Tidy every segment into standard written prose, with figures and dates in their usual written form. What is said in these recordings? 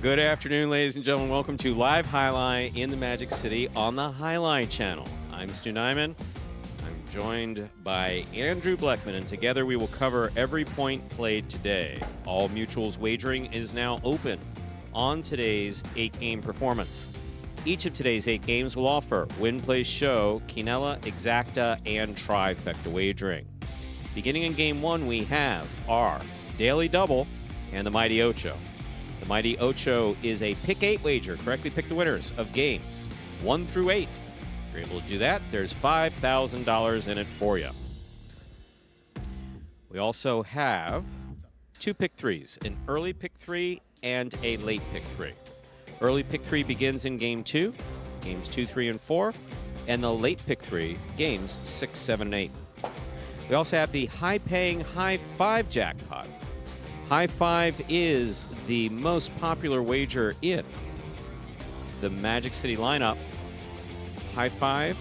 Good afternoon, ladies and gentlemen. Welcome to Live Highlight in the Magic City on the Highlight Channel. I'm Stu Nyman. I'm joined by Andrew Bleckman, and together we will cover every point played today. All Mutuals wagering is now open on today's 8-game performance. Each of today's 8 games will offer Win, Play, Show, Quinella, Exacta, and Trifecta wagering. Beginning in Game 1, we have our Daily Double and the Mighty Ocho. The Mighty Ocho is a pick 8 wager. Correctly pick the winners of games 1 through 8. If you're able to do that, there's $5,000 in it for you. We also have 2 pick 3s, an early pick 3 and a late pick 3. Early pick 3 begins in Game 2, Games 2, 3, and 4, and the late pick 3, Games 6, 7, and 8. We also have the high-paying High 5 jackpot. High 5 is the most popular wager in the Magic City lineup. High 5,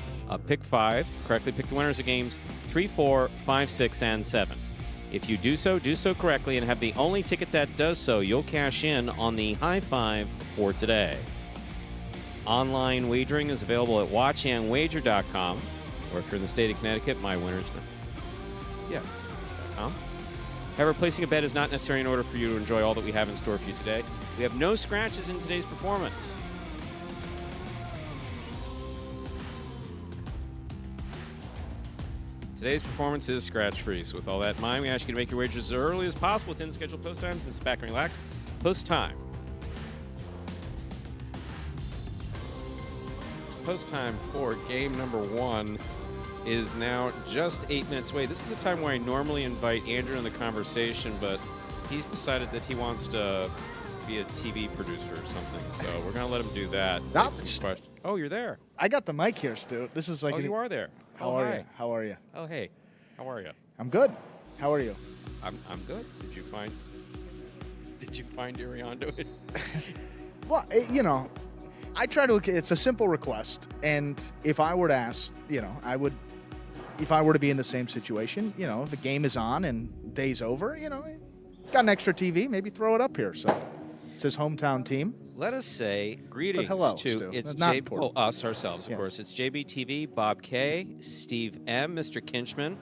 pick 5, correctly pick the winners of games 3, 4, 5, 6, and 7. If you do so correctly, and have the only ticket that does so, you'll cash in on the High 5 for today. Online wagering is available at watchandwager.com, or if you're in the state of Connecticut, mywinners.com. However, placing a bet is not necessary in order for you to enjoy all that we have in store for you today. We have no scratches in today's performance. Today's performance is scratch-free. So with all that in mind, we ask you to make your wagers as early as possible within scheduled post times, and sit back and relax. Post time. Post time for game number 1 is now just 8 minutes away. This is the time where I normally invite Andrew in the conversation, but he's decided that he wants to be a TV producer or something. So we're going to let him do that. Oh, you're there. I got the mic here, Stu. This is like. Oh, you are there. How are you? How are you? Oh, hey. How are you? I'm good. How are you? I'm good. Did you find Iriando? Well, I try to. It's a simple request, and if I were to ask, I would. If I were to be in the same situation, the game is on and day's over, got an extra TV, maybe throw it up here. So it's his hometown team. Let us say greetings hello, to Stu. it's Not important. us ourselves, of Yes. course. It's JBTV, Bob K, Steve M, Mr. Kinchman.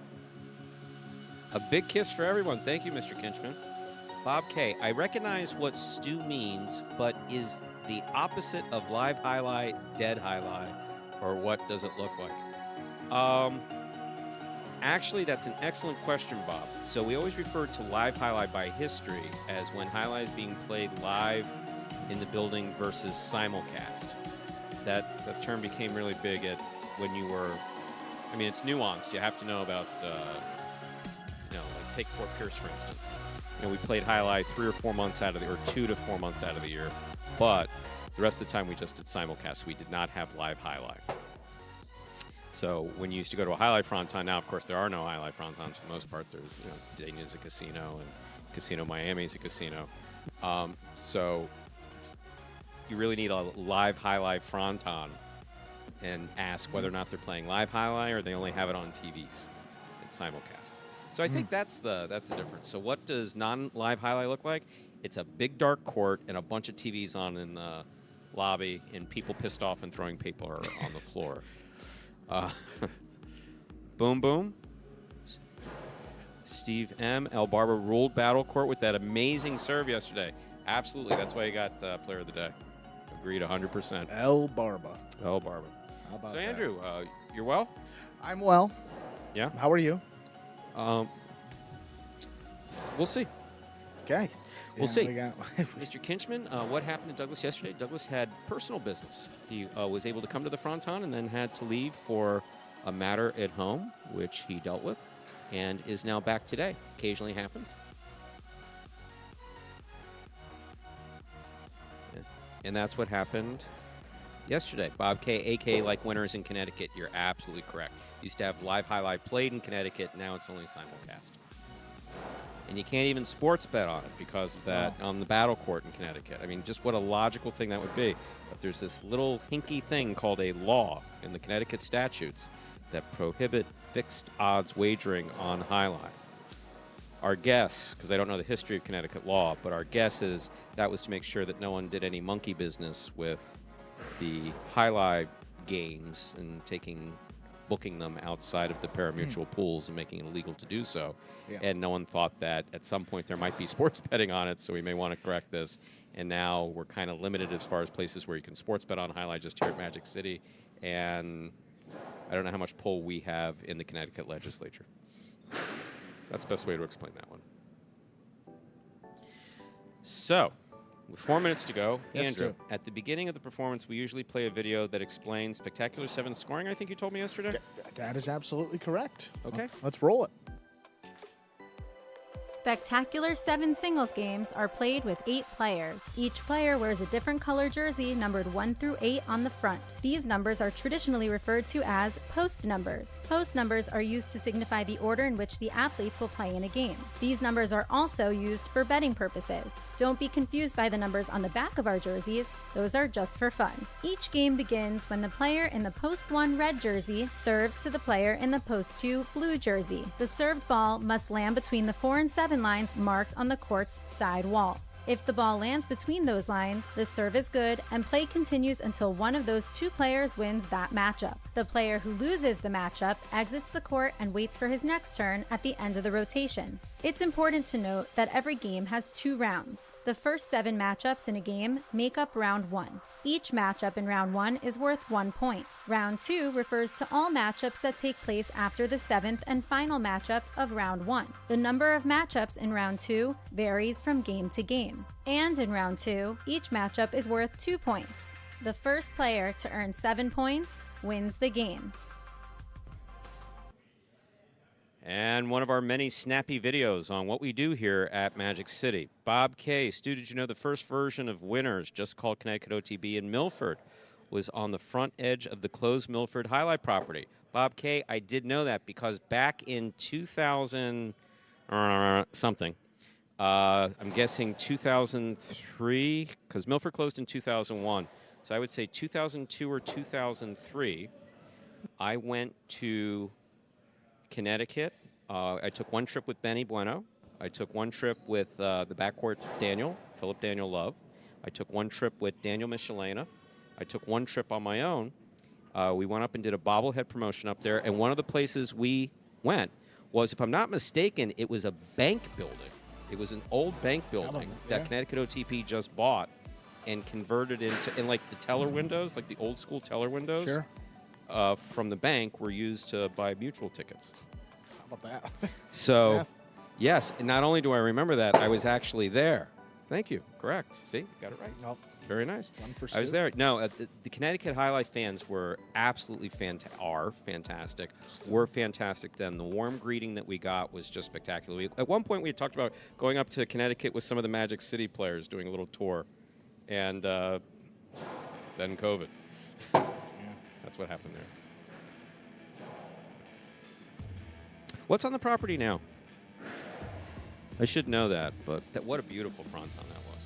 A big kiss for everyone. Thank you, Mr. Kinchman. Bob K, I recognize what Stu means, but is the opposite of live highlight dead highlight, or what does it look like? Actually, that's an excellent question, Bob. So we always refer to live highlight by history as when highlight is being played live in the building versus simulcast. That term became really big at when you were, it's nuanced. You have to know about, like take Fort Pierce, for instance. We played highlight 3 or 4 months out of the year, or 2 to 4 months out of the year, but the rest of the time we just did simulcast. We did not have live highlight. So when you used to go to a highlight fronton, now of course there are no highlight frontons for the most part. There's, Dayton is a casino and Casino Miami is a casino. So you really need a live highlight fronton and ask whether or not they're playing live highlight or they only have it on TVs. It's simulcast. So I think that's the difference. So what does non-live highlight look like? It's a big dark court and a bunch of TVs on in the lobby and people pissed off and throwing paper on the floor. Boom, boom. Steve M. El Barba ruled Battle Court with that amazing serve yesterday. Absolutely. That's why he got Player of the Day. Agreed 100%. El Barba. El Barba. How about so, Andrew, you're well? I'm well. Yeah? How are you? We'll see. Okay. We'll see. Mr. Kinchman, what happened to Douglas yesterday? Douglas had personal business. He was able to come to the fronton and then had to leave for a matter at home, which he dealt with, and is now back today. Occasionally happens. And that's what happened yesterday. Bob K, a.k.a. like winners in Connecticut, you're absolutely correct. Used to have live highlight played in Connecticut. Now it's only simulcast. And you can't even sports bet on it because of that on the Battle Court in Connecticut. Just what a logical thing that would be. But there's this little hinky thing called a law in the Connecticut statutes that prohibit fixed odds wagering on highlight. Our guess, because I don't know the history of Connecticut law, but our guess is that was to make sure that no one did any monkey business with the highlight games and booking them outside of the parimutuel pools and making it illegal to do so. Yeah. And no one thought that at some point there might be sports betting on it, so we may want to correct this. And now we're kind of limited as far as places where you can sports bet on highlight just here at Magic City. And I don't know how much pull we have in the Connecticut legislature. That's the best way to explain that one. So, with 4 minutes to go, Yes, Andrew, sir. at the beginning of the performance, we usually play a video that explains Spectacular 7 scoring, I think you told me yesterday? That is absolutely correct. Okay. Let's roll it. Spectacular 7 singles games are played with 8 players. Each player wears a different color jersey numbered 1 through 8 on the front. These numbers are traditionally referred to as post numbers. Post numbers are used to signify the order in which the athletes will play in a game. These numbers are also used for betting purposes. Don't be confused by the numbers on the back of our jerseys. Those are just for fun. Each game begins when the player in the post 1 red jersey serves to the player in the post 2 blue jersey. The served ball must land between the 4 and 7 lines marked on the court's side wall. If the ball lands between those lines, the serve is good and play continues until one of those 2 players wins that matchup. The player who loses the matchup exits the court and waits for his next turn at the end of the rotation. It's important to note that every game has 2 rounds. The first 7 matchups in a game make up round 1. Each matchup in round 1 is worth 1 point. Round 2 refers to all matchups that take place after the 7th and final matchup of round 1. The number of matchups in round 2 varies from game to game. And in round 2, each matchup is worth 2 points. The first player to earn 7 points wins the game. And one of our many snappy videos on what we do here at Magic City. Bob K. Stu, did you know the first version of Winners, just called Connecticut OTB in Milford, was on the front edge of the closed Milford highlight property? Bob K., I did know that because back in 2000 something, I'm guessing 2003, because Milford closed in 2001. So I would say 2002 or 2003, I went to Connecticut. I took one trip with Benny Bueno. I took one trip with the backcourt Philip Daniel Love. I took one trip with Daniel Michelena. I took one trip on my own. We went up and did a bobblehead promotion up there, and one of the places we went was, if I'm not mistaken, it was a bank building. It was an old bank building that Connecticut OTP just bought and converted into, like the teller windows, like the old school teller windows. Sure. From the bank were used to buy mutual tickets. How about that? So, yes, and not only do I remember that, I was actually there. Thank you. Correct. See, you got it right. Nope. Very nice. One for I was Stu. there. No, the Connecticut Highlight fans were absolutely fantastic. Were fantastic then. The warm greeting that we got was just spectacular. At one point, we had talked about going up to Connecticut with some of the Magic City players, doing a little tour, and then COVID. That's what happened there. What's on the property now? I should know that, but what a beautiful fronton that was.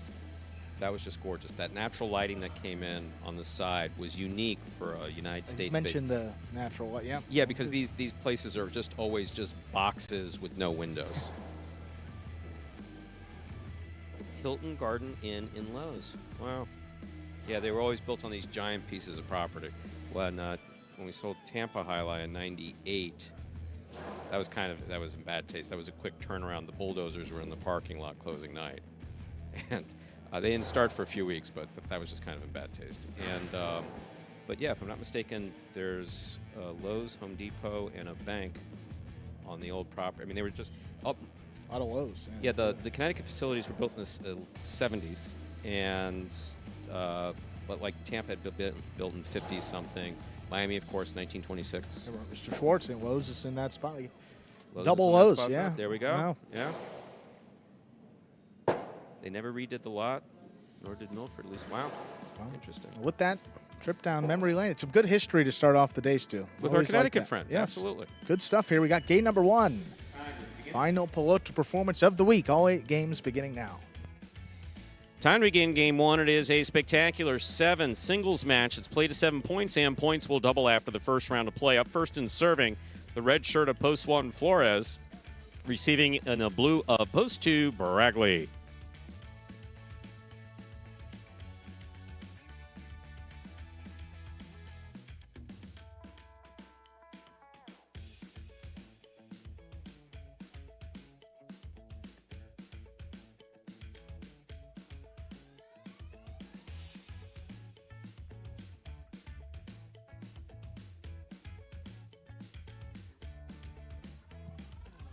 That was just gorgeous. That natural lighting that came in on the side was unique for a United States. You mentioned the natural light, yeah. Yeah, because these places are just always just boxes with no windows. Hilton Garden Inn in Lowe's. Wow. Yeah, they were always built on these giant pieces of property. When we sold Tampa Highlight in '98, that was in bad taste. That was a quick turnaround. The bulldozers were in the parking lot closing night, and they didn't start for a few weeks, but that was just kind of in bad taste. And but yeah, if I'm not mistaken, there's Lowe's, Home Depot, and a bank on the old property. I mean, they were just up. A lot of Lowe's. Yeah, the Connecticut facilities were built in the 70s, and but like Tampa had been built in 50 something. Miami, of course, 1926. Mr. Schwartz and Lowe's is in that spot. Lowe's Double is in that Lowe's, spot, so yeah. there we go. Wow. Yeah. They never redid the lot, nor did Milford, at least. Wow. Interesting. With that trip down memory lane, it's some good history to start off the day, Stu. With our Always like Connecticut that. friends, Yes. absolutely. Good stuff here. We got game number 1. Final Pelota performance of the week. All 8 games beginning now. Time to begin game 1. It is a spectacular 7 singles match. It's played to 7 points, and points will double after the first round of play. Up first in serving, the red shirt of post 1, Flores. receiving in the blue of post 2, Bragley.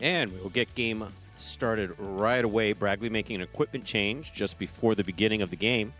And we will get game started right away. Bragley making an equipment change just before the beginning of the game.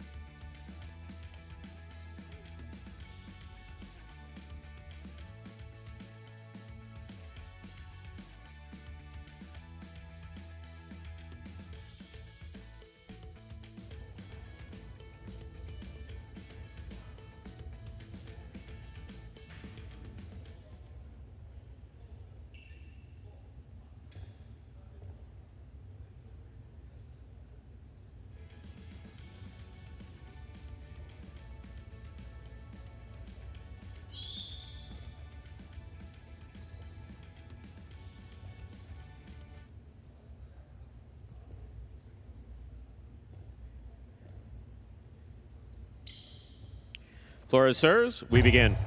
Flores serves. We begin.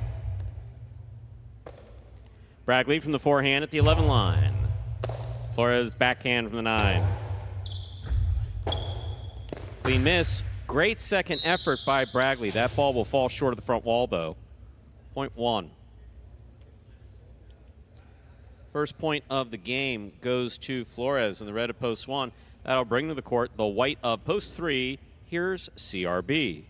Bragley from the forehand at the 11 line. Flores backhand from the 9. Clean miss. Great second effort by Bragley. That ball will fall short of the front wall, though. Point 1. First point of the game goes to Flores in the red of post 1. That'll bring to the court the white of post 3. Here's CRB.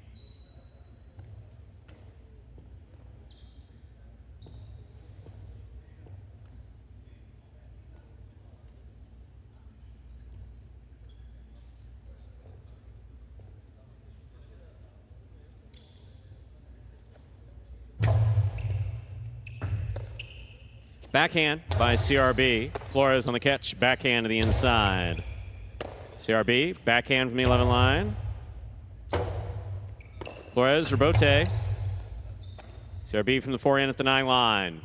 Backhand by CRB. Flores on the catch. Backhand to the inside. CRB, backhand from the 11 line. Flores, rebote. CRB from the forehand at the 9 line.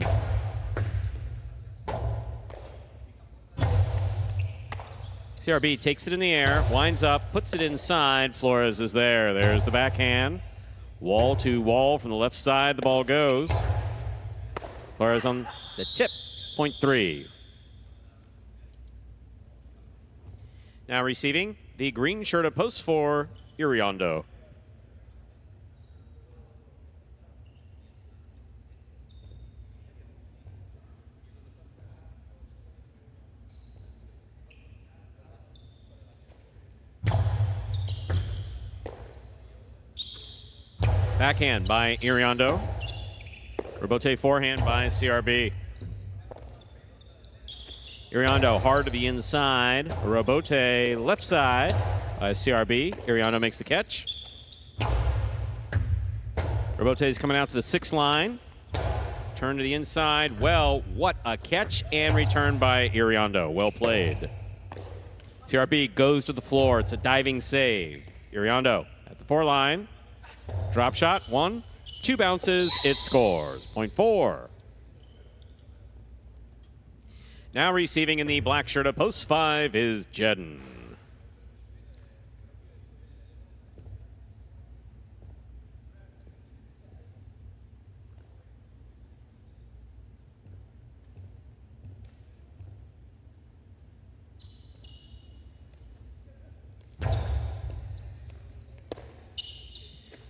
CRB takes it in the air, winds up, puts it inside. Flores is there. There's the backhand. Wall to wall from the left side. The ball goes. Flores on the tip, point 3. Now receiving the green shirt of post 4, Iriondo. Backhand by Iriondo. Rebote forehand by CRB. Iriondo hard to the inside. Rebote left side by CRB. Iriondo makes the catch. Rebote is coming out to the 6 line. Turn to the inside. Well, what a catch and return by Iriondo. Well played. CRB goes to the floor. It's a diving save. Iriondo at the 4 line. Drop shot. 1, 2 bounces. It scores. Point 4. Now receiving in the black shirt of post 5 is Jedden.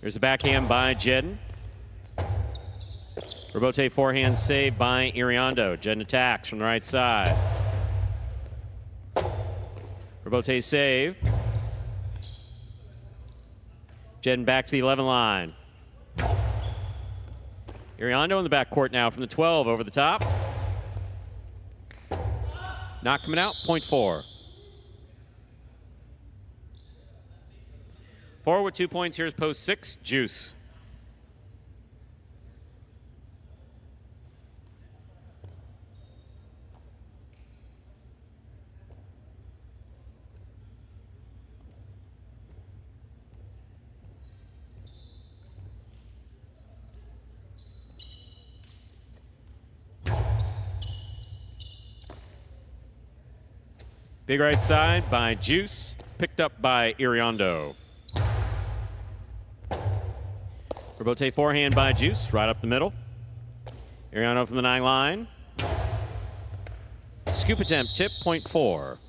There's a backhand by Jedden. Rebote forehand save by Iriondo. Jedden attacks from the right side. Rebote save. Jedden back to the 11 line. Iriondo in the backcourt now from the 12 over the top. Not coming out, point 4. Forward with 2 points. Here's post 6, Juice. Big right side by Juice. Picked up by Iriondo. Rebote forehand by Juice, right up the middle. Iriondo from the 9 line. Scoop attempt, tip, point 4.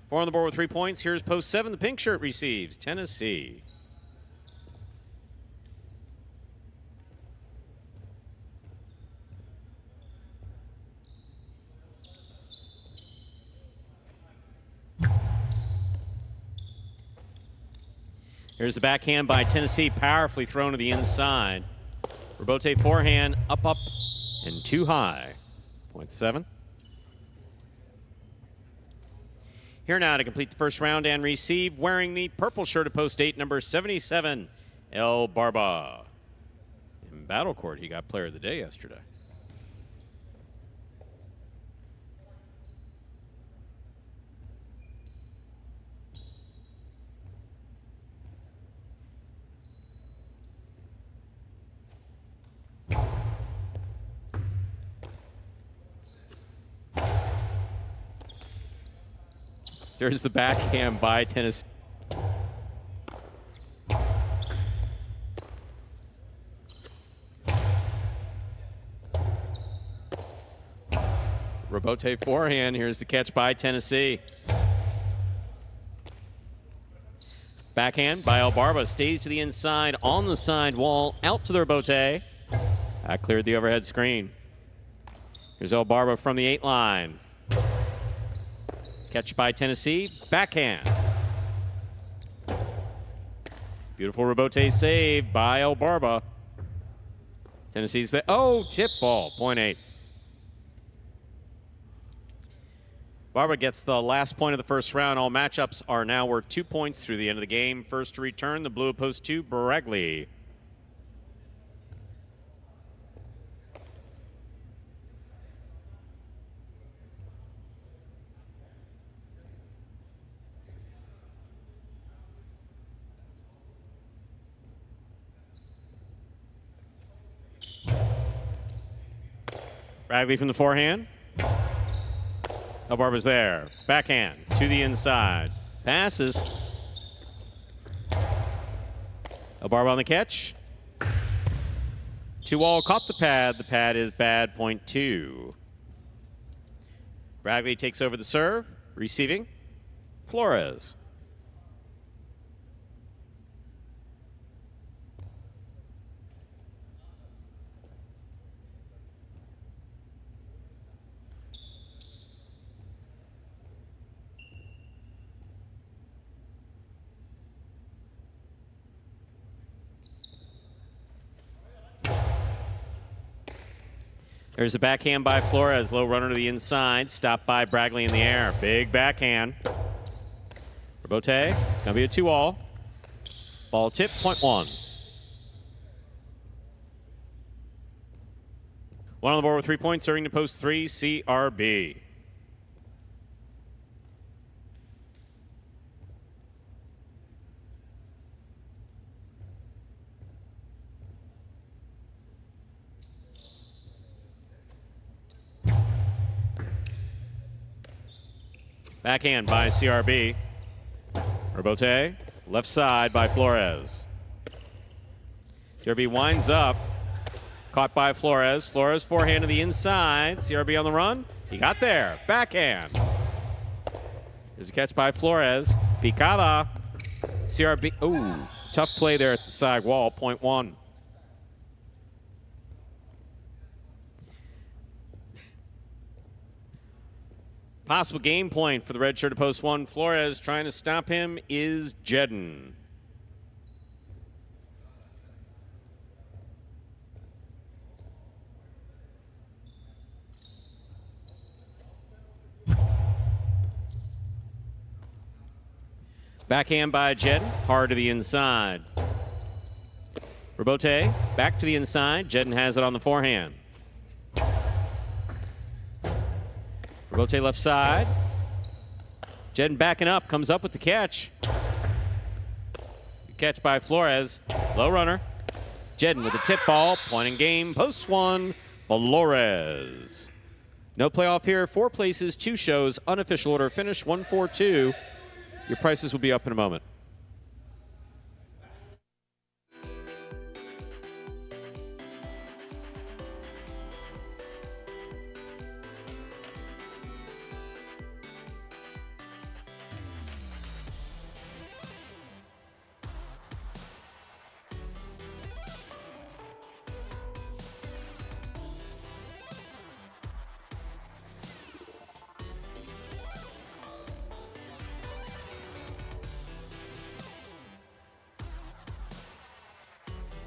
4 on the board with 3 points. Here's post 7. The pink shirt receives Tennessee. Here's the backhand by Tennessee, powerfully thrown to the inside. Rebote forehand, up, and too high. Point 7. Here now to complete the first round and receive, wearing the purple shirt of post 8, number 77, El Barba. In battle court, he got player of the day yesterday. There's the backhand by Tennessee. Rebote forehand. Here's the catch by Tennessee. Backhand by El Barba. Stays to the inside on the side wall. Out to the rebote. That cleared the overhead screen. Here's El Barba from the 8 line. Catch by Tennessee, backhand. Beautiful rebote save by El Barba. Tennessee's the, tip ball, point 8. Barba gets the last point of the first round. All matchups are now worth 2 points through the end of the game. First to return, the blue post 2, Baregley. Bagley from the forehand. El Barba's there. Backhand to the inside. Passes. El Barba on the catch. 2-all caught the pad. The pad is bad, point 2. Bagley takes over the serve. Receiving. Flores. There's a backhand by Flores. Low runner to the inside. Stopped by Bagley in the air. Big backhand. Rebote. It's going to be a 2-all. Ball tip, point 1. 1 on the board with 3 points. Serving to post 3, CRB. Backhand by CRB. Rebote, left side by Flores. CRB winds up. Caught by Flores. Flores forehand to the inside. CRB on the run. He got there. Backhand. There's a catch by Flores. Picada. CRB. Ooh, tough play there at the side wall. Point 1. Possible game point for the red shirt to post 1. Flores trying to stop him is Jedden. Backhand by Jedden, hard to the inside. Rebote, back to the inside. Jedden has it on the forehand. Rebote left side. Jedden backing up, comes up with the catch. Good catch by Flores. Low runner. Jedden with the tip ball. Point in game. Post 1. Flores. No playoff here. 4 places, 2 shows, unofficial order finish, 1-4-2. Your prices will be up in a moment.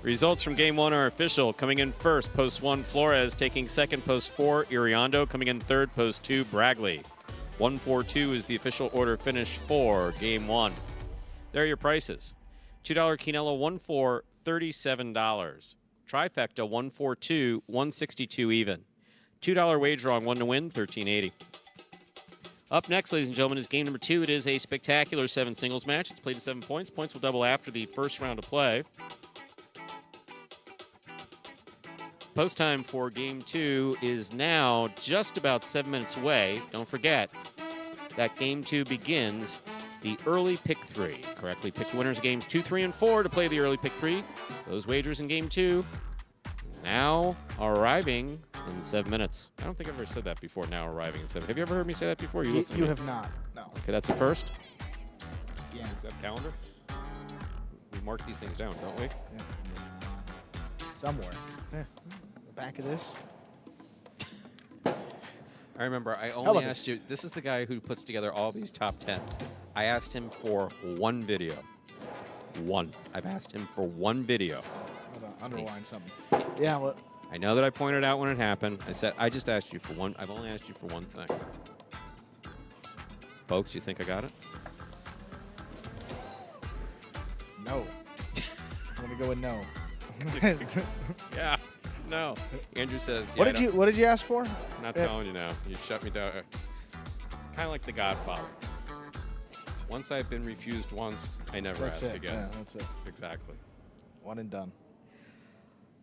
Results from Game 1 are official. Coming in first, post 1, Flores. Taking second, post 4, Iriondo. Coming in third, post 2, Bragley. 1-4-2 is the official order finish for Game 1. There are your prices. $2 Quinella, 1-4, $37. Trifecta, 1-4-2, 162 even. $2 wager on 1 to win, $13.80. Up next, ladies and gentlemen, is game number 2. It is a spectacular 7 singles match. It's played to 7 points. Points will double after the first round of play. Post time for Game 2 is now just about 7 minutes away. Don't forget that Game 2 begins the early pick 3. Correctly picked winners of Games 2, 3, and 4 to play the early pick 3. Those wagers in Game 2 now arriving in 7 minutes. I don't think I've ever said that before, now arriving in 7. Have you ever heard me say that before? You have not, no. Okay, that's a first. Yeah. That calendar? We mark these things down, don't we? Yeah. Somewhere. Yeah. Back of this. I remember I only asked you, this is the guy who puts together all these top 10s. I asked him for 1 video. 1. I've asked him for 1 video. Hold on, underline something. Yeah, well. I know that I pointed out when it happened. I said, I just asked you for 1. I've only asked you for 1 thing. Folks, you think I got it? No. I'm going to go with no. Yeah. No. Andrew says, yeah, What did you ask for? I'm not telling you now. You shut me down. Kind of like The Godfather. Once I've been refused once, I never ask again. Yeah, that's it. Exactly. One and done.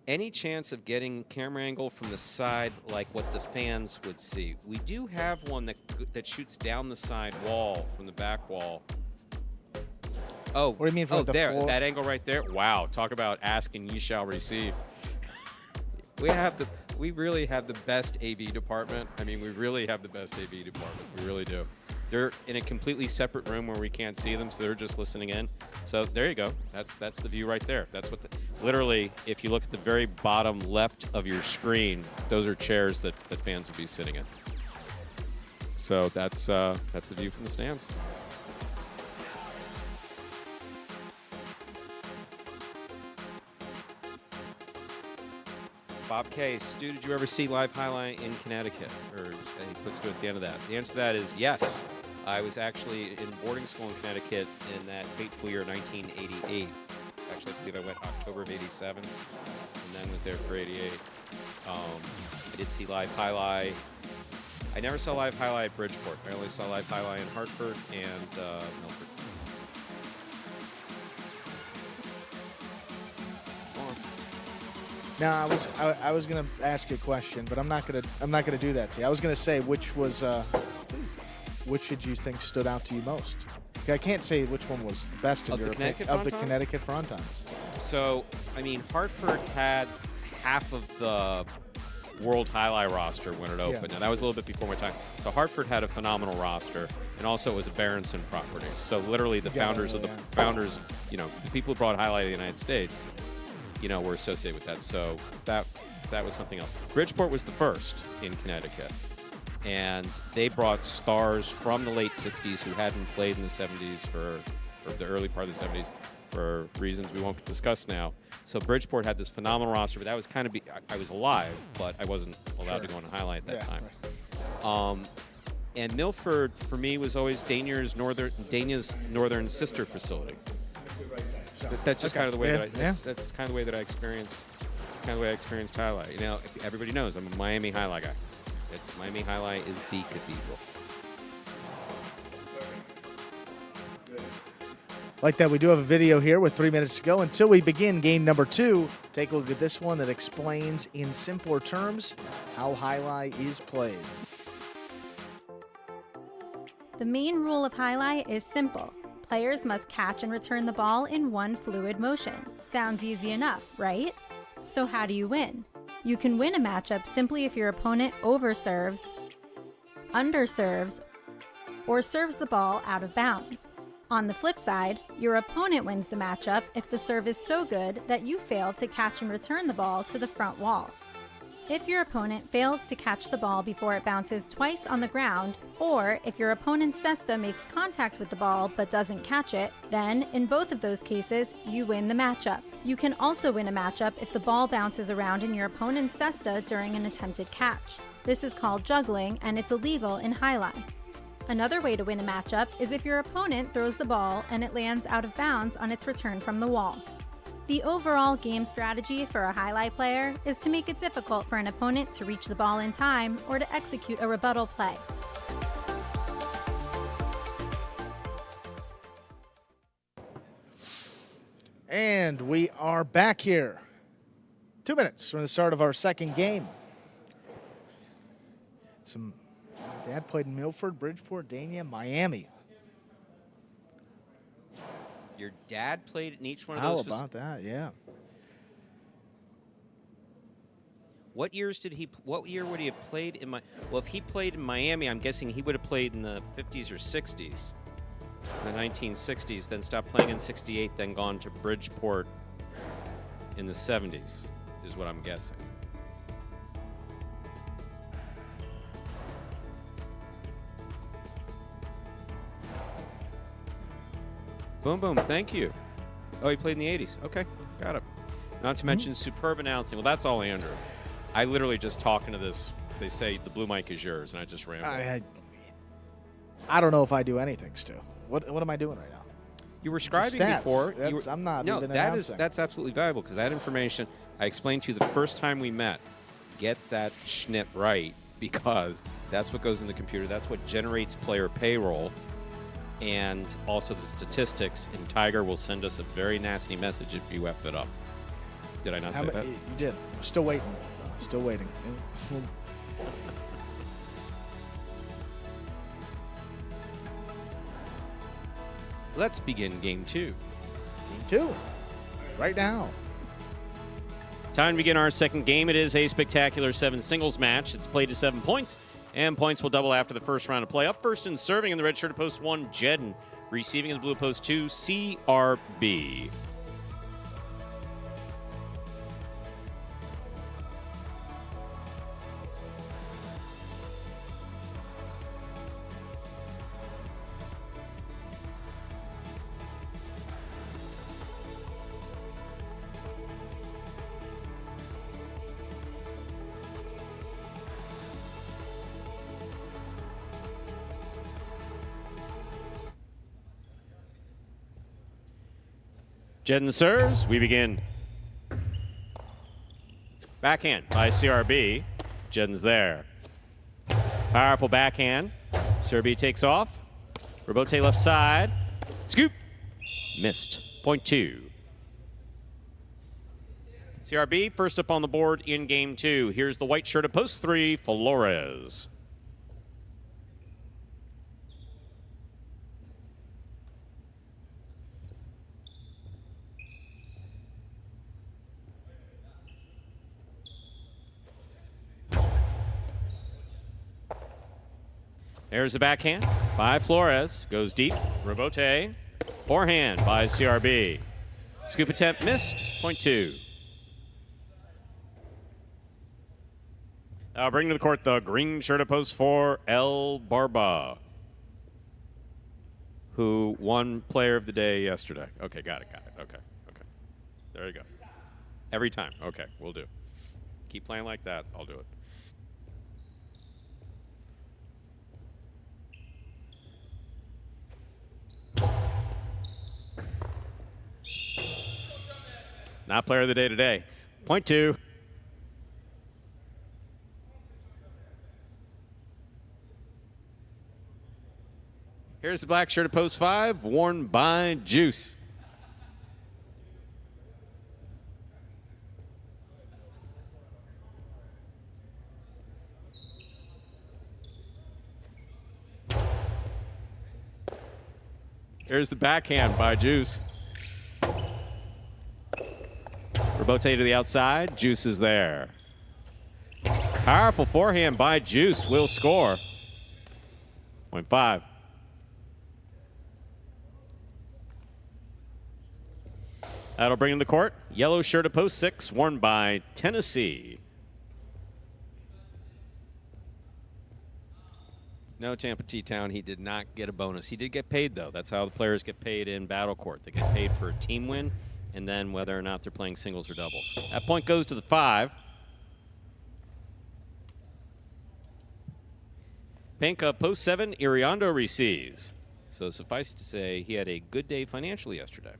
Any chance of getting camera angle from the side like what the fans would see? We do have one that shoots down the side wall from the back wall. Oh, what do you mean from the there, floor? that angle right there? Wow, talk about ask and ye shall receive. We really have the best AV department. I mean, we really have the best AV department. We really do. They're in a completely separate room where we can't see them, so they're just listening in. So there you go. That's the view right there. That's what literally, if you look at the very bottom left of your screen, those are chairs that fans would be sitting in. So that's the view from the stands. Bob K. Stu, did you ever see live highlight in Connecticut? Or he puts to it at the end of that. The answer to that is yes. I was actually in boarding school in Connecticut in that fateful year 1988. Actually, I believe I went October of 87 and then was there for 88. I did see live highlight. I never saw live highlight at Bridgeport. I only saw live highlight in Hartford and Milford. Now I was gonna ask you a question, but I'm not gonna do that to you. I was gonna say which did you think stood out to you most? I can't say which one was the best in your opinion of the Connecticut Frontons. So I mean, Hartford had half of the World Highlight roster when it opened. Yeah. Now that was a little bit before my time. So Hartford had a phenomenal roster, and also it was a Berenson property. So literally the founders, you know, the people who brought highlight to the United States, you know, were associated with that. So that was something else. Bridgeport was the first in Connecticut, and they brought stars from the late 60s who hadn't played in the 70s or the early part of the 70s for reasons we won't discuss now. So Bridgeport had this phenomenal roster, but that was kind of I was alive, but I wasn't allowed to go on a highlight at that time. Right. And Milford for me was always Dania's northern sister facility. That's just kind of the way that's just kind of the way that I experienced highlight. You know, everybody knows I'm a Miami highlight guy. Miami highlight is the cathedral. Like that, we do have a video here with 3 minutes to go until we begin game number 2. Take a look at this one that explains in simpler terms how highlight is played. The main rule of highlight is simple. Players must catch and return the ball in one fluid motion. Sounds easy enough, right? So how do you win? You can win a matchup simply if your opponent overserves, underserves, or serves the ball out of bounds. On the flip side, your opponent wins the matchup if the serve is so good that you fail to catch and return the ball to the front wall. If your opponent fails to catch the ball before it bounces twice on the ground, or if your opponent's cesta makes contact with the ball but doesn't catch it, then, in both of those cases, you win the matchup. You can also win a matchup if the ball bounces around in your opponent's cesta during an attempted catch. This is called juggling, and it's illegal in highlight. Another way to win a matchup is if your opponent throws the ball and it lands out of bounds on its return from the wall. The overall game strategy for a highlight player is to make it difficult for an opponent to reach the ball in time or to execute a rebuttal play. And we are back here. 2 minutes from the start of our second game. Dad played in Milford, Bridgeport, Dania, Miami. Your dad played in each one of those. How about that? Yeah. What years did he? What year would he have played in my? Well, if he played in Miami, I'm guessing he would have played in the 50s or 60s, in the 1960s. Then stopped playing in '68. Then gone to Bridgeport in the 70s, is what I'm guessing. Boom, boom. Thank you. Oh, he played in the 80s. Okay, got it. Not to mention superb announcing. Well, that's all Andrew. I literally just talking to this. They say the blue mic is yours, and I just ran. I don't know if I do anything, Stu. What am I doing right now? You were scribing Stats. before. I'm not no, even that announcing. that's absolutely valuable because that information I explained to you the first time we met. Get that schnit right because that's what goes in the computer. That's what generates player payroll. And also the statistics, and Tiger will send us a very nasty message if you F it up. Did I not say that? You did. Still waiting. Still waiting. Let's begin game 2. Game 2. Right now. Time to begin our second game. It is a spectacular 7 singles match. It's played to 7 points. And points will double after the first round of play. Up first and serving in the red shirt at post 1, Jedden. Receiving in the blue post 2, CRB. Jedden serves. We begin. Backhand by CRB. Jedden's there. Powerful backhand. CRB takes off. Robote left side. Scoop. Missed. Point 2. CRB first up on the board in game 2. Here's the white shirt at post 3, Flores. There's the backhand by Flores. Goes deep. Robote. Forehand by CRB. Scoop attempt missed. Point 2. Bringing to the court the green shirt at post 4, El Barba, who won player of the day yesterday. Okay, got it. Okay. There you go. Every time. Okay, we'll do. Keep playing like that. I'll do it. Not player of the day today. Point 2. Here's the black shirt at post 5, worn by Juice. Here's the backhand by Juice. Rebote to the outside. Juice is there. Powerful forehand by Juice will score. 0.5. That'll bring him to the court. Yellow shirt at post 6, worn by Tennessee. No, Tampa T-Town, he did not get a bonus. He did get paid, though. That's how the players get paid in Battle Court. They get paid for a team win, and then whether or not they're playing singles or doubles. That point goes to the 5. Panka post 7, Iriondo receives. So suffice to say, he had a good day financially yesterday.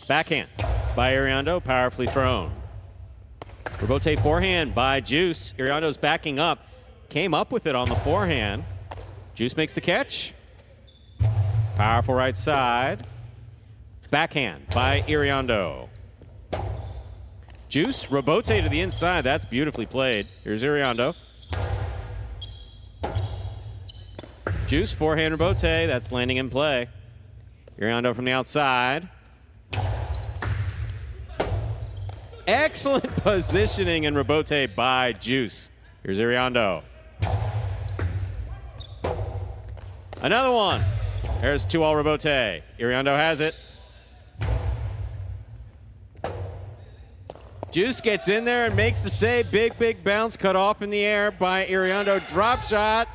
Backhand by Iriondo, powerfully thrown. Rebote forehand by Juice. Iriondo's backing up. Came up with it on the forehand. Juice makes the catch. Powerful right side. Backhand by Iriondo. Juice, rebote to the inside. That's beautifully played. Here's Iriondo. Juice, forehand rebote. That's landing in play. Iriondo from the outside. Excellent positioning and rebote by Juice. Here's Iriondo. Another one. There's 2-all rebote. Iriondo has it. Juice gets in there and makes the save. Big, big bounce cut off in the air by Iriondo. Drop shot.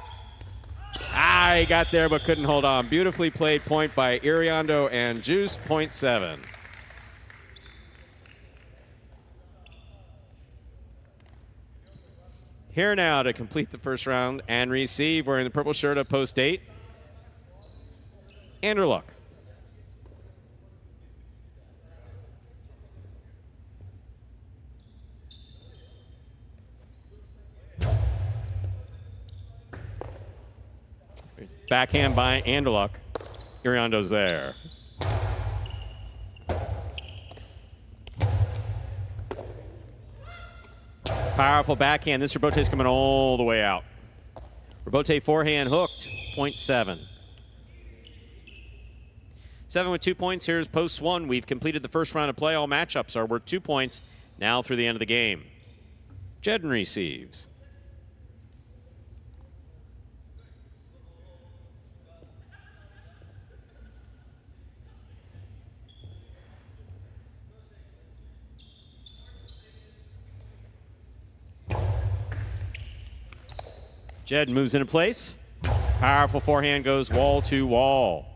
He got there but couldn't hold on. Beautifully played point by Iriondo and Juice, 0.7. Here now to complete the first round and receive, wearing the purple shirt of post 8, Andrew Luck. Backhand by Anderluck. Iriondo's there. Powerful backhand. This rebote's coming all the way out. Rebote forehand hooked, 0.7. 7 with 2 points. Here's post 1. We've completed the first round of play. All matchups are worth 2 points now through the end of the game. Jedden receives. Jed moves into place. Powerful forehand goes wall to wall.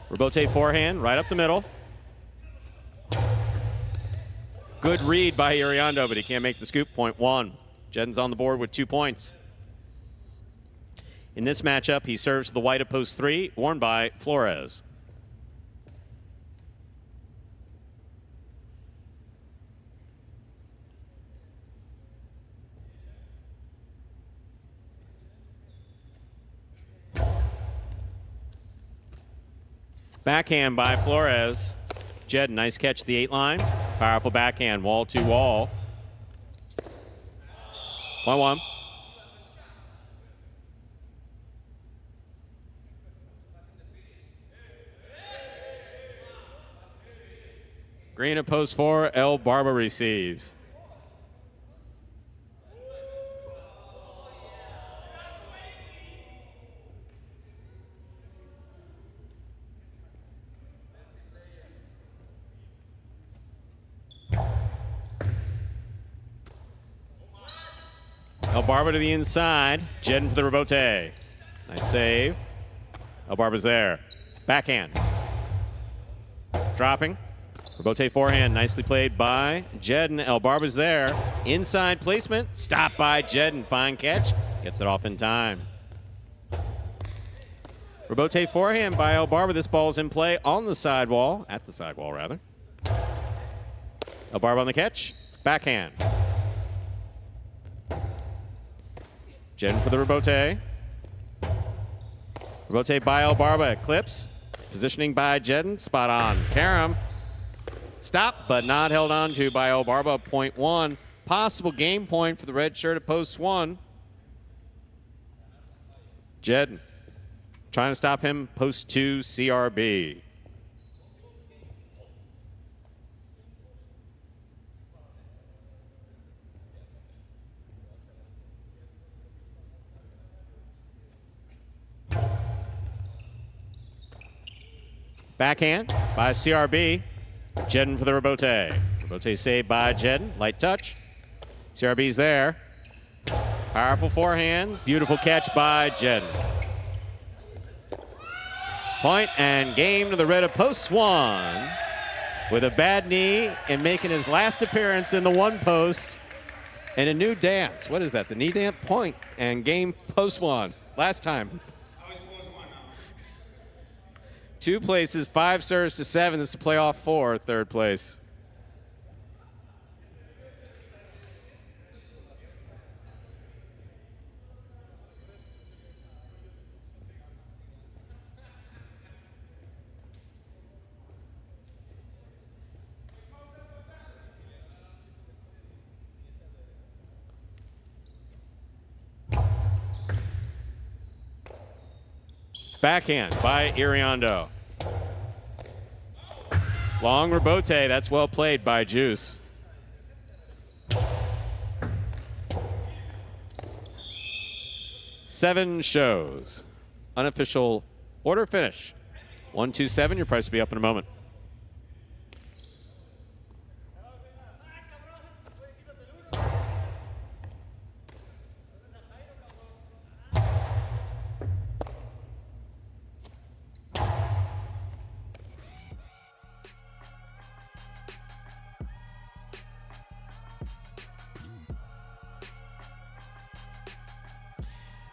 Rebote forehand right up the middle. Good read by Iriondo, but he can't make the scoop. 0.1. Jedden's on the board with 2 points. In this matchup, he serves to the white of post 3, worn by Flores. Backhand by Flores. Jed, nice catch at the 8 line. Powerful backhand, wall to wall. 1-1. Green at post 4, El Barba receives. El Barba to the inside. Jedden for the rebote. Nice save. El Barba's there. Backhand. Dropping. Rebote forehand. Nicely played by Jedden. El Barba's there. Inside placement. Stopped by Jedden. Fine catch. Gets it off in time. Rebote forehand by El Barba. This ball's in play on the sidewall. At the sidewall, rather. El Barba on the catch. Backhand. Jedden for the rebote. Rebote by El Barba. Clips. Positioning by Jedden. Spot on. Karam. Stop, but not held on to by Obarba. Point one. Possible game point for the red shirt at post one. Jed trying to stop him. Post two, CRB. Backhand by CRB. Jedden for the rebote. Rebote saved by Jedden. Light touch. CRB's there. Powerful forehand. Beautiful catch by Jedden. Point and game to the red of post one. With a bad knee and making his last appearance in the one post. And a new dance. What is that? The knee dance? Point and game post one. Last time. 2 places, 5 serves to 7. This is playoff 4, third place. Backhand by Iriondo. Long rebote. That's well played by Juice. Seven shows. Unofficial order finish. 1-2-7. Your price will be up in a moment.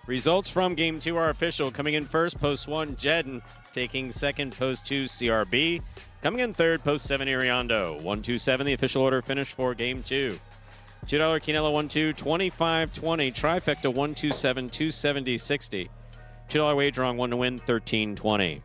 Results from Game 2 are official. Coming in first, post 1, Jedden. Taking second, post 2, CRB. Coming in third, post 7, Iriondo. 1-2-7, the official order finish for Game 2. $2 Quinella 1-2, 25-20. Trifecta 1-2-7, 270-60. $2 wager on 1 to win, 13-20.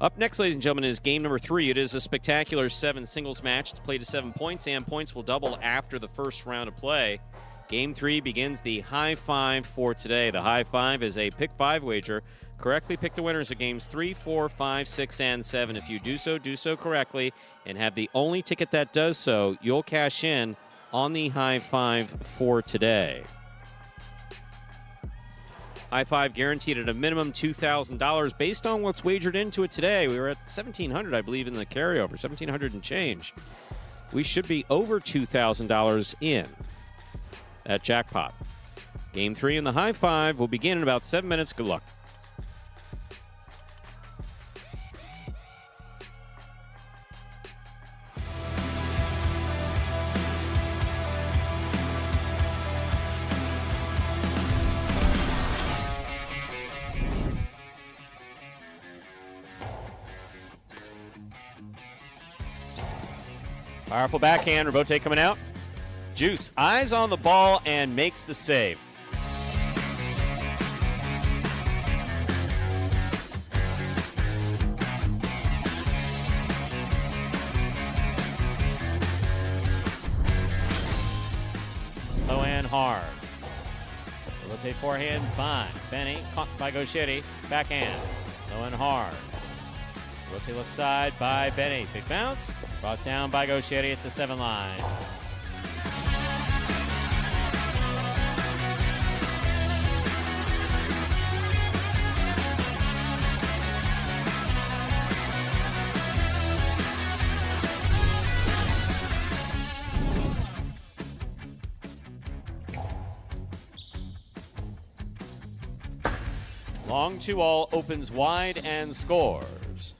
Up next, ladies and gentlemen, is game number 3. It is a spectacular 7 singles match. It's played to 7 points, and points will double after the first round of play. Game 3 begins the high 5 for today. The high 5 is a pick 5 wager. Correctly pick the winners of games 3, 4, 5, 6, and 7. If you do so correctly, and have the only ticket that does so, you'll cash in on the high 5 for today. High 5 guaranteed at a minimum $2,000 based on what's wagered into it today. We were at $1,700, I believe, in the carryover, $1,700 and change. We should be over $2,000 in at jackpot. Game 3 in the high 5 will begin in about 7 minutes. Good luck. Powerful backhand. Rebote coming out. Juice, eyes on the ball and makes the save. Low and hard. Rotate forehand by Benny, caught by Gauchetti. Backhand, low and hard. Rotate left side by Benny. Big bounce, brought down by Gauchetti at the 7 line. Long 2-all opens wide and scores.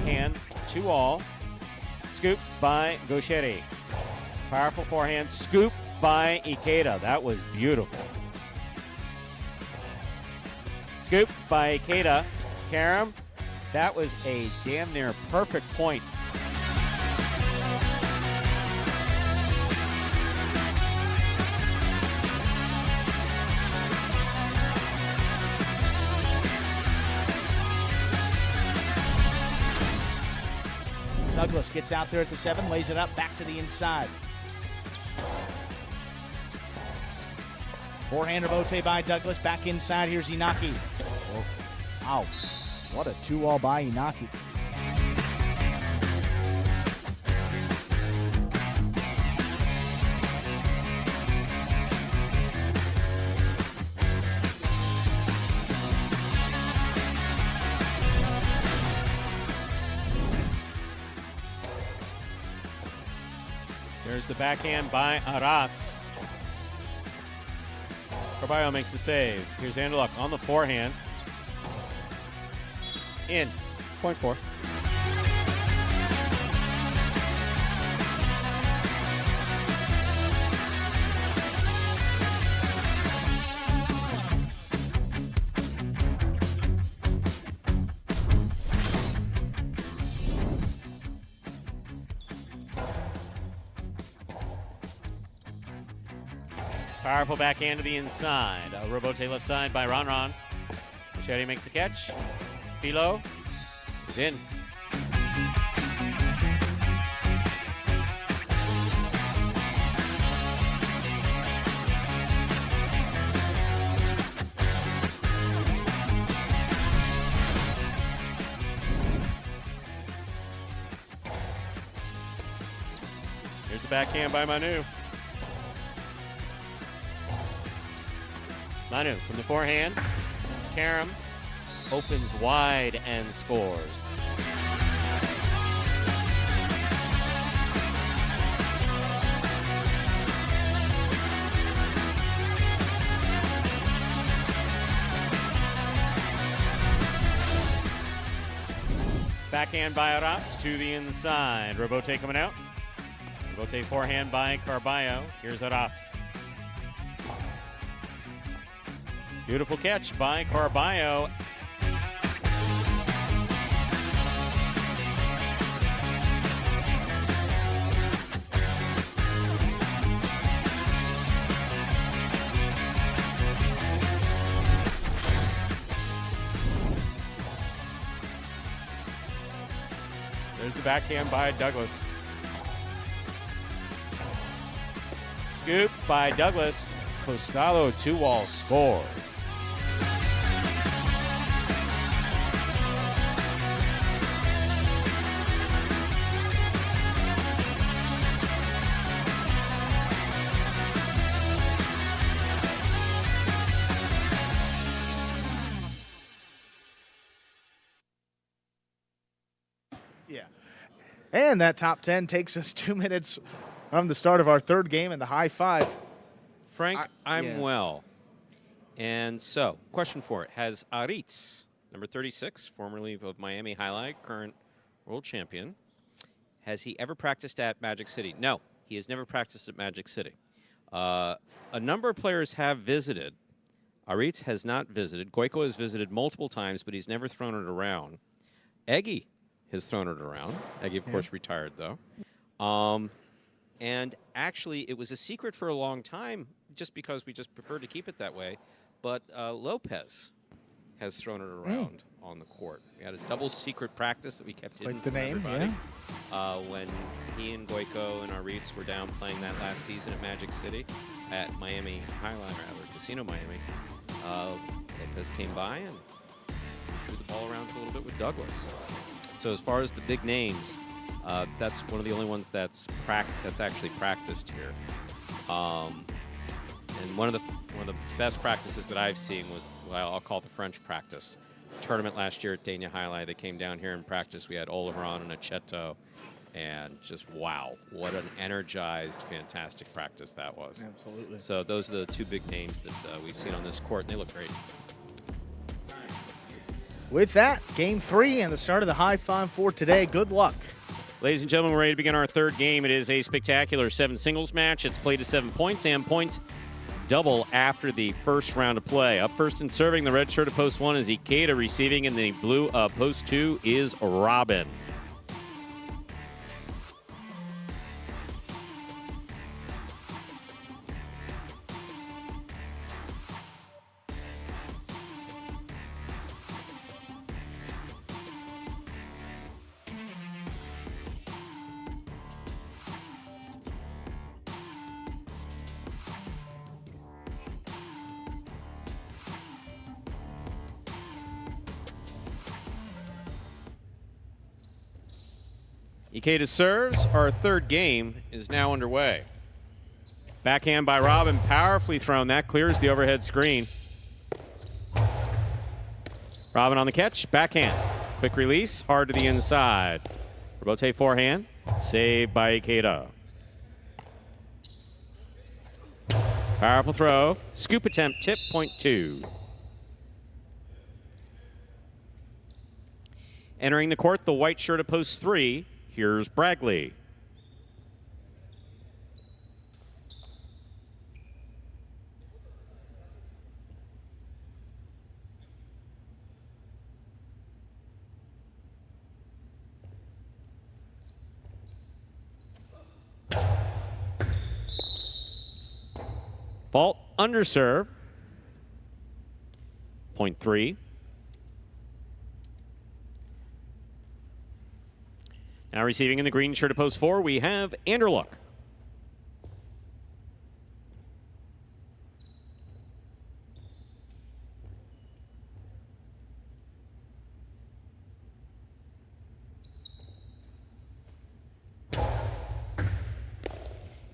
Hand 2-all. Scoop by Gauchetti. Powerful forehand scoop by Ikeda. That was beautiful. Scoop by Ikeda. Karam, that was a damn near perfect point. Douglas gets out there at the 7, lays it up, back to the inside. Forehand rebote by Douglas, back inside, here's Inaki. Oh, wow, what a 2-all by Inaki. There's the backhand by Aratz. Carballo makes the save. Here's Anderluck on the forehand. In. Point 4. Powerful backhand to the inside. Robote left side by Ron. Machete makes the catch. Philo is in. Here's the backhand by Manu. Manu from the forehand. Karam opens wide and scores. Backhand by Aratz to the inside. Robote coming out. Robote forehand by Carballo. Here's Aratz. Beautiful catch by Carballo. There's the backhand by Douglas. Scoop by Douglas. Costello 2-wall scores. Yeah. And that top 10 takes us 2 minutes from the start of our third game in the high five. Frank, I'm well. And so, question for it. Has Aritz, number 36, formerly of Miami Highlight, current world champion, has he ever practiced at Magic City? No, he has never practiced at Magic City. A number of players have visited. Aritz has not visited. Goico has visited multiple times, but he's never thrown it around. Eggy has thrown it around. Eggy, of course, retired, though. And actually, it was a secret for a long time, just because we just preferred to keep it that way. But Lopez has thrown it around on the court. We had a double secret practice that we kept hidden from everybody. When he and Goico and Aritz were down playing that last season at Magic City, at Miami Highline, rather, Casino Miami, Lopez came by and threw the ball around for a little bit with Douglas. So as far as the big names, that's one of the only ones that's actually practiced here. And one of the best practices that I've seen was, well, I'll call it the French practice. Tournament last year at Dania Highlight, they came down here and practiced. We had Oleron and Aceto, and just wow, what an energized, fantastic practice that was. Absolutely. So those are the two big names that we've seen on this court, and they look great. With that, game 3 and the start of the high five for today. Good luck. Ladies and gentlemen, we're ready to begin our third game. It is a spectacular 7 singles match. It's played to 7 points, and points double after the first round of play. Up first and serving the red shirt of post 1 is Ikeda. Receiving in the blue of post 2 is Robin. Ikeda serves. Our third game is now underway. Backhand by Robin, powerfully thrown. That clears the overhead screen. Robin on the catch, backhand. Quick release, hard to the inside. Rebote forehand, saved by Ikeda. Powerful throw, scoop attempt, tip, point 2. Entering the court, the white shirt at post 3. Here's Bragley. Fault, underserve. Point 3. Now receiving in the green shirt at post 4, we have Anderluck.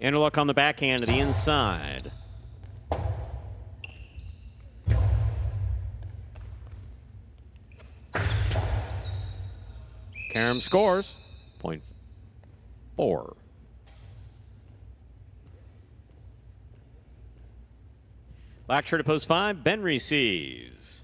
Anderluck on the backhand to the inside. Karam scores. Point 4. Black shirt at post 5. Ben receives.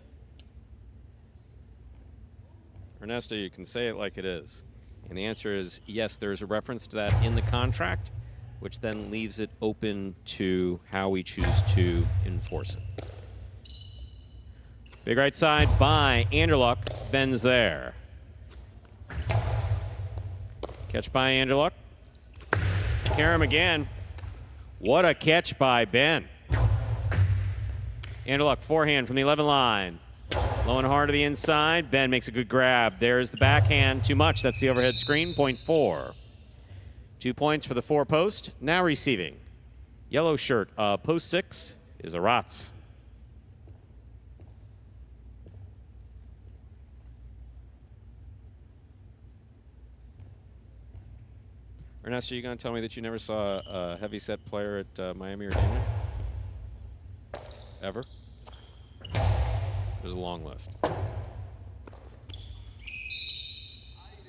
Ernesto, you can say it like it is. And the answer is yes, there's a reference to that in the contract, which then leaves it open to how we choose to enforce it. Big right side by Anderluck. Ben's there. Catch by Anderluck. Karam again. What a catch by Ben. Anderluck forehand from the 11 line. Low and hard to the inside. Ben makes a good grab. There's the backhand. Too much. That's the overhead screen. Point 4. 2 points for the 4 post. Now receiving. Yellow shirt. Post 6 is Aratz. Ernesto, you going to tell me that you never saw a heavy-set player at Miami or Dayton? Ever? There's a long list.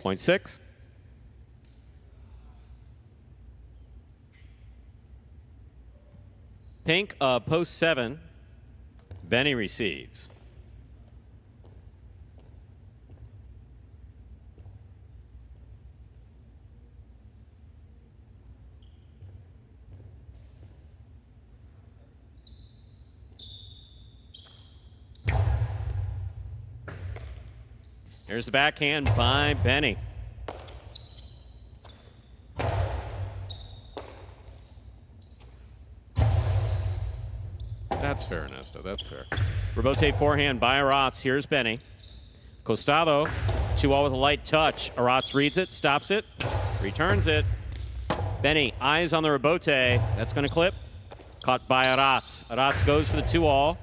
Point 6. Pink, post 7. Benny receives. Here's the backhand by Benny. That's fair, Ernesto. That's fair. Rebote forehand by Aratz. Here's Benny. Costado, 2-all with a light touch. Aratz reads it, stops it, returns it. Benny, eyes on the rebote. That's going to clip. Caught by Aratz. Aratz goes for the 2-all.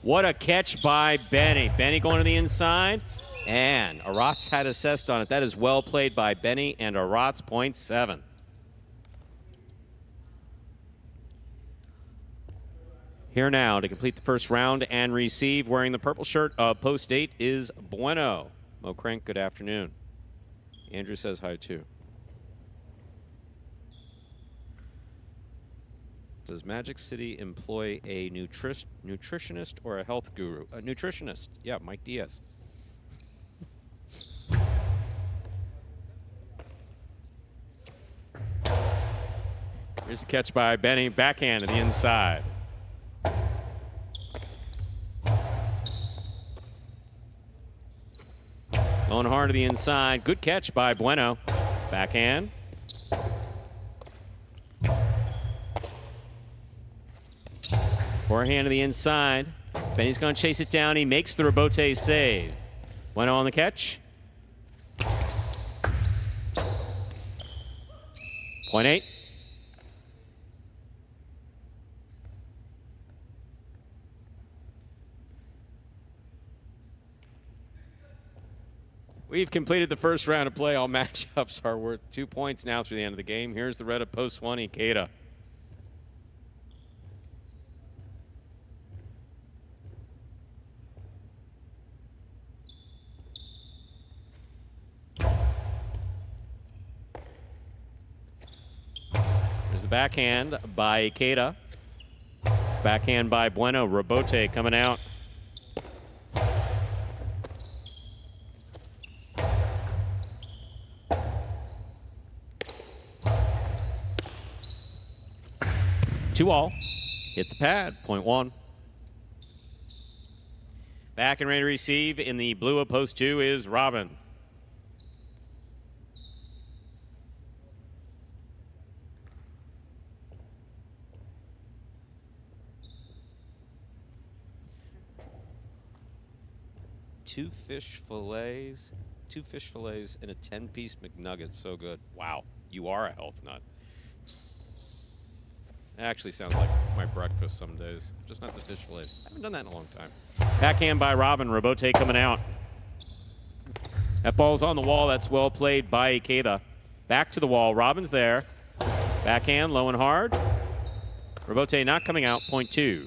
What a catch by Benny. Benny going to the inside. And Aratz had assessed on it. That is well played by Benny and Aratz, point 7. Here now to complete the first round and receive, wearing the purple shirt of post 8 is Bueno. Mo Crank, good afternoon. Andrew says hi too. Does Magic City employ a nutritionist or a health guru? A nutritionist. Yeah, Mike Diaz. Here's the catch by Benny. Backhand to the inside. Low and hard to the inside. Good catch by Bueno. Backhand. Forehand to the inside. Benny's going to chase it down. He makes the rebote save. Bueno on the catch. Point 8. We've completed the first round of play. All matchups are worth 2 points now through the end of the game. Here's the red of post 1, Ikeda. There's the backhand by Ikeda. Backhand by Bueno. Robote coming out. Two all. Hit the pad. Point 1. Back and ready to receive in the blue of post 2 is Robin. Two fish fillets, and a 10-piece McNugget. So good. Wow, you are a health nut. It actually sounds like my breakfast some days. Just not the fish fillets. I haven't done that in a long time. Backhand by Robin. Robote coming out. That ball's on the wall. That's well played by Ikeda. Back to the wall. Robin's there. Backhand, low and hard. Robote not coming out. Point 2.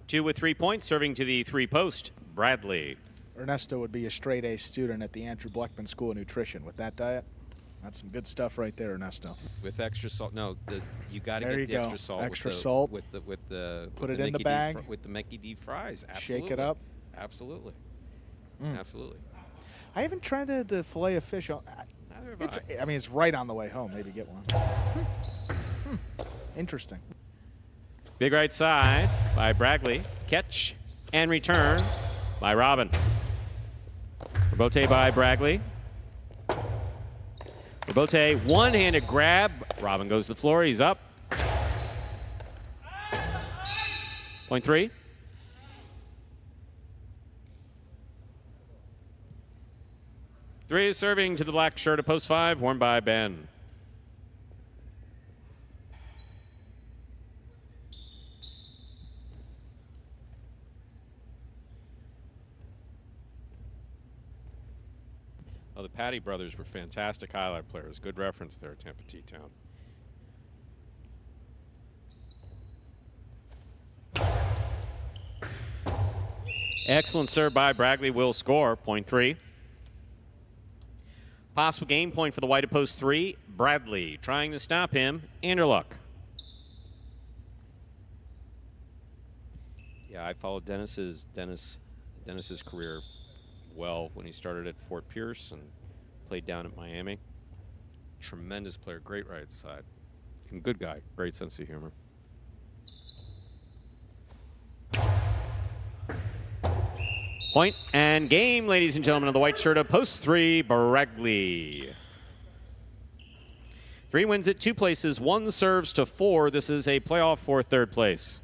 2 with 3 points, serving to the 3 post. Bradley. Ernesto would be a straight A student at the Andrew Bleckman School of Nutrition with that diet. That's some good stuff right there, Ernesto. With extra salt. No, you got to There get you the go. extra salt. Extra salt. With the Put with it the in the Mickey bag. With the Mickey D fries. Absolutely. Shake it up. Absolutely. Absolutely. I haven't tried the fillet of fish. Neither have I. I mean, it's right on the way home. Maybe get one. Interesting. Big right side by Bradley. Catch and return by Robin. Robote by Bradley. Robote, one-handed grab. Robin goes to the floor. He's up. Point 3. Three is serving to the black shirt of post 5, worn by Ben. Oh, the Patty brothers were fantastic highlight players. Good reference there, Tampa T-Town. Excellent serve by Bradley, will score. Point 3. Possible game point for the white of post 3. Bradley trying to stop him. Anderluck. Yeah, I followed Dennis's career well when he started at Fort Pierce and played down at Miami. Tremendous player, great right side. And good guy, great sense of humor. Point and game, ladies and gentlemen, of the white shirt of post 3, Bradley. 3 wins it 2 places, 1 serves to 4. This is a playoff for 3rd place.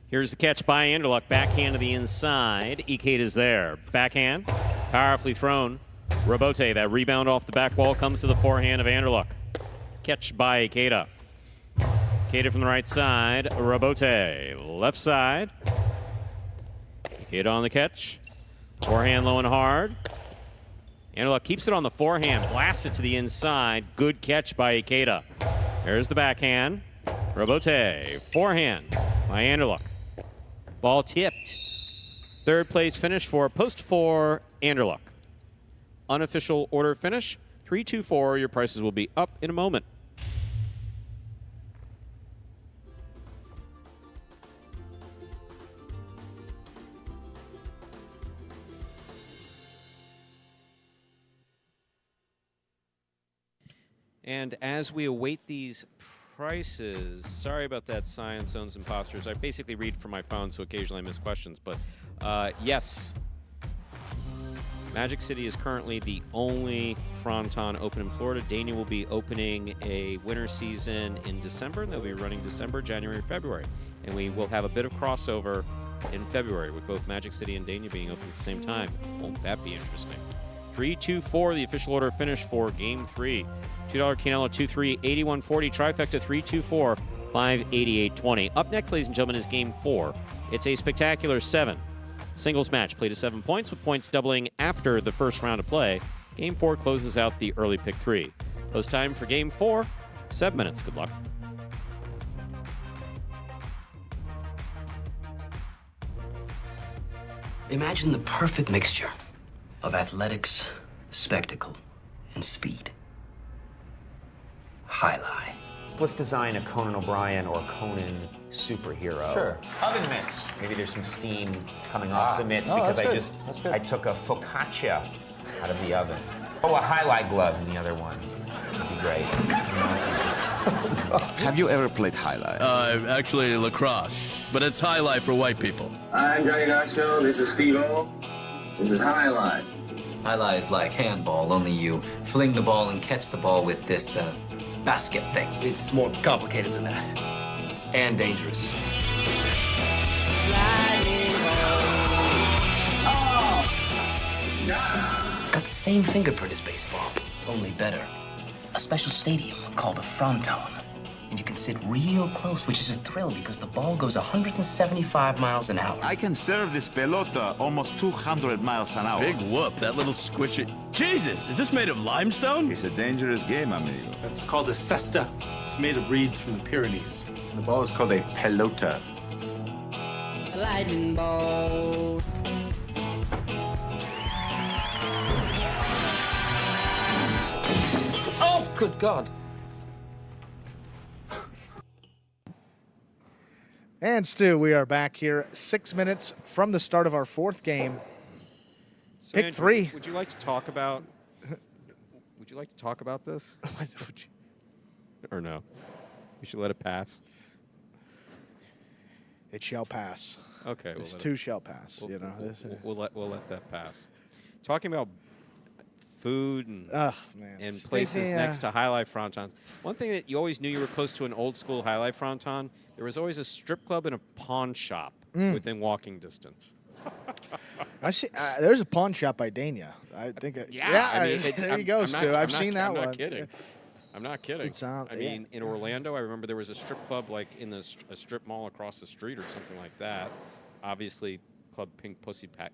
Here's the catch by Anderluck. Backhand to the inside. Ikeda is there. Backhand. Powerfully thrown. Robote, that rebound off the back wall, comes to the forehand of Anderluck. Catch by Ikeda. Ikeda from the right side. Robote, left side. Ikeda on the catch. Forehand low and hard. Anderluck keeps it on the forehand. Blasts it to the inside. Good catch by Ikeda. There's the backhand. Robote, forehand by Anderluck. Ball tipped. 3rd place finish for post 4, Anderluck. Unofficial order finish, 3-2-4. Your prices will be up in a moment. And as we await these prices, sorry about that, Science Owns Imposters. I basically read from my phone, so occasionally I miss questions. But yes, Magic City is currently the only Fronton open in Florida. Dania will be opening a winter season in December, and they'll be running December, January, February. And we will have a bit of crossover in February with both Magic City and Dania being open at the same time. Won't that be interesting? 3-2-4, the official order finish for Game 3. $2 Canelo 2-3, 81-40, trifecta 3-2-4, 5-88-20. Up next, ladies and gentlemen, is Game 4. It's a spectacular 7 singles match played to 7 points, with points doubling after the first round of play. Game 4 closes out the early pick 3. Post time for Game 4, 7 minutes. Good luck. Imagine the perfect mixture of athletics, spectacle, and speed. Highlight. Let's design a Conan O'Brien or Conan superhero. Sure. Oven mitts. Maybe there's some steam coming off the mitts because I took a focaccia out of the oven. Oh, a highlight glove in the other one. That'd be great. Have you ever played highlight? Actually lacrosse, but it's highlight for white people. I'm Johnny Knoxville. This is Steve-O. This is Highlight. Highlight is like handball, only you fling the ball and catch the ball with this basket thing. It's more complicated than that. And dangerous. It's got the same fingerprint as baseball, only better. A special stadium called a Fronton. And you can sit real close, which is a thrill because the ball goes 175 miles an hour. I can serve this pelota almost 200 miles an hour. Big whoop, that little squishy. Jesus, is this made of limestone? It's a dangerous game, amigo. It's called a cesta. It's made of reeds from the Pyrenees. The ball is called a pelota. A lightning ball. Oh, good God. And Stu, we are back here 6 minutes from the start of our fourth game. So Pick Andrew, 3. Would you like to talk about? This? Or no? We should let it pass. It shall pass. Okay. This too shall pass. We'll, you know. we'll let that pass. Talking about food and man. places next to highlight frontons. One thing that you always knew you were close to an old school highlight fronton, there was always a strip club and a pawn shop within walking distance. I see. There's a pawn shop by Dania. I think. I mean, there you go, Stu. I've seen that one. I'm not kidding. I'm not kidding. It's out. I mean, in Orlando, I remember there was a strip club like in a strip mall across the street or something like that. Obviously, Club Pink Pussycat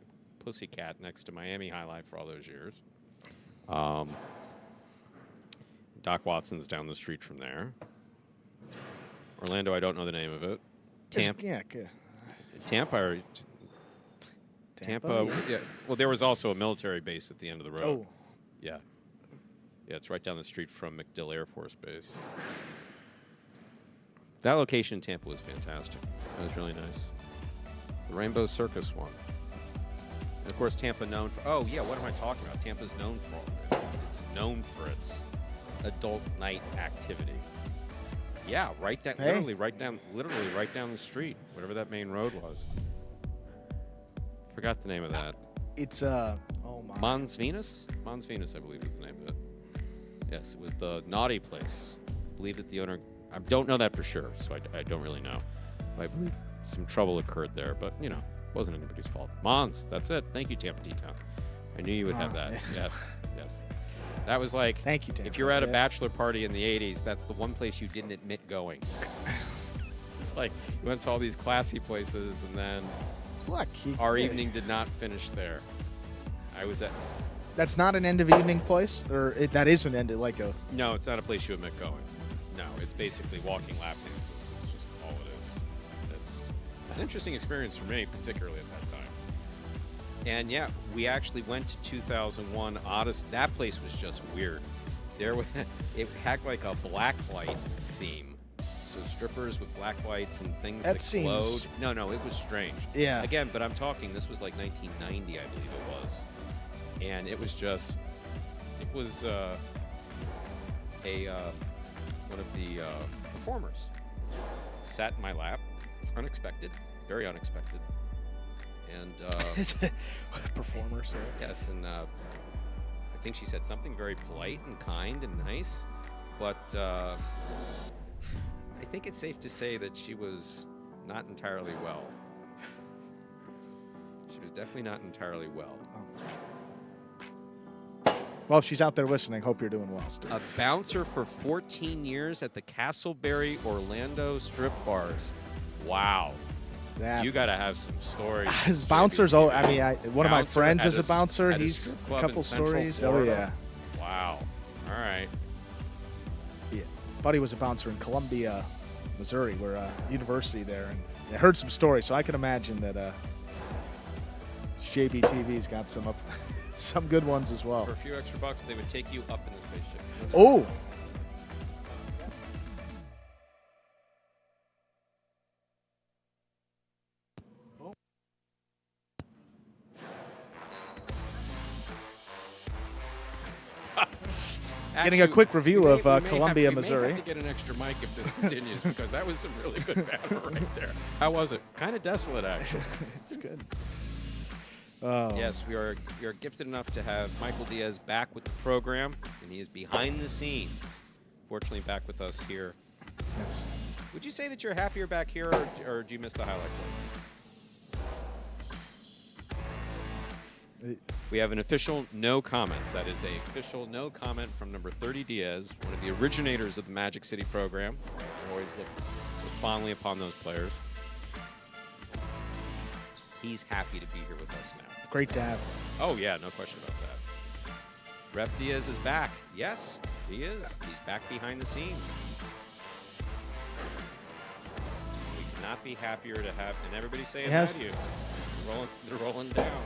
next to Miami Highlight for all those years. Doc Watson's down the street from there. Orlando, I don't know the name of it. Tampa. Yeah. Good. Tampa. Yeah. Well, there was also a military base at the end of the road. Oh. Yeah. Yeah, it's right down the street from MacDill Air Force Base. That location in Tampa was fantastic. That was really nice. The Rainbow Circus one. And of course, Tampa known for. Oh yeah, what am I talking about? Tampa's known for. It's known for its adult night activity. Yeah, right down, literally right down the street, whatever that main road was. Forgot the name of that. It's oh my. Mons Venus, I believe is the name of it. Yes, it was the naughty place. I believe that the owner. I don't know that for sure, so I don't really know. I believe some trouble occurred there, but you know, it wasn't anybody's fault. Mons, that's it. Thank you, Tampa T-Town. I knew you would have that. Yes. That was like, thank you, Tampa. If you're at a bachelor party in the 80s, that's the one place you didn't admit going. It's like you went to all these classy places, and then our evening did not finish there. I was at. That's not an end of evening place, or that is an end of like a. No, it's not a place you admit going. No, it's basically walking lap dances. It's just all it is. It's an interesting experience for me, particularly at that time. And yeah, we actually went to 2001 Odyssey. That place was just weird. It had like a black light theme. So strippers with black lights and things that glowed. No, it was strange. Yeah. Again, but I'm talking, this was like 1990, I believe it was. And it was just, it was one of the performers sat in my lap, unexpected, very unexpected, And performer, so. yes, and I think she said something very polite and kind and nice, but I think it's safe to say that she was not entirely well. She was definitely not entirely well. Well, if she's out there listening, hope you're doing well, Stu. A bouncer for 14 years at the Castleberry Orlando strip bars. Wow. You got to have some stories. His bouncers, one of my friends is a bouncer. He's a couple stories. Oh, yeah. Wow. All right. Yeah. Buddy was a bouncer in Columbia, Missouri. We're a university there. And I heard some stories, so I can imagine that JBTV's got some up. Some good ones as well. For a few extra bucks, they would take you up in the spaceship. Oh. Getting a quick review of Columbia, Missouri. We may have to get an extra mic if this continues because that was some really good banter right there. How was it? Kind of desolate, actually. It's good. Yes, we are gifted enough to have Michael Diaz back with the program, and he is behind the scenes. Fortunately, back with us here. Yes. Would you say that you're happier back here, or do you miss the highlight clip? We have an official no comment. That is a official no comment from number 30 Diaz, one of the originators of the Magic City program. I always look fondly upon those players. He's happy to be here with us now. Great to have. Oh, yeah, no question about that. Ref Diaz is back. Yes, he is. He's back behind the scenes. We could not be happier to have, and everybody's saying hi to you. They're rolling down.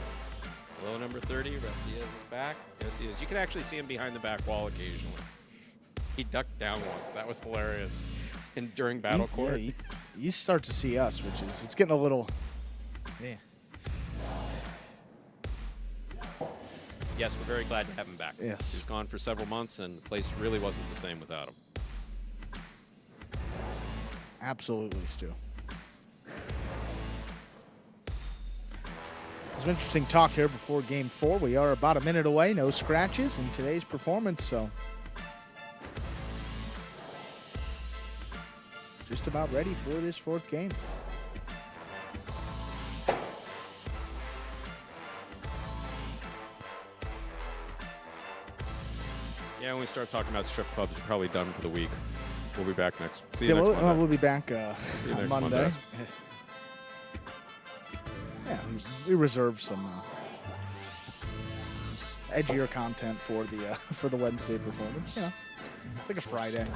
Hello, number 30. Ref Diaz is back. Yes, he is. You can actually see him behind the back wall occasionally. He ducked down once. That was hilarious. And during battle court. Yeah, you start to see us, which is, it's getting a little... Yeah. Yes, we're very glad to have him back. Yes. He was gone for several months, and the place really wasn't the same without him. Absolutely, Stu. Some interesting talk here before Game 4. We are about a minute away. No scratches in today's performance, so just about ready for this fourth game. Yeah, when we start talking about strip clubs, we're probably done for the week. We'll be back next. See you next Monday. We'll be back on Monday. Yeah, we reserve some edgier content for the Wednesday performance. Yeah, it's like a Friday.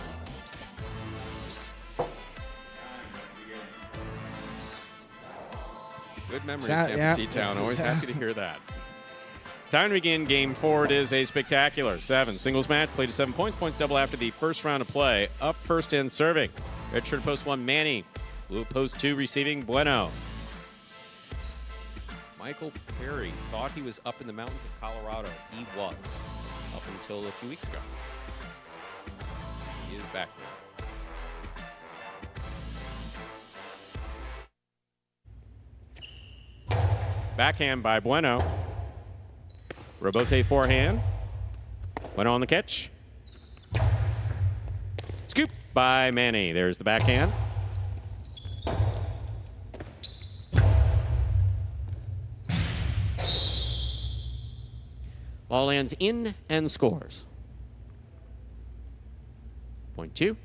Good memories, Tampa T-Town. Always happy to hear that. Time to begin Game 4. It is a spectacular 7 singles match. Played to 7 points. Point double after the first round of play. Up first and serving. Red shirt post 1, Manny. Blue post 2, receiving Bueno. Michael Perry thought he was up in the mountains of Colorado. He was, up until a few weeks ago. He is back now. Backhand by Bueno. Robote forehand. Bueno on the catch. Scoop by Manny. There's the backhand. Ball lands in and scores. Point 2.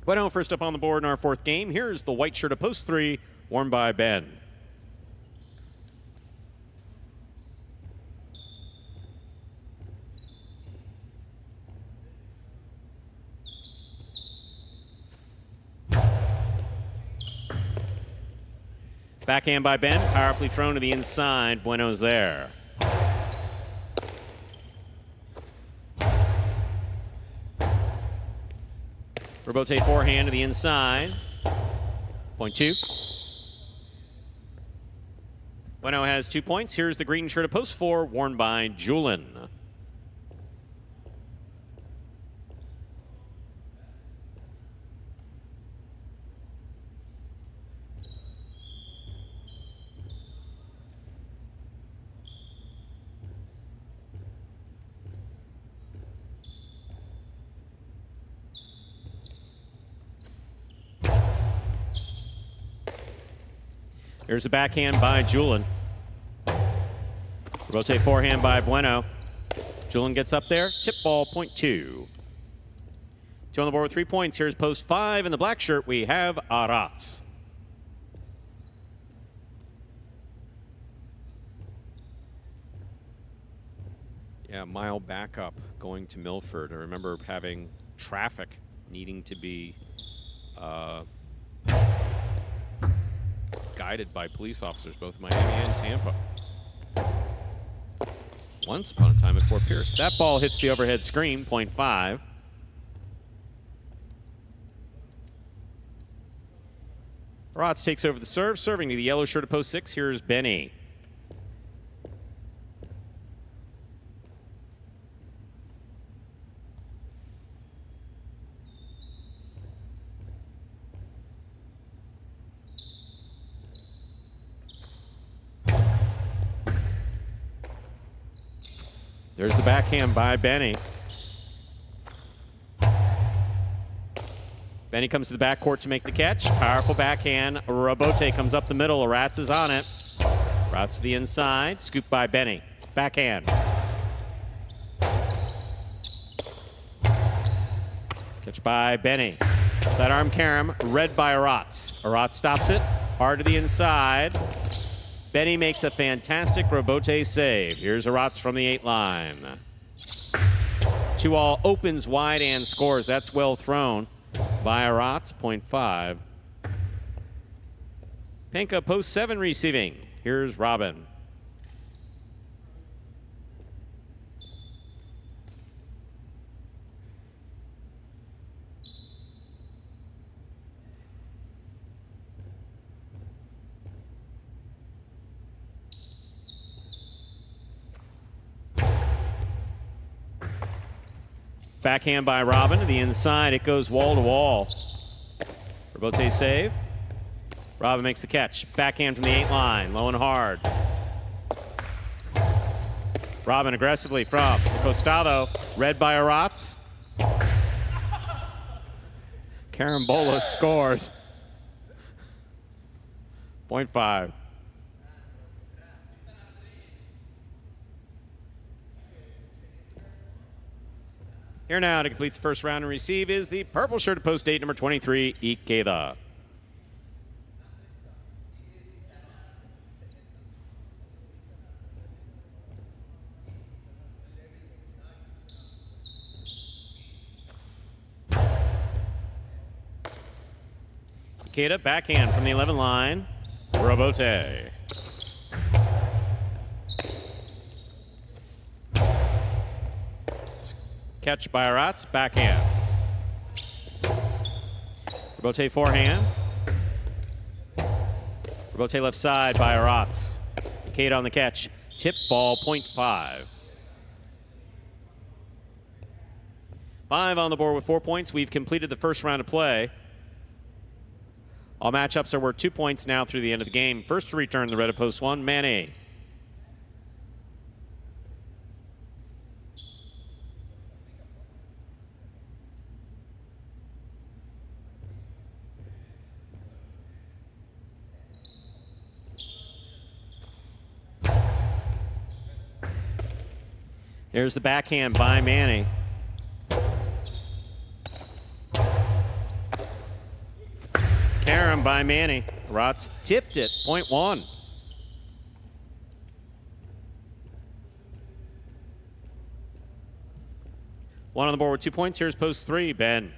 Bueno first up on the board in our fourth game. Here's the white shirt of post 3, worn by Ben. Backhand by Ben, powerfully thrown to the inside. Bueno's there. Robote forehand to the inside. Point 2. Bueno has 2 points. Here's the green shirt of post 4, worn by Julin. Here's a backhand by Julin. Rotate forehand by Bueno. Julin gets up there. Tip ball, point 2. 2 on the board with 3 points. Here's post 5. In the black shirt, we have Aratz. Yeah, mile backup going to Milford. I remember having traffic needing to be guided by police officers, both Miami and Tampa. Once upon a time at Fort Pierce. That ball hits the overhead screen, point 5. Aratz takes over the serve, serving to the yellow shirt at post 6. Here's Benny. There's the backhand by Benny. Benny comes to the backcourt to make the catch. Powerful backhand. Rabote comes up the middle. Aratz is on it. Aratz to the inside. Scoop by Benny. Backhand. Catch by Benny. Sidearm carom. Read by Aratz. Aratz stops it. Hard to the inside. Benny makes a fantastic Rabote save. Here's Aratz from the 8 line. 2-all opens wide and scores. That's well thrown by Aratz, point 5. Penka post 7 receiving. Here's Robin. Backhand by Robin to the inside. It goes wall to wall. Rabote save. Robin makes the catch. Backhand from the 8 line. Low and hard. Robin aggressively from Costado. Read by Aratz. Carambola scores. Point 5. Here now to complete the first round and receive is the purple shirt at post 8, number 23, Ikeda. Ikeda, backhand from the 11 line. Rabote. Catch by Aratz, backhand. Rabote forehand. Rabote left side by Aratz. Ikeda on the catch. Tip ball, point 5. 5 on the board with 4 points. We've completed the first round of play. All matchups are worth 2 points now through the end of the game. First to return the red at post 1, Manny. There's the backhand by Manny. Carom by Manny. Aratz tipped it, point 1. One on the board with 2 points. Here's post 3, Ben.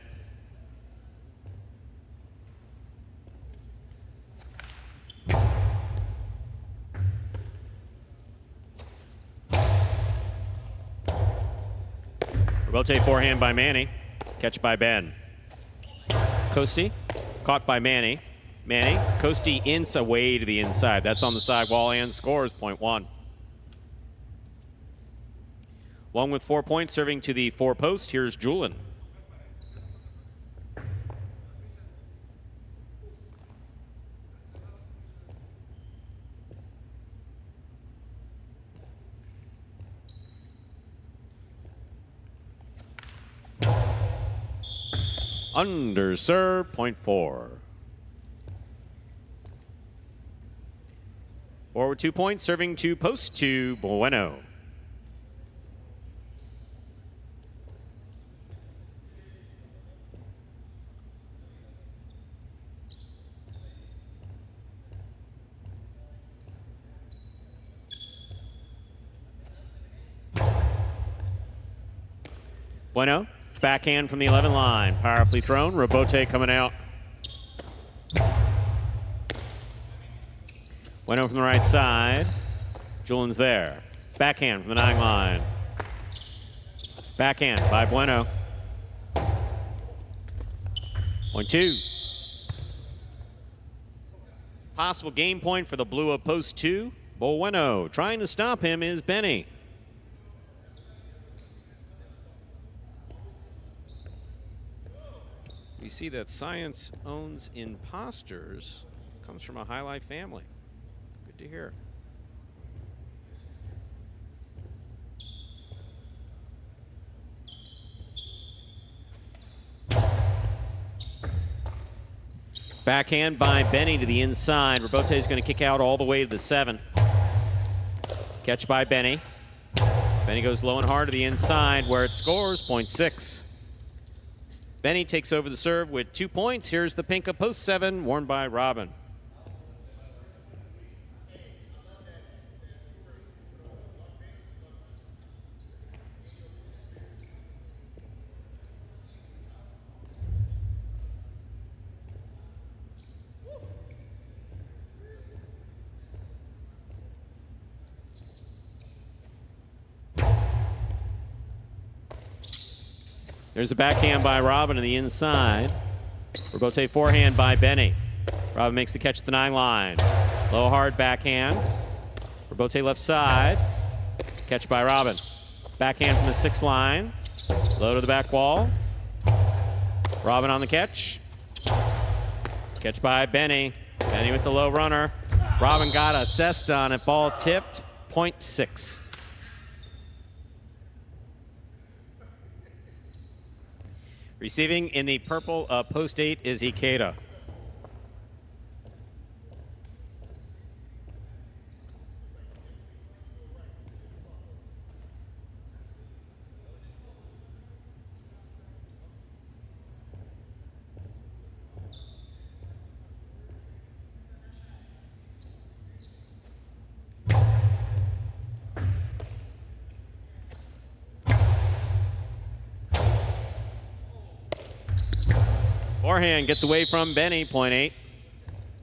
Rabote forehand by Manny. Catch by Ben. Costi caught by Manny. Manny, Costi away to the inside. That's on the side wall and scores, point 1. One with 4 points serving to the 4 post. Here's Julin. Under serve, point 4. Forward 2 points, serving to post 2, Bueno. Bueno, backhand from the 11 line. Powerfully thrown. Robote coming out. Bueno from the right side. Julian's there. Backhand from the 9 line. Backhand by Bueno. Point 2. Possible game point for the blue of post 2. Bueno. Trying to stop him is Benny. We see that science owns imposters. Comes from a highlight family. Good to hear. Backhand by Benny to the inside. Robote is going to kick out all the way to the 7. Catch by Benny. Benny goes low and hard to the inside where it scores, point 6. Benny takes over the serve with 2 points. Here's the pink of post 7, worn by Robin. There's a backhand by Robin to the inside. Robote forehand by Benny. Robin makes the catch at the 9 line. Low hard backhand. Robote left side. Catch by Robin. Backhand from the 6 line. Low to the back wall. Robin on the catch. Catch by Benny. Benny with the low runner. Robin got a cesta on it. Ball tipped. Point 6. Receiving in the purple post 8 is Ikeda. Forehand gets away from Benny, point 8.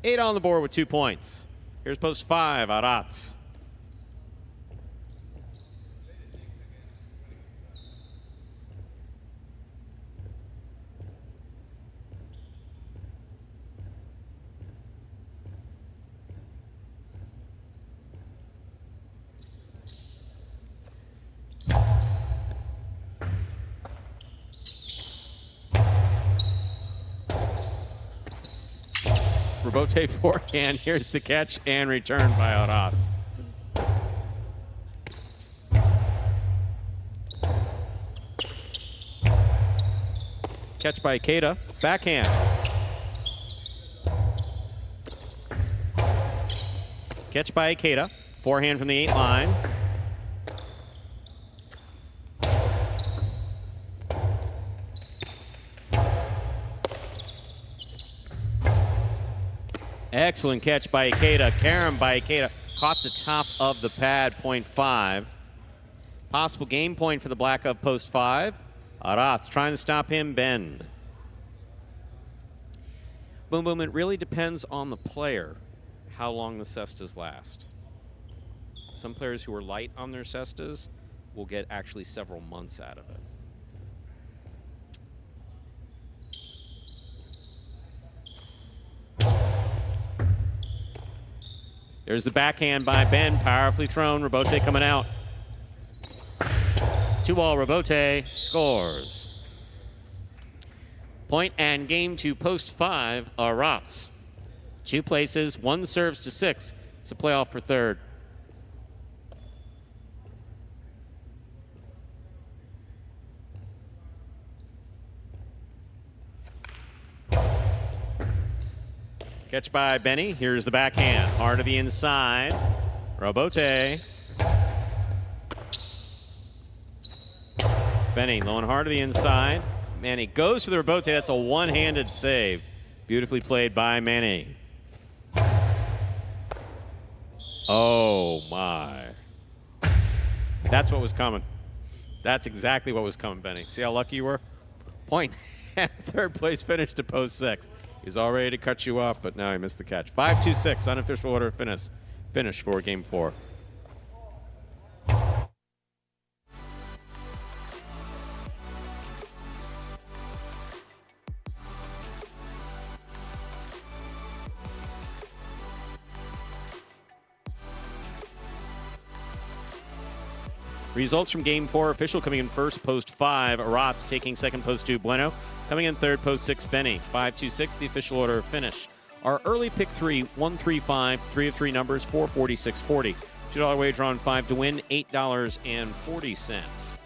8 on the board with 2 points. Here's post 5, Arats. Robote forehand. Here's the catch and return by Arats. Catch by Ikeda. Backhand. Catch by Ikeda. Forehand from the 8 line. Excellent catch by Ikeda. Karam by Ikeda. Caught the top of the pad, point 5. Possible game point for the black of post 5. Arats trying to stop him, bend. Boom, boom, it really depends on the player how long the cestas last. Some players who are light on their cestas will get actually several months out of it. There's the backhand by Ben, powerfully thrown. Robote coming out. 2-ball, Robote scores. Point and game to post 5, Arats. 2 places, 1 serves to 6. It's a playoff for 3rd. Catch by Benny. Here's the backhand. Hard to the inside. Robote. Benny low and hard to the inside. Manny goes to the Robote. That's a one-handed save. Beautifully played by Manny. Oh, my. That's what was coming. That's exactly what was coming, Benny. See how lucky you were? Point and third place finish to post 6. He's all ready to cut you off, but now he missed the catch. 5-2-6, unofficial order of finish for Game 4. Results from Game 4. Official coming in first, post 5. Aratz taking second, post 2. Bueno coming in third, post 6. Benny. 5-2-6, the official order of finish. Our early pick 3, 1-3-5, 3 of 3 numbers, 440, 640. $2 wager on 5 to win, $8.40.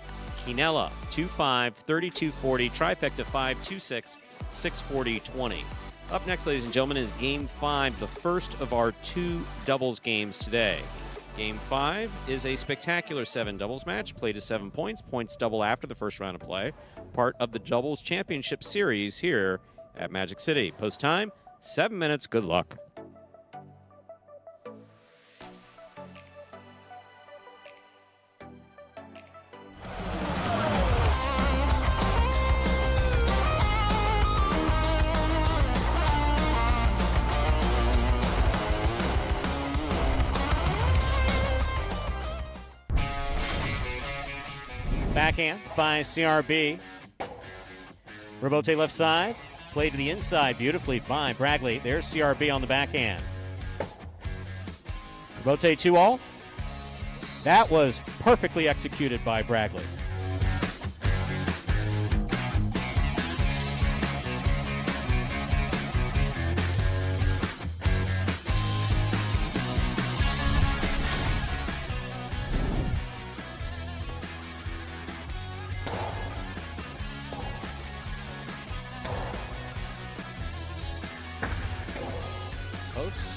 Quinella, 2-5, 32-40. Trifecta, 5-2-6, 640-20. Up next, ladies and gentlemen, is Game 5, the first of our 2 doubles games today. Game 5 is a spectacular 7 doubles match, played to 7 points. Points double after the first round of play. Part of the Doubles Championship Series here at Magic City. Post time, 7 minutes. Good luck. Backhand by CRB. Robote left side. Played to the inside beautifully by Bragley. There's CRB on the backhand. Robote 2-all. That was perfectly executed by Bragley.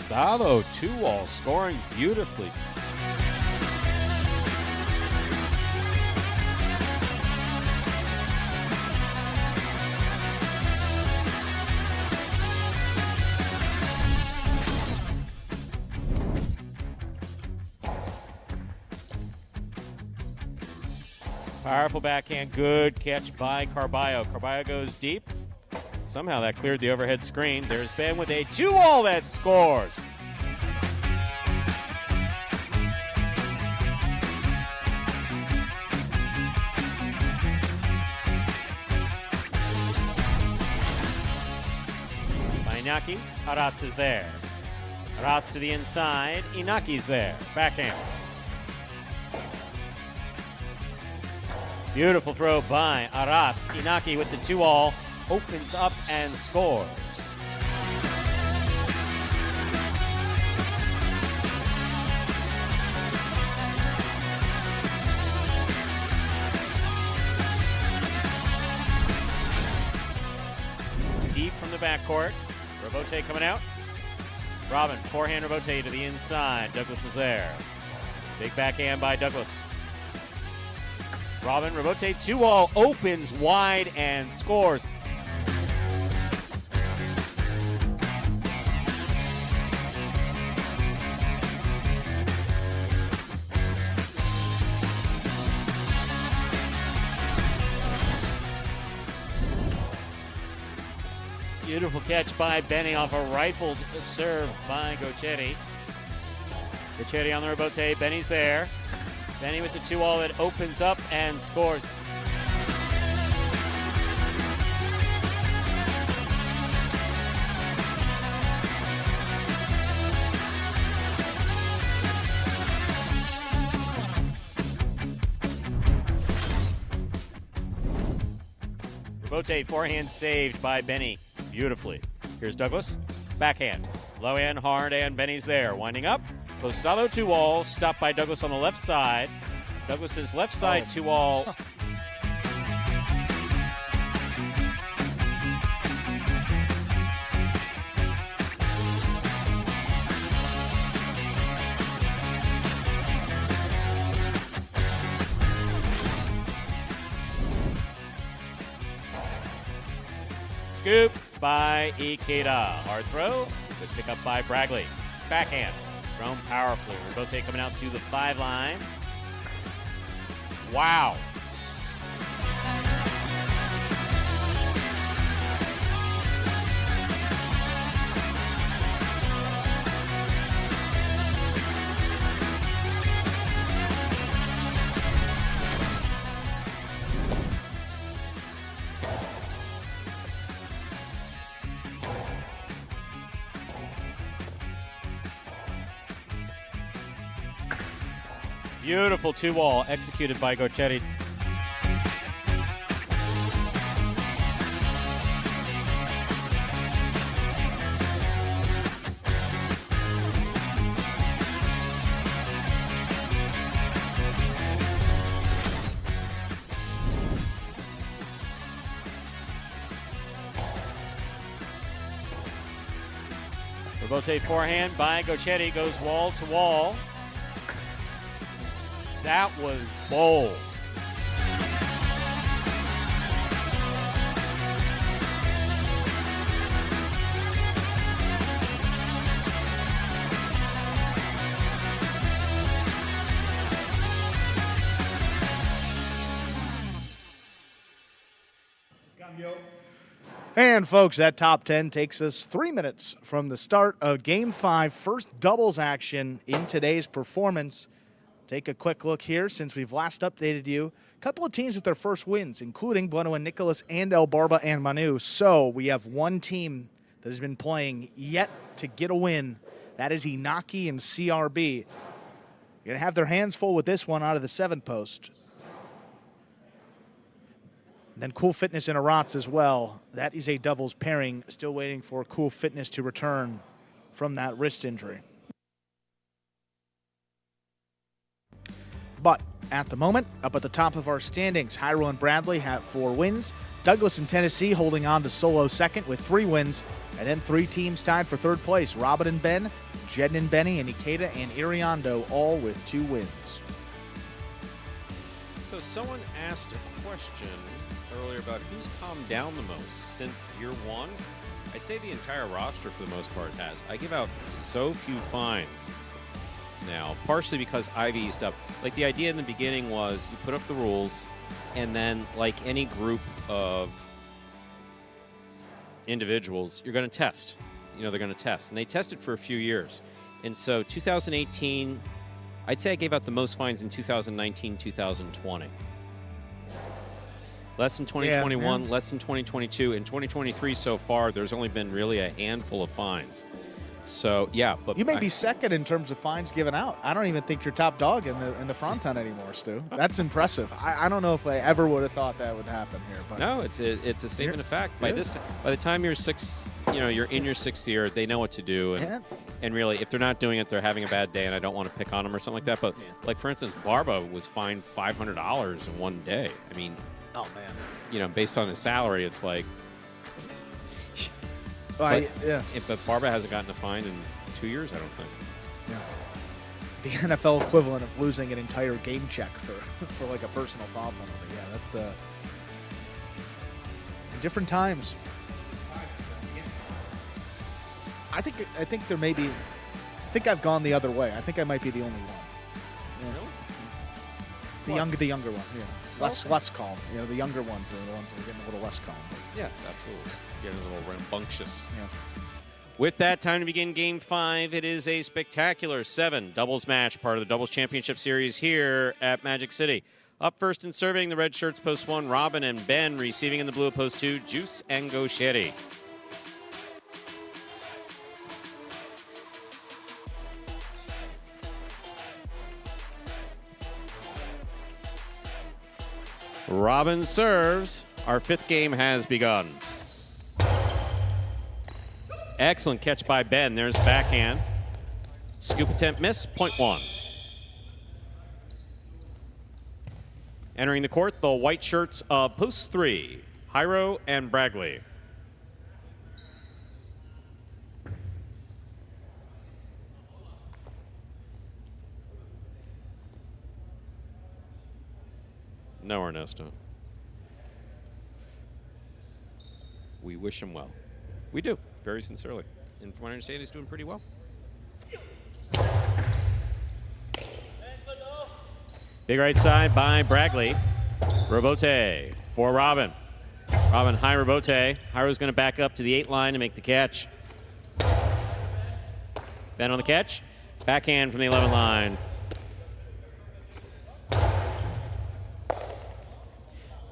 Costado 2-all, scoring beautifully. Powerful backhand, good catch by Carballo. Carballo goes deep. Somehow that cleared the overhead screen. There's Ben with a 2-all that scores. By Inaki, Aratz is there. Aratz to the inside, Inaki's there. Backhand. Beautiful throw by Aratz. Inaki with the 2-all. Opens up and scores. Deep from the backcourt. Robote coming out. Robin, forehand Robote to the inside. Douglas is there. Big backhand by Douglas. Robin, Robote 2-all opens wide and scores. Beautiful catch by Benny off a rifled serve by Gochetti. Gochetti on the Robote. Benny's there. Benny with the 2-all that opens up and scores. Robote forehand saved by Benny. Beautifully. Here's Douglas. Backhand. Low end, hard end. Benny's there. Winding up. Costado 2-all. Stopped by Douglas on the left side. Douglas's left side 2-all. Scoop by Ikeda. Hard throw. Good pickup by Bragley. Backhand. Thrown powerfully. Robote coming out to the 5 line. Wow. Beautiful 2-wall executed by Gochetti. Robote forehand by Gochetti goes wall to wall. That was bold. And folks, that top 10 takes us 3 minutes from the start of Game 5, first doubles action in today's performance. Take a quick look here since we've last updated you. A couple of teams with their first wins, including Bueno and Nicholas and El Barba and Manu. So we have one team that has been playing yet to get a win. That is Inaki and CRB. You're going to have their hands full with this one out of the 7th post. And then Cool Fitness and Arats as well. That is a doubles pairing. Still waiting for Cool Fitness to return from that wrist injury. But at the moment, up at the top of our standings, Hyro and Bradley have 4 wins. Douglas and Tennessee holding on to solo second with 3 wins. And then 3 teams tied for 3rd place. Robin and Ben, Jedden and Benny, and Ikeda and Iriondo, all with 2 wins. So someone asked a question earlier about who's calmed down the most since year 1. I'd say the entire roster for the most part has. I give out so few fines now, partially because I've eased up. Like, the idea in the beginning was you put up the rules, and then like any group of individuals, you're going to test. You know, they're going to test. And they tested for a few years. And so 2018, I'd say I gave out the most fines in 2019, 2020. Less in 2021, Yeah. less in 2022. In 2023 so far, there's only been really a handful of fines. So, yeah. But You may be second in terms of fines given out. I don't even think you're top dog in the Fronton anymore, Stu. That's impressive. I don't know if I ever would have thought that would happen here. But no, it's a statement of fact. By the time you're you're in your 6th year, they know what to do. And really, if they're not doing it, they're having a bad day, and I don't want to pick on them or something like that. But like, for instance, Barba was fined $500 in one day. I mean, oh man, you know, based on his salary, it's like. But Barba hasn't gotten a fine in 2 years, I don't think. Yeah. The NFL equivalent of losing an entire game check for like a personal foul penalty. Yeah, that's different times. I think there may be. I think I've gone the other way. I think I might be the only one. Yeah. The younger one. Yeah. Less calm. You know, the younger ones are the ones that are getting a little less calm. Yes, absolutely. Getting a little rambunctious. Yeah. With that, time to begin Game 5. It is a spectacular 7 doubles match, part of the Doubles Championship Series here at Magic City. Up first and serving, the red shirts, post 1, Robin and Ben. Receiving in the blue, post 2, Juice and Gochetti. Robin serves. Our 5th game has begun. Excellent catch by Ben. There's backhand. Scoop attempt miss, point 1. Entering the court, the white shirts of post 3, Hyro and Bragley. No, Ernesto. We wish him well. We do, very sincerely. And from what I understand, he's doing pretty well. Big right side by Bragley. Robote for Robin. Robin, high Robote. Hyro's going to back up to the 8 line to make the catch. Ben on the catch. Backhand from the 11 line.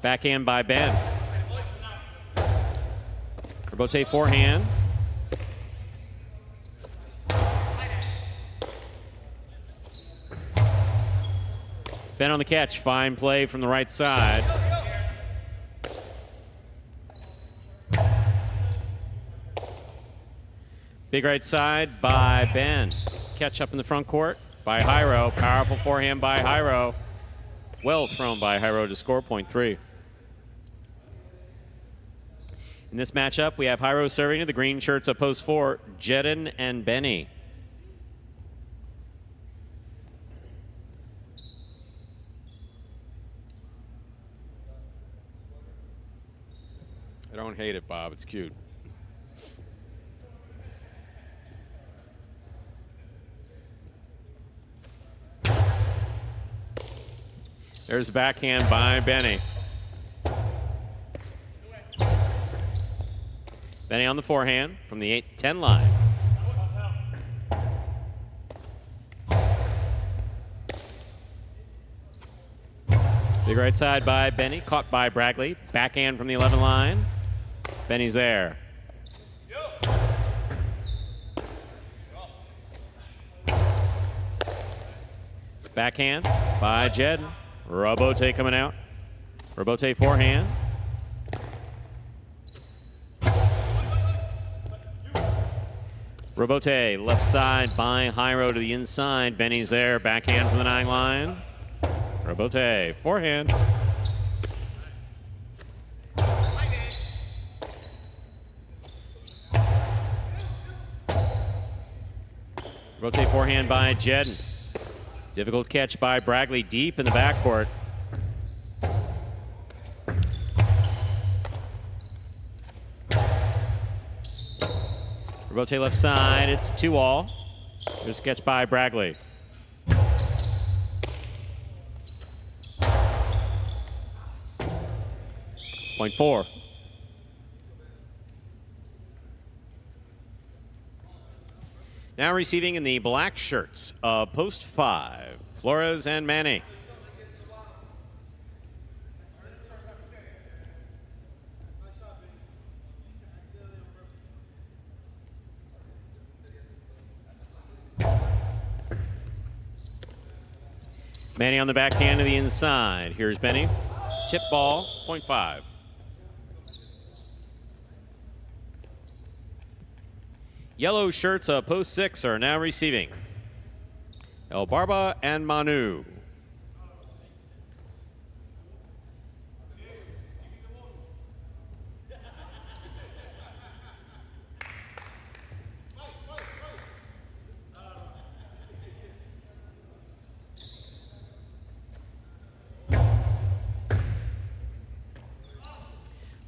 Backhand by Ben. Robote forehand. Ben on the catch. Fine play from the right side. Big right side by Ben. Catch up in the front court by Hyro. Powerful forehand by Hyro. Well thrown by Hyro to score point 3. In this matchup, we have Hyro serving to the green shirts of post 4, Jedden and Benny. I don't hate it, Bob. It's cute. There's a backhand by Benny. Benny on the forehand from the 8-10 line. Big right side by Benny, caught by Bragley. Backhand from the 11 line. Benny's there. Backhand by Jedden. Robote coming out. Robote forehand. Robote left side by Hyro to the inside. Benny's there. Backhand from the 9 line. Robote forehand. Robote forehand by Jedden. Difficult catch by Bragley deep in the backcourt. Robote left side, it's 2-all. There's a catch by Bragley. Point 4. Now receiving in the black shirts of post 5, Flores and Manny. Manny on the backhand to the inside. Here's Benny. Tip ball, point 5. Yellow shirts of post 6 are now receiving. El Barba and Manu.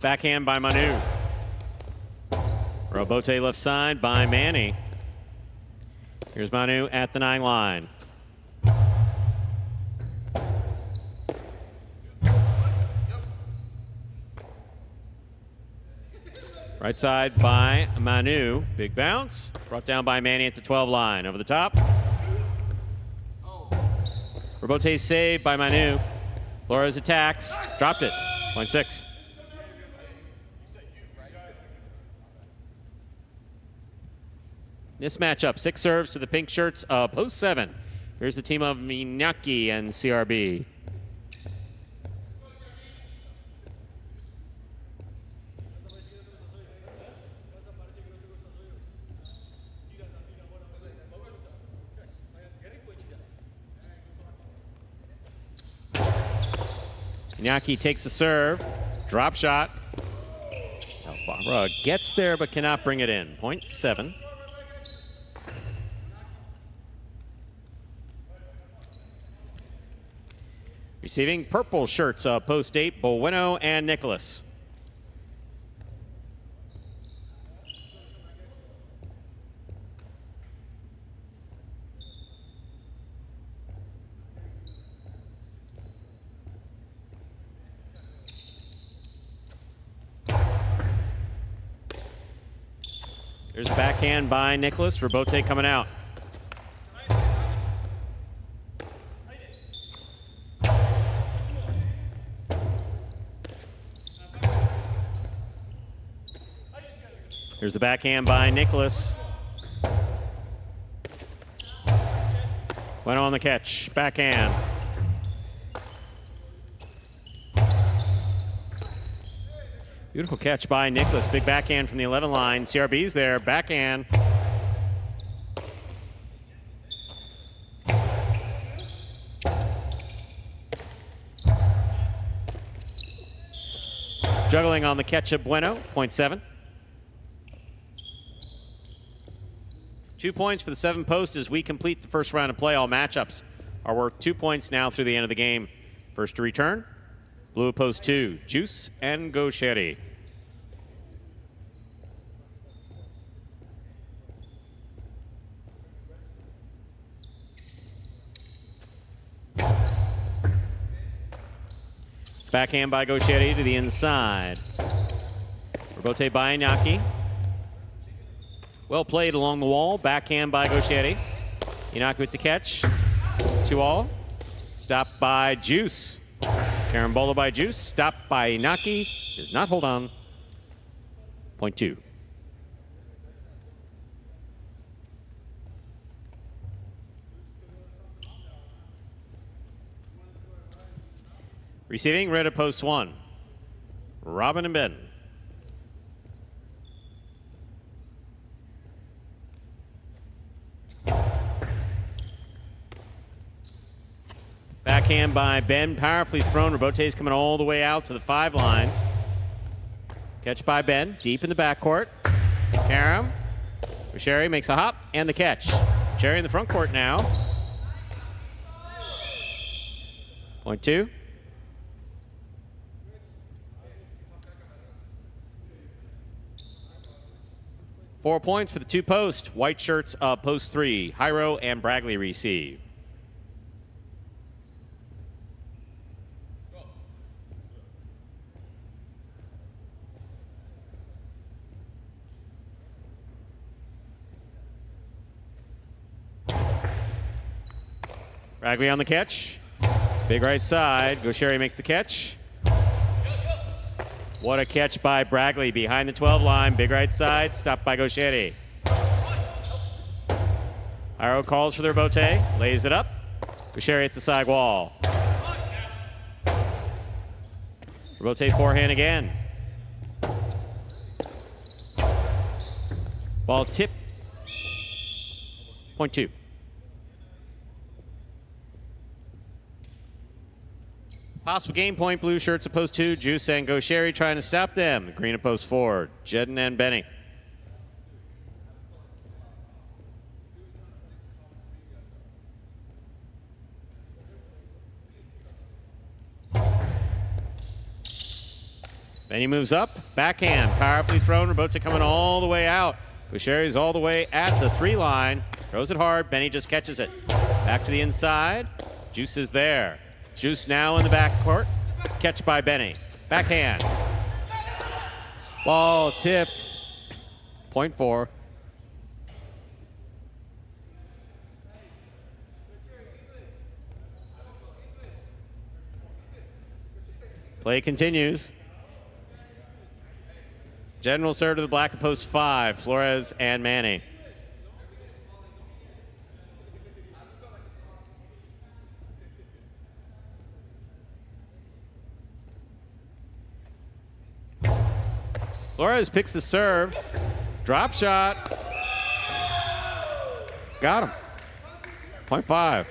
Backhand by Manu. Robote left side by Manny. Here's Manu at the 9 line. Right side by Manu. Big bounce. Brought down by Manny at the 12 line. Over the top. Robote saved by Manu. Flores attacks. Dropped it. Point 6. This matchup, 6 serves to the pink shirts of post 7. Here's the team of Minyaki and CRB. Minyaki takes the serve. Drop shot. Barbara gets there but cannot bring it in. Point 7. Receiving purple shirts of post 8, Bueno and Nicholas. There's a backhand by Nicholas. Robote coming out. Here's the backhand by Nicholas. Went on the catch. Backhand. Beautiful catch by Nicholas. Big backhand from the 11 line. CRB's there. Backhand. Juggling on the catch of Bueno. 0.7. 2 points for the 7 post as we complete the first round of play. All matchups are worth 2 points now through the end of the game. First to return, blue post 2, Juice and Gaucheri. Backhand by Gaucheri to the inside. Robote by Inaki. Well played along the wall. Backhand by Gaucheri. Inaki with the catch. 2-all. Stopped by Juice. Carambola by Juice. Stopped by Inaki. Does not hold on. 0.2. Receiving, red at post 1. Robin and Ben. Backhand by Ben, powerfully thrown. Robote's coming all the way out to the 5 line. Catch by Ben, deep in the backcourt. Karam. Sherry makes a hop and the catch. Sherry in the front court now. 0.2. Four points for the 2 post. White shirts of post 3. Hyro and Bragley receive. Bragley on the catch. Big right side. Gaucheri makes the catch. What a catch by Bragley behind the 12 line. Big right side. Stopped by Gaucheri. Iro calls for their bote. Lays it up. Gaucheri at the side wall. Bote forehand again. Ball tip. 0.2. Possible game point, blue shirts at post 2. Juice and Gaucheri trying to stop them. Green at post 4. Jedden and Benny. Benny moves up. Backhand. Powerfully thrown. Robote coming all the way out. Gaucheri's all the way at the 3 line. Throws it hard. Benny just catches it. Back to the inside. Juice is there. Juice now in the backcourt. Catch by Benny. Backhand. Ball tipped. 0.4. Play continues. General serve to the black at post 5. Flores and Manny. Flores picks the serve. Drop shot. Got him. 0.5.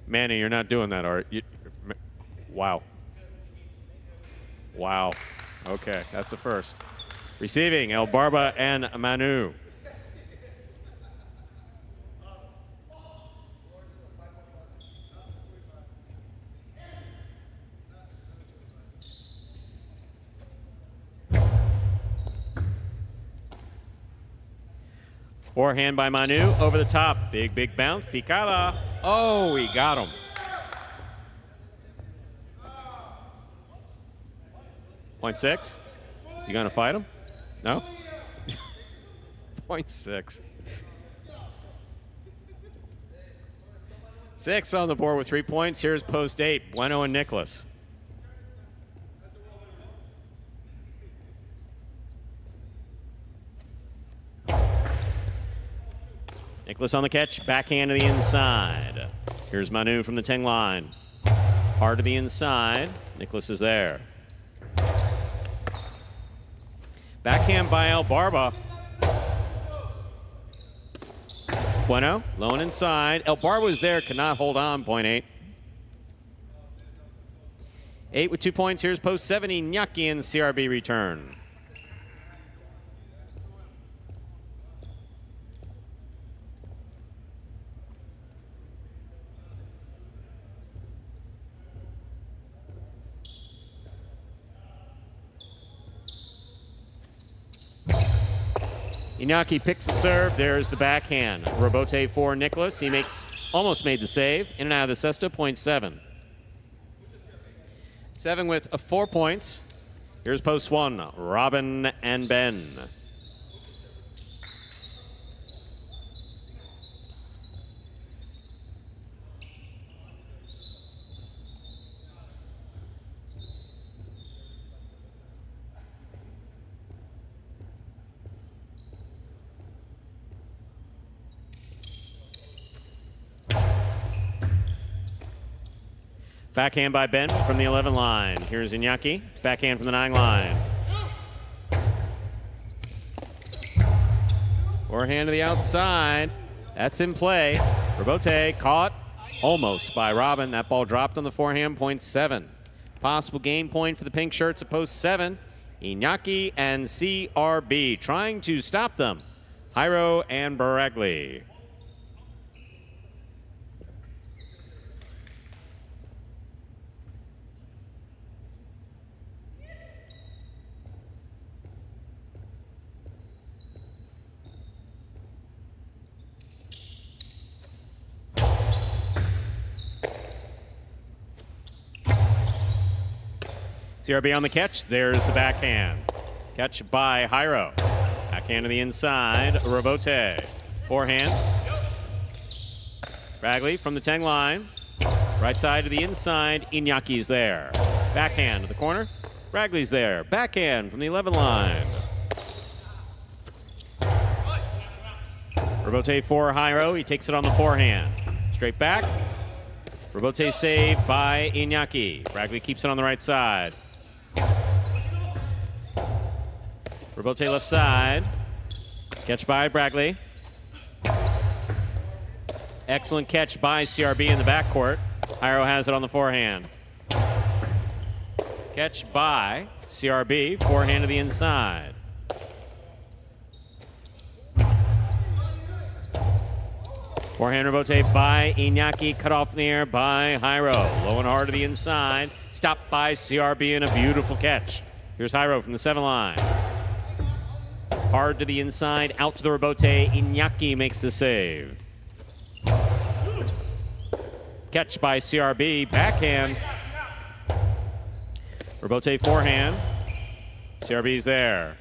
Manny, you're not doing that, are you? Wow. Wow. Okay, that's a first. Receiving, El Barba and Manu. Forehand by Manu, over the top. Big, big bounce. Picada. Oh, he got him. .6. You gonna fight him? No? .6. 6 on the board with 3 points. Here's post 8, Bueno and Nicholas. Nicholas on the catch, backhand to the inside. Here's Manu from the 10 line. Hard to the inside. Nicholas is there. Backhand by El Barba. Bueno, low and inside. El Barba was there, could not hold on, .8. 8 with 2 points. Here's post 7, Iñaki and CRB return. Iñaki picks the serve. There's the backhand. Rebote for Nicholas. He almost made the save. In and out of the cesta, .7. 7 with 4 points. Here's post 1, Robin and Ben. Backhand by Ben from the 11 line. Here's Iñaki. Backhand from the 9 line. Forehand to the outside. That's in play. Rebote caught almost by Robin. That ball dropped on the forehand, .7. Possible game point for the pink shirts at post 7. Iñaki and CRB trying to stop them. Jairo and Baragli. CRB on the catch. There's the backhand. Catch by Jairo. Backhand to the inside. Rebote. Forehand. Bagley from the 10 line. Right side to the inside. Iñaki's there. Backhand to the corner. Bagley's there. Backhand from the 11 line. Rebote for Jairo. He takes it on the forehand. Straight back. Rebote saved by Iñaki. Bagley keeps it on the right side. Rebote left side. Catch by Bagley. Excellent catch by CRB in the backcourt. Jairo has it on the forehand. Catch by CRB. Forehand to the inside. Forehand rebote by Iñaki. Cut off in the air by Jairo. Low and hard to the inside. Stopped by CRB in a beautiful catch. Here's Jairo from the 7 line. Hard to the inside, out to the rebote. Iñaki makes the save. Catch by CRB, backhand. Rebote forehand. CRB's there.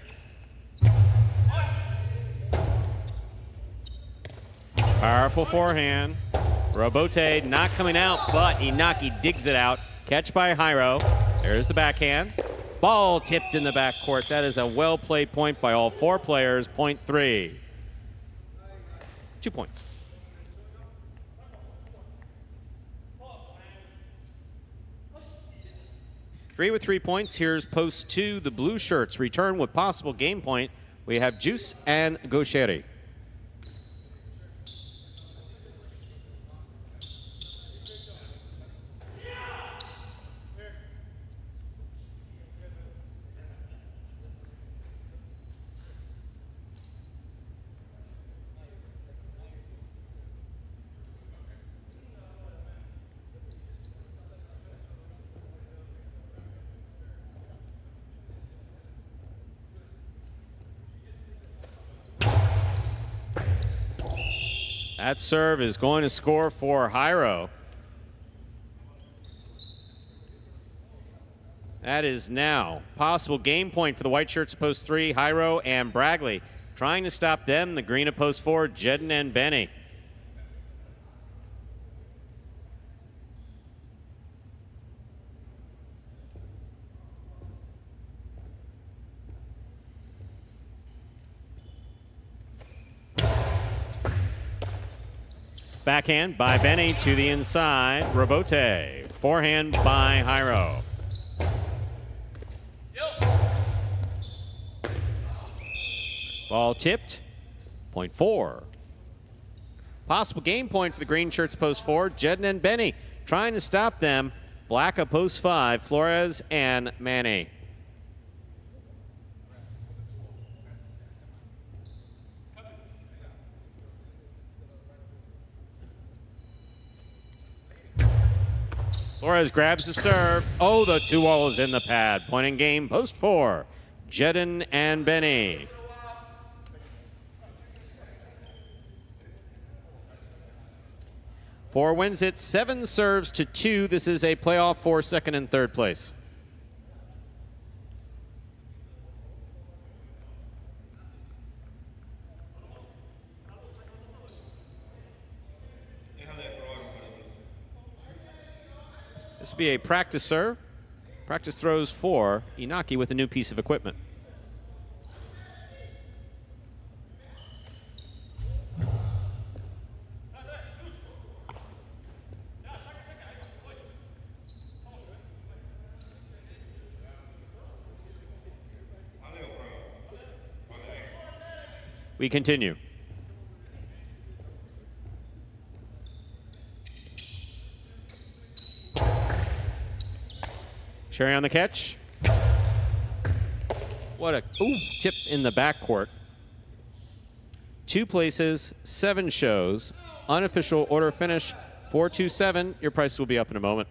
Powerful forehand. Rebote not coming out, but Iñaki digs it out. Catch by Jairo. There's the backhand. Ball tipped in the backcourt. That is a well-played point by all 4 players. .3. 2 points. Three with 3 points. Here's post 2. The blue shirts return with possible game point. We have Juice and Gaucheri. That serve is going to score for Jairo. That is now possible game point for the white shirts at post 3, Jairo and Bragley. Trying to stop them, the green at post 4, Jedden and Benny. Backhand by Benny to the inside, Robote. Forehand by Jairo. Ball tipped, point 4. Possible game point for the green shirts post 4, Jedden and Benny. Trying to stop them, black at post 5, Flores and Manny. Flores grabs the serve. Oh, the 2-all is in the pad. Point in game, post 4, Jedden and Benny. Four wins it, 7 serves to 2. This is a playoff for second and third place. This will be a practice serve. Practice throws for Inaki with a new piece of equipment. We continue. Sherry on the catch. What a tip in the backcourt. 2 places, 7 shows. Unofficial order finish 427. Your prices will be up in a moment.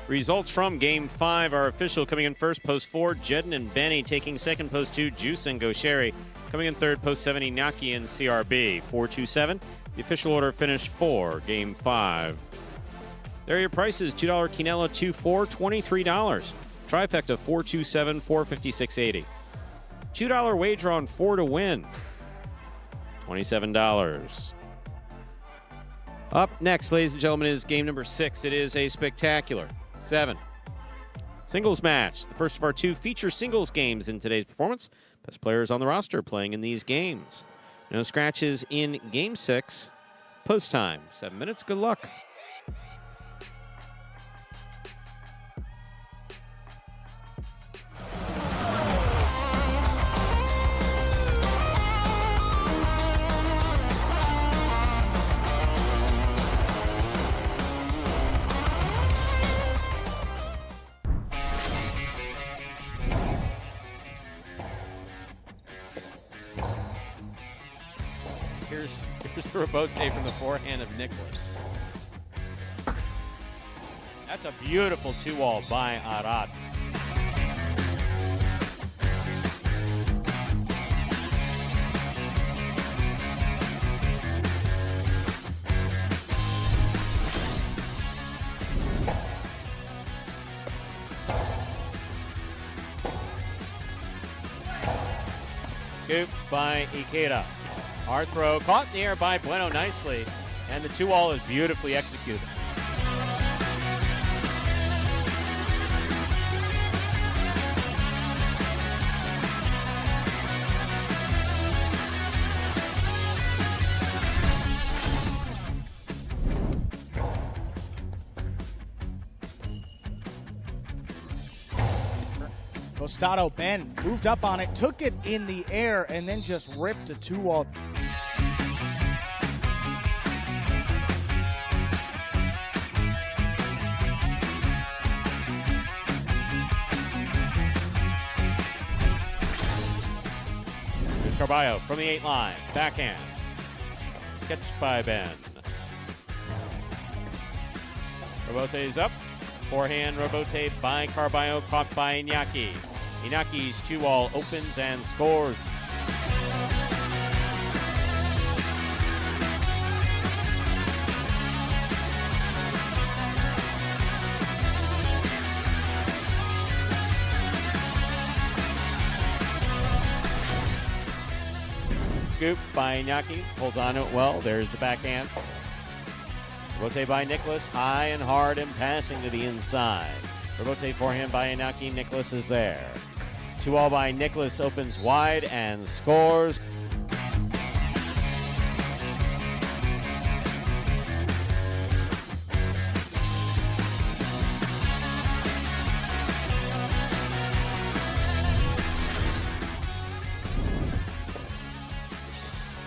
Results from Game 5 are official. Coming in first, post 4, Jedden and Benny. Taking second, post 2, Juice and Gaucheri. Coming in third, post 7, Inaki and CRB. 427. The official order finished for Game 5. There are your prices. $2 quinella, 2-4, $23. Trifecta, 427, 456.80. $2 wager on 4 to win, $27. Up next, ladies and gentlemen, is game number 6. It is a spectacular 7 singles match. The first of our 2 feature singles games in today's performance. Best players on the roster playing in these games. No scratches in game 6. Post time, 7 minutes. Good luck. Here's the rebote from the forehand of Nicholas. That's a beautiful 2-all by Arat. Scoop by Ikeda. Hard throw, caught in the air by Bueno nicely, and the 2-all is beautifully executed. Tostado Ben moved up on it, took it in the air, and then just ripped a 2-all. Carballo from the 8 line. Backhand. Catch by Ben. Robote is up. Forehand Robote by Carballo, caught by Iñaki. Iñaki's 2-all opens and scores. Scoop by Iñaki, holds on to it well. There's the backhand. Robote by Nicholas, high and hard and passing to the inside. Robote forehand by Iñaki, Nicholas is there. 2-all by Nicholas, opens wide and scores.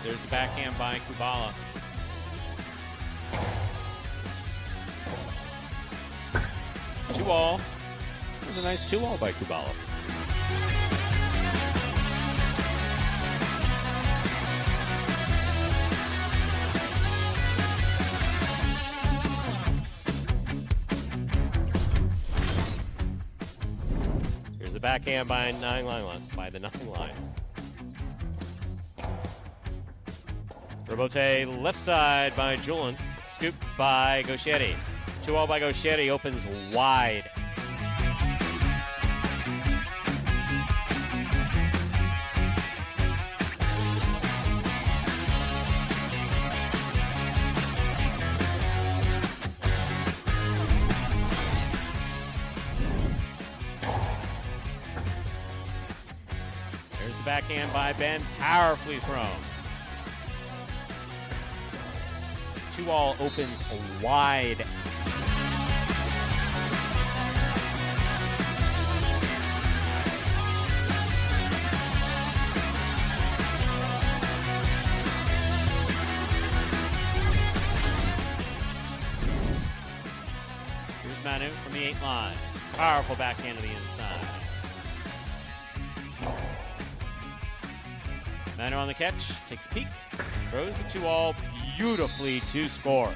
There's the backhand by Kubala. Two-all. That was a nice 2-all by Kubala. Here's the backhand by the 9 line. Robote left side by Julian. Scoop by Gauchetti. 2-all by Gauchetti, opens wide. There's the backhand by Ben, powerfully thrown. 2-all opens wide. Here's Manu from the 8 line. Powerful backhand to the inside. Manu on the catch, takes a peek, throws the 2-all beautifully to score.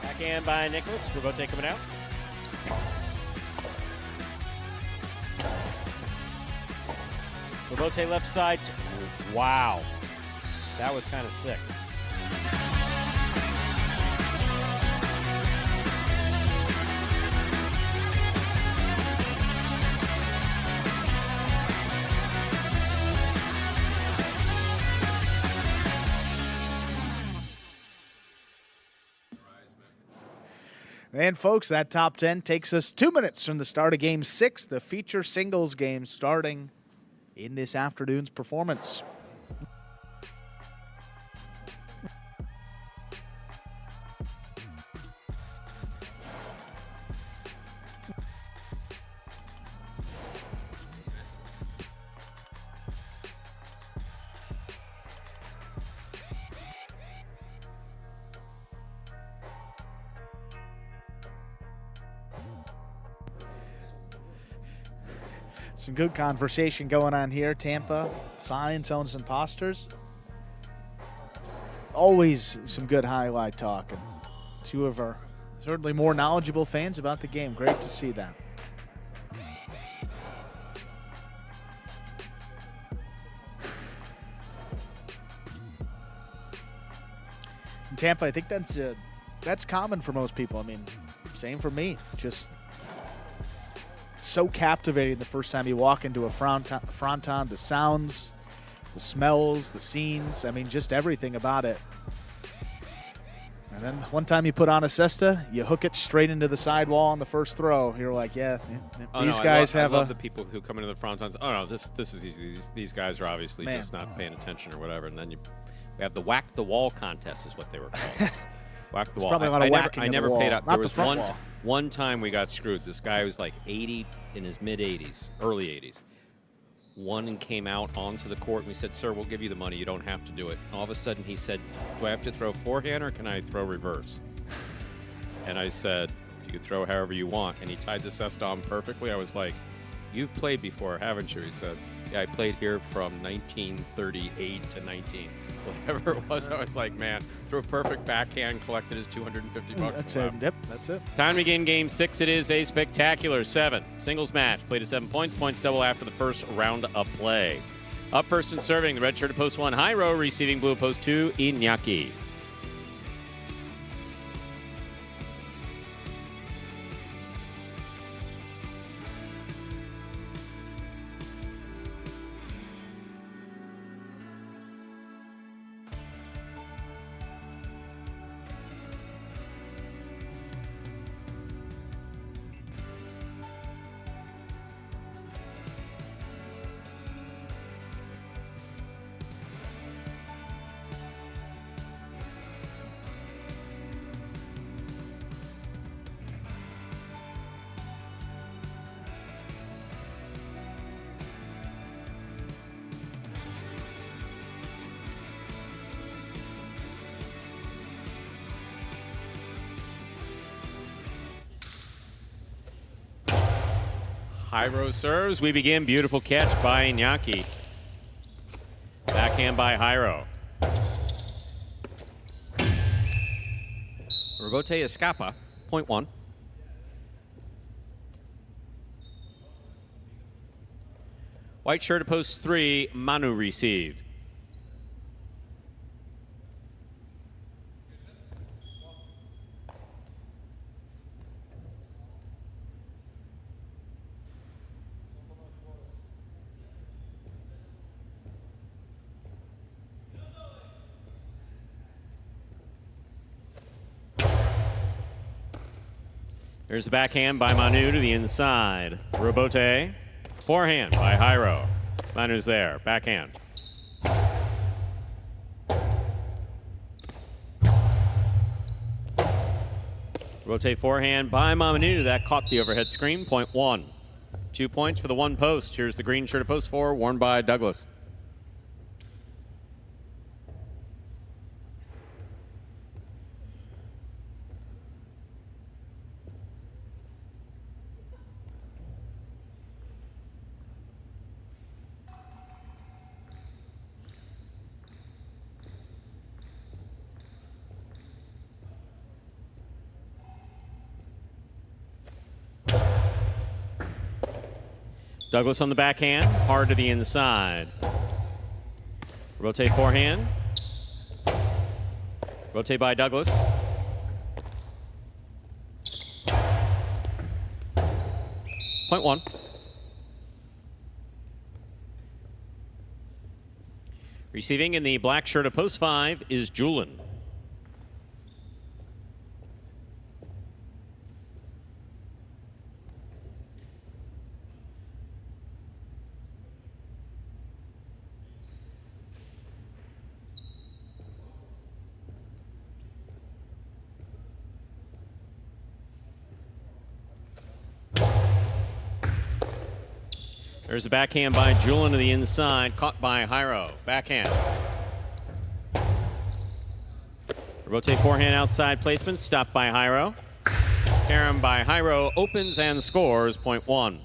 Backhand by Nicholas. Robote coming out. Robote left side. Wow. That was kind of sick. And folks, that top 10 takes us 2 minutes from the start of Game 6, the feature singles game starting in this afternoon's performance. Some good conversation going on here. Tampa, Science owns Imposters. Always some good highlight talk. And two of our certainly more knowledgeable fans about the game. Great to see that. In Tampa, I think that's common for most people. I mean, same for me. Just so captivating the first time you walk into a fronton, the sounds, the smells, the scenes, I mean, just everything about it. And then one time you put on a cesta, you hook it straight into the sidewall on the first throw. You're like, yeah, these guys have I love the people who come into the frontons. Oh, no, this is easy. These guys are obviously just not paying attention or whatever. And then we have the whack the wall contest is what they were called. Whack the wall. Probably a lot of whacking I never paid up. Not There was the front One time we got screwed. This guy was like 80 in his mid-80s, early 80s. Won and came out onto the court, and we said, sir, we'll give you the money. You don't have to do it. And all of a sudden he said, do I have to throw forehand or can I throw reverse? And I said, you can throw however you want. And he tied the cest on perfectly. I was like, you've played before, haven't you? He said, yeah, I played here from 1938 to 19. Whatever it was, I was like, man, threw a perfect backhand, collected his $250. That's it. Yep, that's it. Time to begin game 6. It is a spectacular 7 singles match. Played to 7 points. Points double after the first round of play. Up first and serving, the red shirt at post 1, Jairo. Receiving blue at post 2, Iñaki. Jairo serves. We begin. Beautiful catch by Iñaki. Backhand by Jairo. Rebote Escapa, point 1. White shirt at post 3, Manu received. There's the backhand by Manu to the inside. Rebote. Forehand by Jairo. Manu's there. Backhand. Rebote forehand by Manu. That caught the overhead screen. Point 1. 2 points for the one post. Here's the green shirt at post 4, worn by Douglas. Douglas on the backhand, hard to the inside. Rotate forehand. Rotate by Douglas. Point 1. Receiving in the black shirt of post 5 is Julian. There's a backhand by Julian to the inside, caught by Jairo. Backhand. Rotate forehand outside placement, stopped by Jairo. Carom by Jairo opens and scores, point 1.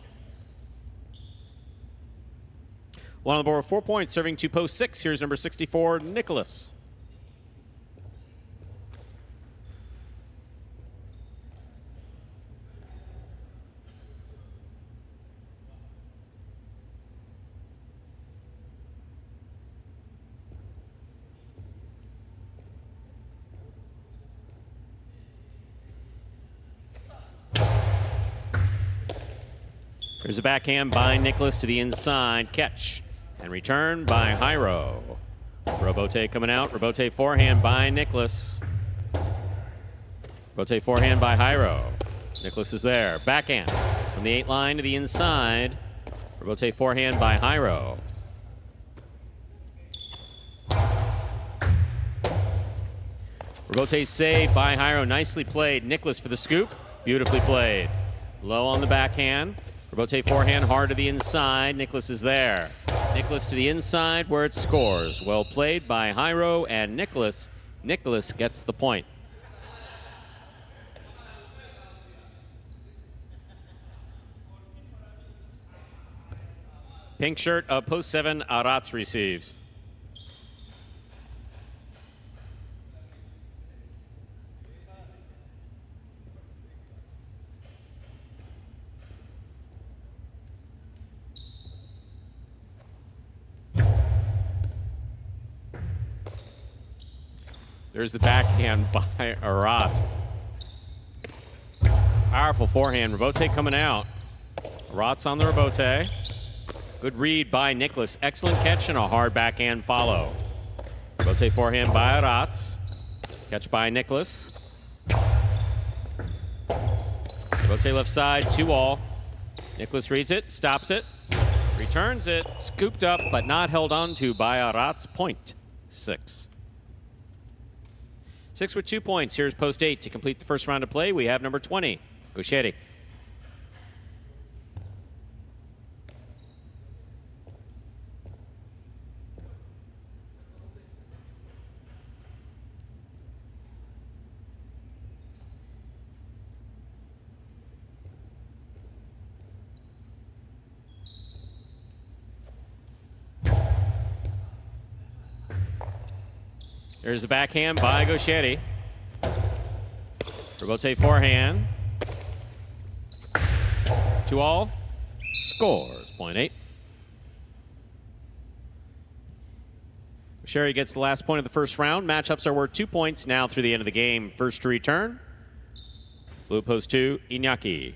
One on the board, 4 points, serving to post 6. Here's number 64, Nicholas. There's a backhand by Nicholas to the inside. Catch and return by Jairo. Robote coming out. Robote forehand by Nicholas. Robote forehand by Jairo. Nicholas is there. Backhand from the 8 line to the inside. Robote forehand by Jairo. Robote saved by Jairo. Nicely played. Nicholas for the scoop. Beautifully played. Low on the backhand. Rebote forehand hard to the inside. Nicholas is there. Nicholas to the inside where it scores. Well played by Jairo and Nicholas. Nicholas gets the point. Pink shirt of post 7, Arats receives. There's the backhand by Arats. Powerful forehand. Rebote coming out. Arats on the rebote. Good read by Nicholas. Excellent catch and a hard backhand follow. Rebote forehand by Arats. Catch by Nicholas. Rebote left side, 2-all. Nicholas reads it, stops it, returns it, scooped up but not held on to by Arats. Point 6. 6 with 2 points. Here's post 8. To complete the first round of play, we have number 20, Gaucheri. There's the backhand by Gaucheri. Rebote forehand. 2-all. Scores. Point 8. Gaucheri gets the last point of the first round. Matchups are worth 2 points now through the end of the game. First to return. Blue post 2, Iñaki.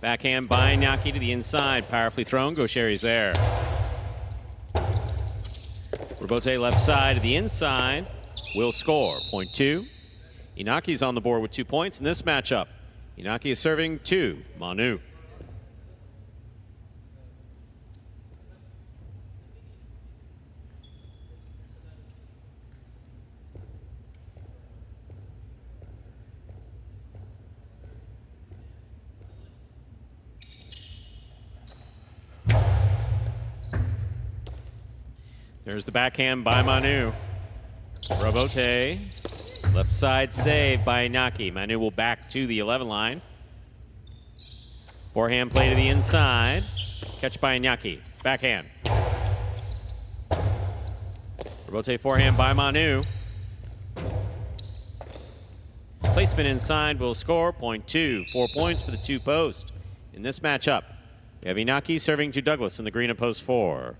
Backhand by Iñaki to the inside. Powerfully thrown. Gaucheri's there. Rebote left side to the inside. Will score. Point 2. Iñaki's on the board with 2 points in this matchup. Iñaki is serving 2. Manu. There's the backhand by Manu. Rebote. Left side save by Iñaki. Manu will back to the 11 line. Forehand play to the inside. Catch by Iñaki. Backhand. Rebote forehand by Manu. Placement inside will score. Point 2. 4 points for the 2 post. In this matchup, we have Iñaki serving to Douglas in the green of post 4.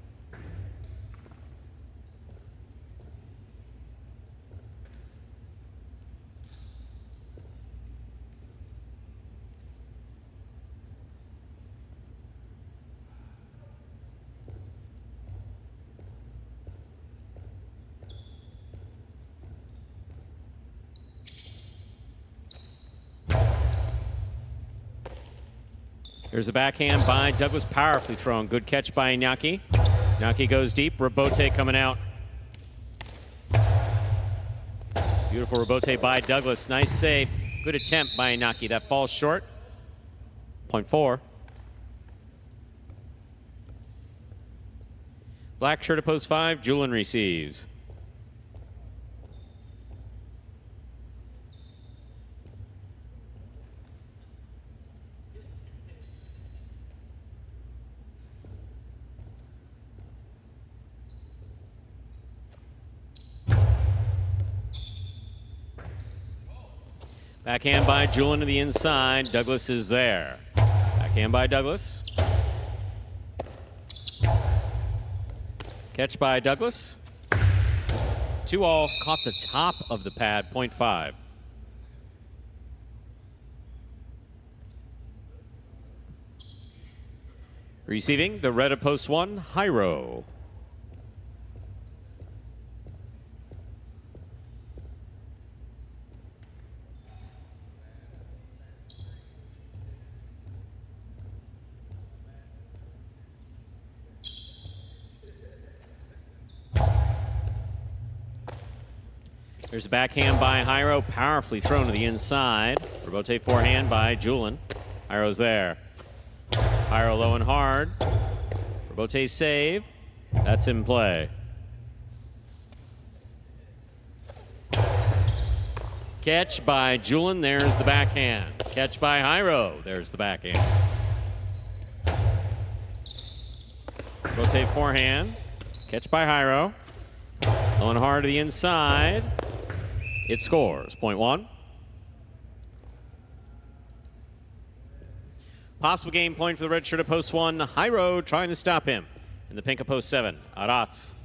There's a backhand by Douglas, powerfully thrown. Good catch by Iñaki. Iñaki goes deep. Rebote coming out. Beautiful rebote by Douglas. Nice save. Good attempt by Iñaki. That falls short. Point 4. Black shirt at post 5. Julian receives. Backhand by Julian to the inside. Douglas is there. Backhand by Douglas. Catch by Douglas. 2-all. Caught the top of the pad. Point 5. Receiving the red of post 1, Jairo. There's a backhand by Jairo, powerfully thrown to the inside. Rebote forehand by Julin. Jairo's there. Jairo low and hard. Rebote save. That's in play. Catch by Julin. There's the backhand. Catch by Jairo. There's the backhand. Rebote forehand. Catch by Jairo. Low and hard to the inside. It scores. Point one. Possible game point for the red shirt at post one. Jairo trying to stop him. In the pink at post seven. Arats.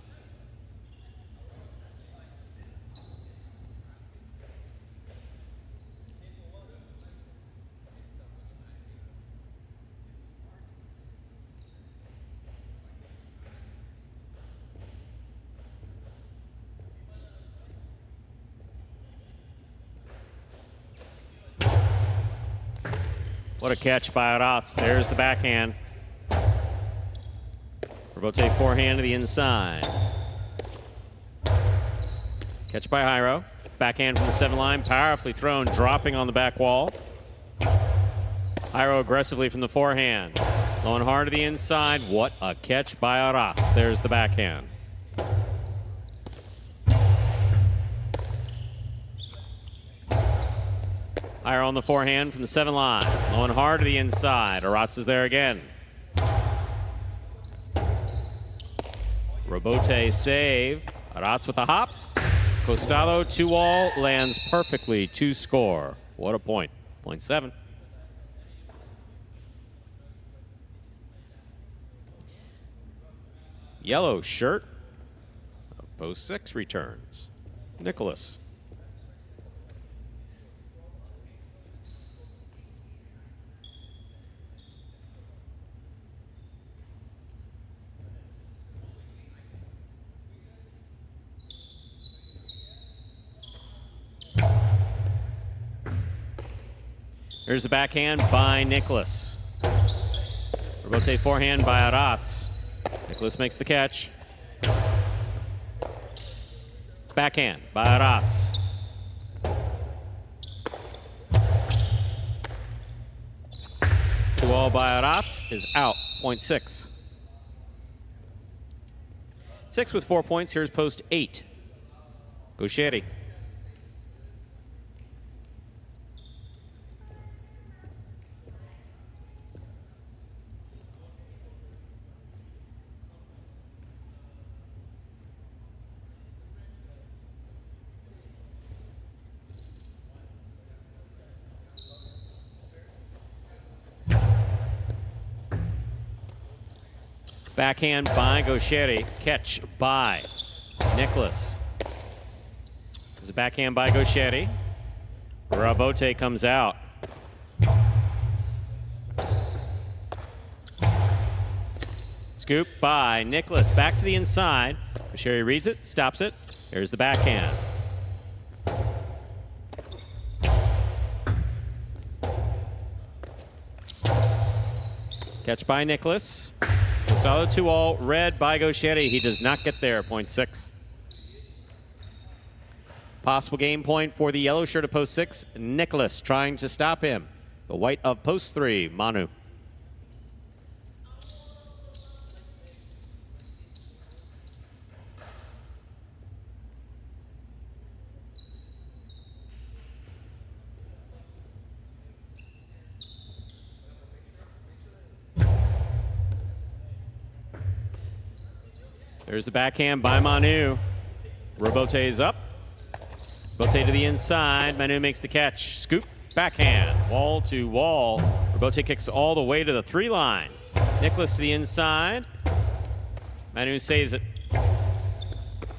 What a catch by Arats. There's the backhand. Rebote forehand to the inside. Catch by Jairo. Backhand from the 7 line. Powerfully thrown, dropping on the back wall. Jairo aggressively from the forehand. Low and hard to the inside. What a catch by Arats. There's the backhand. Jairo on the forehand from the 7 line. Low and hard to the inside. Arats is there again. Rebote save. Arats with a hop. Costado 2-all lands perfectly to score. What a point. Point 7. Yellow shirt. Post 6 returns. Nicholas. Here's the backhand by Nicholas. Rebote forehand by Arats. Nicholas makes the catch. Backhand by Arats. Two all by Arats is out. Point 6. 6 with 4 points. Here's post 8. Gaucheri. Backhand by Gaucheri. Catch by Nicholas. There's a backhand by Gaucheri. Rebote comes out. Scoop by Nicholas. Back to the inside. Gaucheri reads it, stops it. Here's the backhand. Catch by Nicholas. Solid 2-all, red by Gaucheri. He does not get there. Point 6. Possible game point for the yellow shirt of post 6. Nicholas trying to stop him. The white of post 3. Manu. There's the backhand by Manu. Rebote is up. Rebote to the inside. Manu makes the catch. Scoop, backhand, wall to wall. Rebote kicks all the way to the 3 line. Nicholas to the inside. Manu saves it.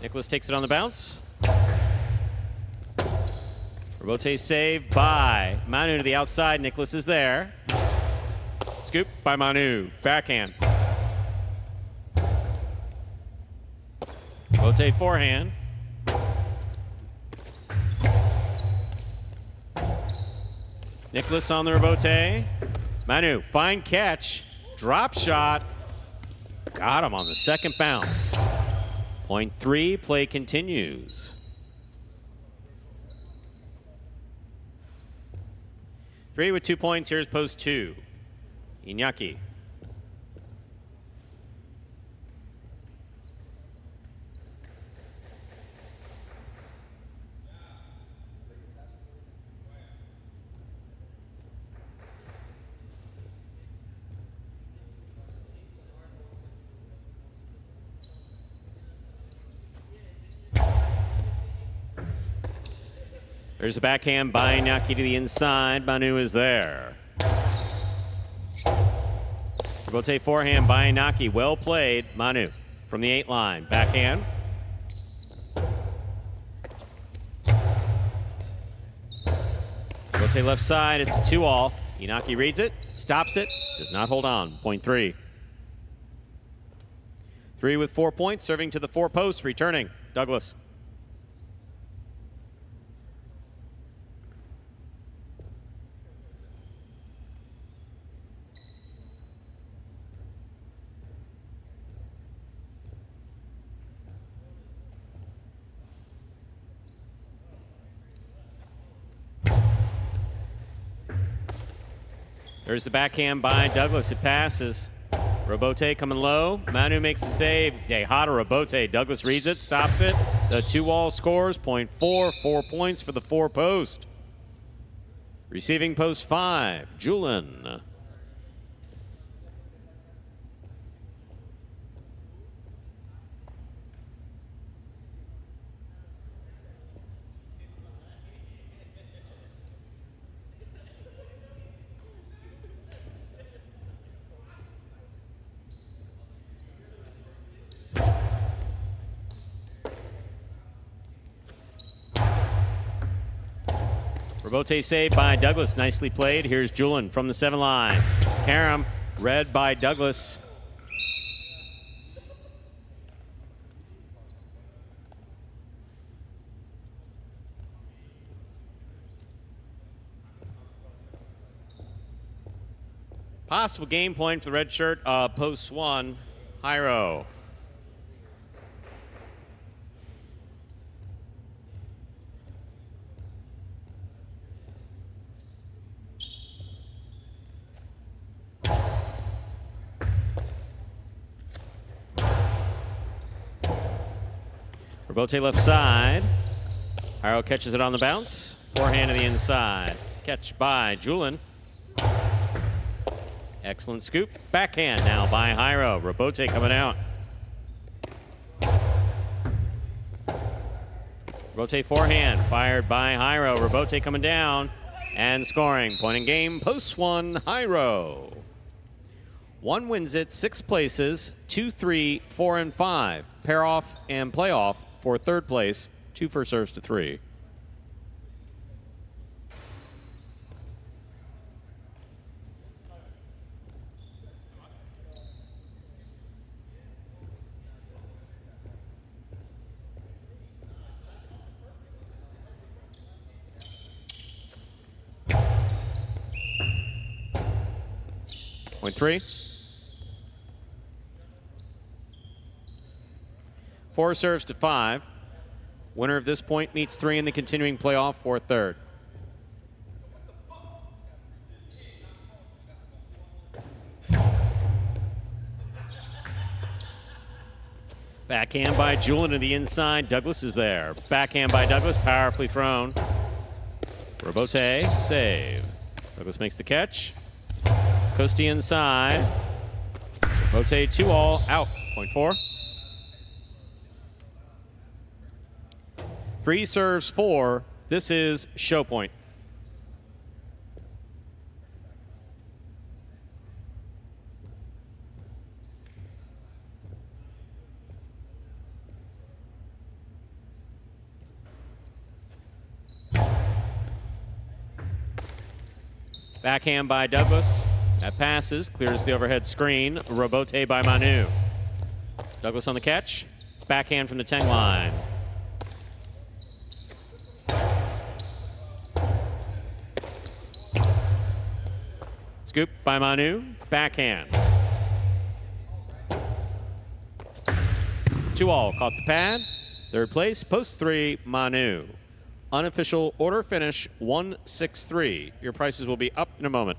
Nicholas takes it on the bounce. Rebote saved by Manu to the outside. Nicholas is there. Scoop by Manu. Backhand. Rebote forehand. Nicholas on the rebote. Manu, fine catch. Drop shot. Got him on the second bounce. Point 3, play continues. 3 with 2 points. Here's post 2. Iñaki. There's a backhand by Iñaki to the inside. Manu is there. Rotate forehand by Iñaki. Well played. Manu from the 8 line. Backhand. Rotate left side. It's a 2-all. Iñaki reads it, stops it, does not hold on. Point 3. 3 with 4 points, serving to the 4 posts, returning. Douglas. There's the backhand by Douglas. It passes. Robote coming low. Manu makes the save. Dejada Robote. Douglas reads it, stops it. The 2-all scores. Point 4. 4 points for the 4 post. Receiving post 5. Julian. Robote saved by Douglas. Nicely played. Here's Julian from the 7 line. Karam read by Douglas. Possible game point for the red shirt. Post 1. Jairo. Robote left side. Jairo catches it on the bounce. Forehand to the inside. Catch by Julian. Excellent scoop. Backhand now by Jairo. Robote coming out. Robote forehand. Fired by Jairo. Robote coming down and scoring. Point in game. Post 1. Jairo. 1 wins it. 6 places. 2, 3, 4, and 5. Pair off and playoff for 3rd place. 2 first serves to 3. Point 3. 4 serves to 5. Winner of this point meets 3 in the continuing playoff for 3rd. Backhand by Julian to the inside. Douglas is there. Backhand by Douglas, powerfully thrown. Robote, save. Douglas makes the catch. Costi inside. Robote 2-all, out. Point 4. 3 serves 4. This is show point. Backhand by Douglas. That passes, clears the overhead screen. Robote by Manu. Douglas on the catch. Backhand from the 10 line. Scoop by Manu. Backhand. 2-all. Caught the pad. 3rd place. Post 3. Manu. unofficial order finish 163. Your prices will be up in a moment.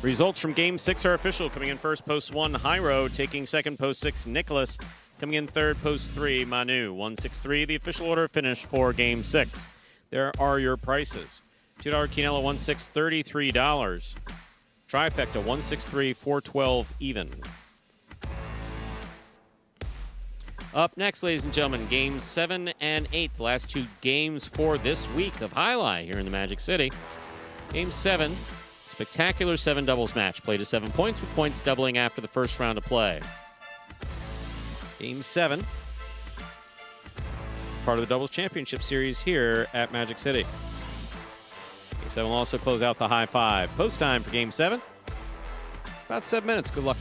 Results from Game 6 are official. Coming in first, post 1, High Road. Taking second, post 6, Nicholas. Coming in third, post 3, Manu. 163, the official order finish for Game 6. There are your prices. $2 Quinella, 1/6, $33. Trifecta, 163, 412 even. Up next, ladies and gentlemen, Games 7 and 8, the last 2 games for this week of Highlight here in the Magic City. Game 7. Spectacular 7 doubles match. Played to 7 points, with points doubling after the first round of play. Game 7. Part of the Doubles Championship Series here at Magic City. Game 7 will also close out the high 5. Post time for Game 7. About 7 minutes. Good luck.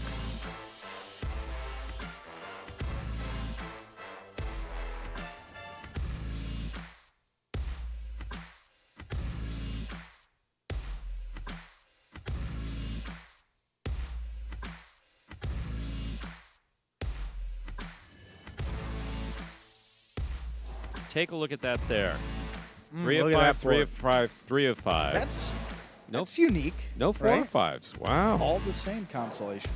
Take a look at that there. 3 of 5, 3 of 5, 3 of 5. That's unique. No 4 of 5s. Wow. All the same consolation.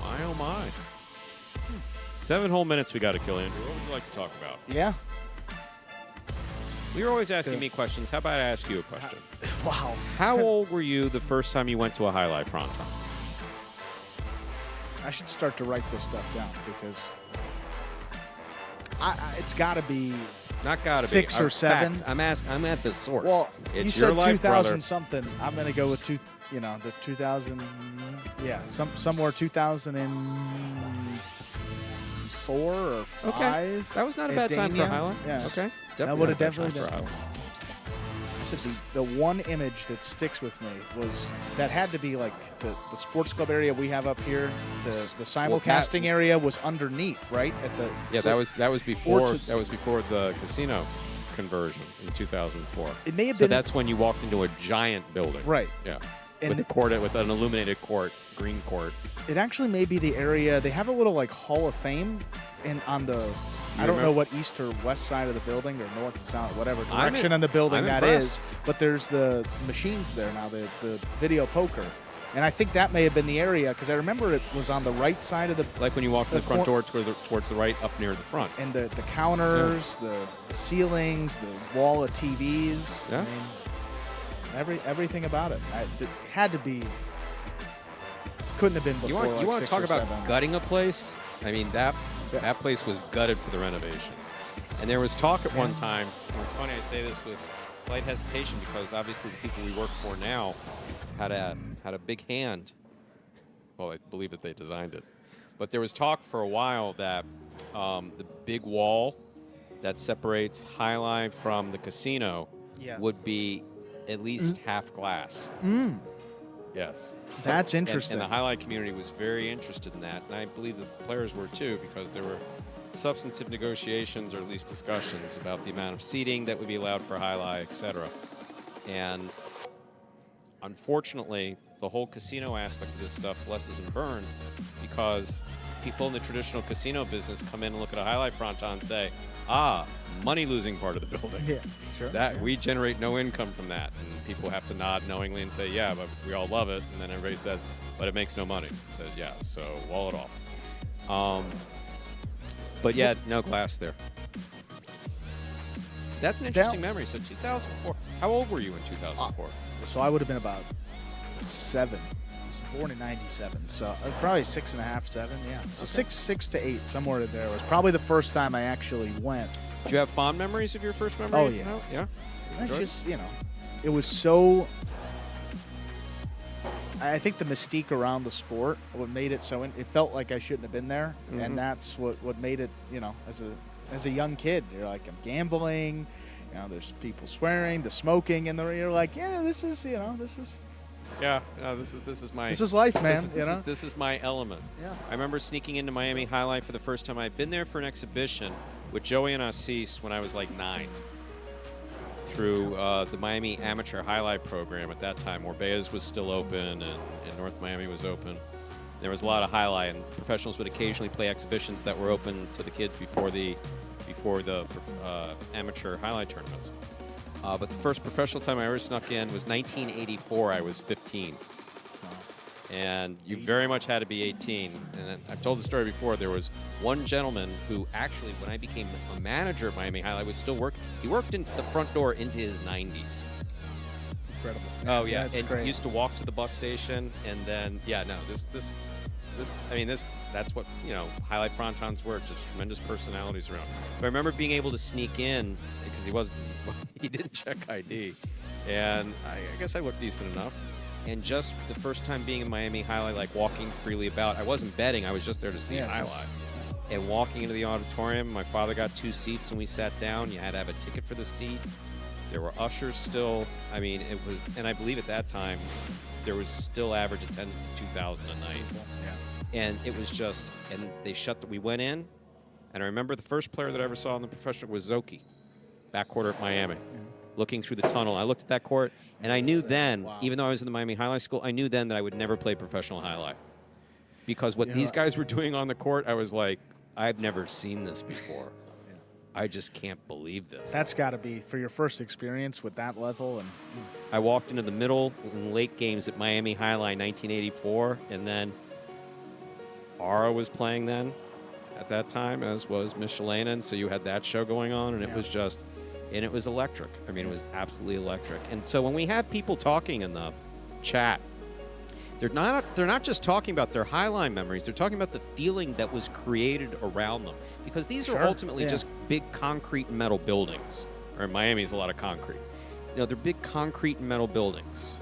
My, oh my. 7 whole minutes we got to kill, Andrew. What would you like to talk about? Yeah. You're always asking me questions. How about I ask you a question? Wow. How old were you the first time you went to a highlight fronton? I should start to write this stuff down because it's got to be not got to be 6 or 7. Facts. I'm at the source. Well, it's you said your life, 2000 brother. something. I'm going to go with the 2000. Yeah, somewhere 2004 or 5. Okay. That was not a bad time for a highlight. Yeah. Okay. That would have not a bad definitely time for a been. highlight. I said the one image that sticks with me was that had to be like the sports club area we have up here. The simulcasting area was underneath, right? That was before the casino conversion in 2004. It may have so been. That's when you walked into a giant building. Right. Yeah. And with the court, with an illuminated court, green court. It actually may be the area. They have a little like Hall of Fame, on the. I don't know what east or west side of the building or north, south, whatever direction in the building that is. But there's the machines there now, the video poker. And I think that may have been the area because I remember it was on the right side of the. Like when you walk to the front door towards the right, up near the front. And the counters, the ceilings, the wall of TVs. Yeah. I mean, everything about it. It had to be. Couldn't have been before. You want to talk about 7. gutting a place? I mean, that place was gutted for the renovation. And there was talk at one time, and it's funny I say this with slight hesitation because obviously the people we work for now had a big hand. Well, I believe that they designed it. But there was talk for a while that the big wall that separates High Line from the casino would be at least half glass. Yes. That's interesting. And the highlight community was very interested in that. And I believe that the players were too, because there were substantive negotiations or at least discussions about the amount of seating that would be allowed for highlight, et cetera. And unfortunately, the whole casino aspect of this stuff lessens and burns because people in the traditional casino business come in and look at a highlight fronton and say, money-losing part of the building. Yeah, sure. We generate no income from that. And people have to nod knowingly and say, yeah, but we all love it. And then everybody says, but it makes no money. Says, yeah, so wall it off. But yeah, no glass there. That's an interesting memory. So 2004, how old were you in 2004? So I would have been about 7. I was born in 97, so probably 6.5, 7, yeah. So 6 to 8, somewhere in there was probably the first time I actually went. Do you have fond memories of your first memory? Oh, yeah. Yeah? It's just, it was so... I think the mystique around the sport, what made it so... it felt like I shouldn't have been there, and that's what made it, as a young kid, you're like, I'm gambling, there's people swearing, the smoking, and you're like, this is Yeah, no, this is my. This is life, man. This is my element. Yeah. I remember sneaking into Miami Highlight for the first time. I'd been there for an exhibition with Joey and Assis when I was like 9. Through the Miami Amateur Highlight program at that time, where Baez was still open and North Miami was open. There was a lot of highlight, and professionals would occasionally play exhibitions that were open to the kids before the amateur highlight tournaments. But the first professional time I ever snuck in was 1984. I was 15. And you very much had to be 18. And I've told the story before. There was one gentleman who actually, when I became a manager at Miami Highlight, was still working. He worked in the front door into his 90s. Incredible. Oh, yeah. That's And great. used to walk to the bus station. And then, yeah, no, that's what, Highlight Frontons were. Just tremendous personalities around. But I remember being able to sneak in because he didn't check ID. And I guess I looked decent enough. And just the first time being in Miami Highlight, like walking freely about, I wasn't betting, I was just there to see Highlight. And walking into the auditorium, my father got 2 seats and we sat down. You had to have a ticket for the seat. There were ushers still. I mean, it was, and I believe at that time, there was still average attendance of 2,000 a night. Yeah. And it was just, and they we went in, and I remember the first player that I ever saw in the professional was Zoki, backcourt at Miami. Looking through the tunnel, I looked at that court, and I knew then, even though I was in the Miami Highlight School, I knew then that I would never play professional highlight. Because what these guys were doing on the court, I was like, I've never seen this before. I just can't believe this. That's got to be for your first experience with that level. And I walked into the middle and late games at Miami Highlight 1984, and then Ara was playing then at that time, as was Michelena, so you had that show going on, and it was just... And it was electric. I mean, it was absolutely electric. And so when we have people talking in the chat, they're not just talking about their highline memories. They're talking about the feeling that was created around them. Because these are ultimately just big concrete and metal buildings. Or in Miami, is a lot of concrete. They're big concrete and metal buildings.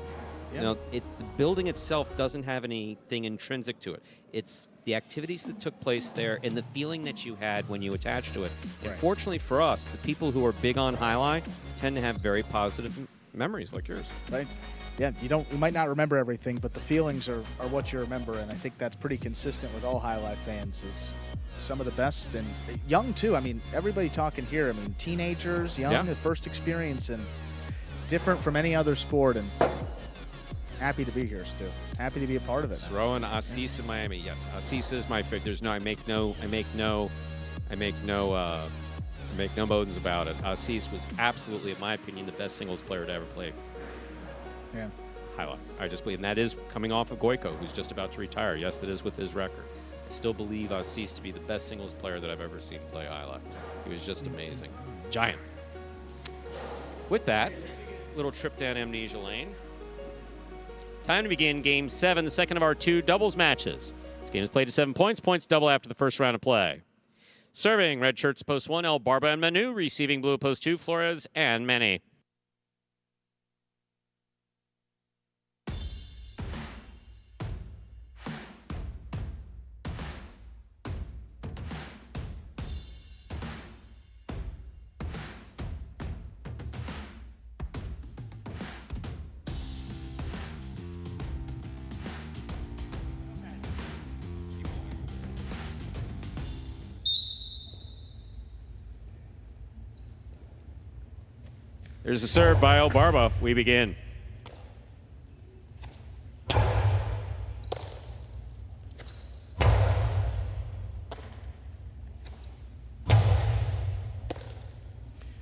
Yeah. The building itself doesn't have anything intrinsic to it. It's the activities that took place there and the feeling that you had when you attached to it. And fortunately for us, the people who are big on highlight tend to have very positive memories like yours. Right. Yeah, you might not remember everything, but the feelings are what you remember, and I think that's pretty consistent with all highlight fans. Is some of the best, and young too. I mean, everybody talking here, I mean, teenagers, young, the first experience, and different from any other sport, and happy to be here, Stu. Happy to be a part of it. Throw in Assis in Miami. Yes, Assis is my favorite. There's I make no bones about it. Assis was absolutely, in my opinion, the best singles player to ever play. Yeah. Highlight. I just believe, and that is coming off of Goico, who's just about to retire. Yes, that is with his record. I still believe Assis to be the best singles player that I've ever seen play highlight. He was just amazing. Giant. With that, little trip down amnesia lane. Time to begin Game 7, the second of our 2 doubles matches. This game is played to 7 points. Points double after the first round of play. Serving red shirts post 1, El Barba and Manu. Receiving blue post 2, Flores and Manny. There's a serve by El Barba. We begin.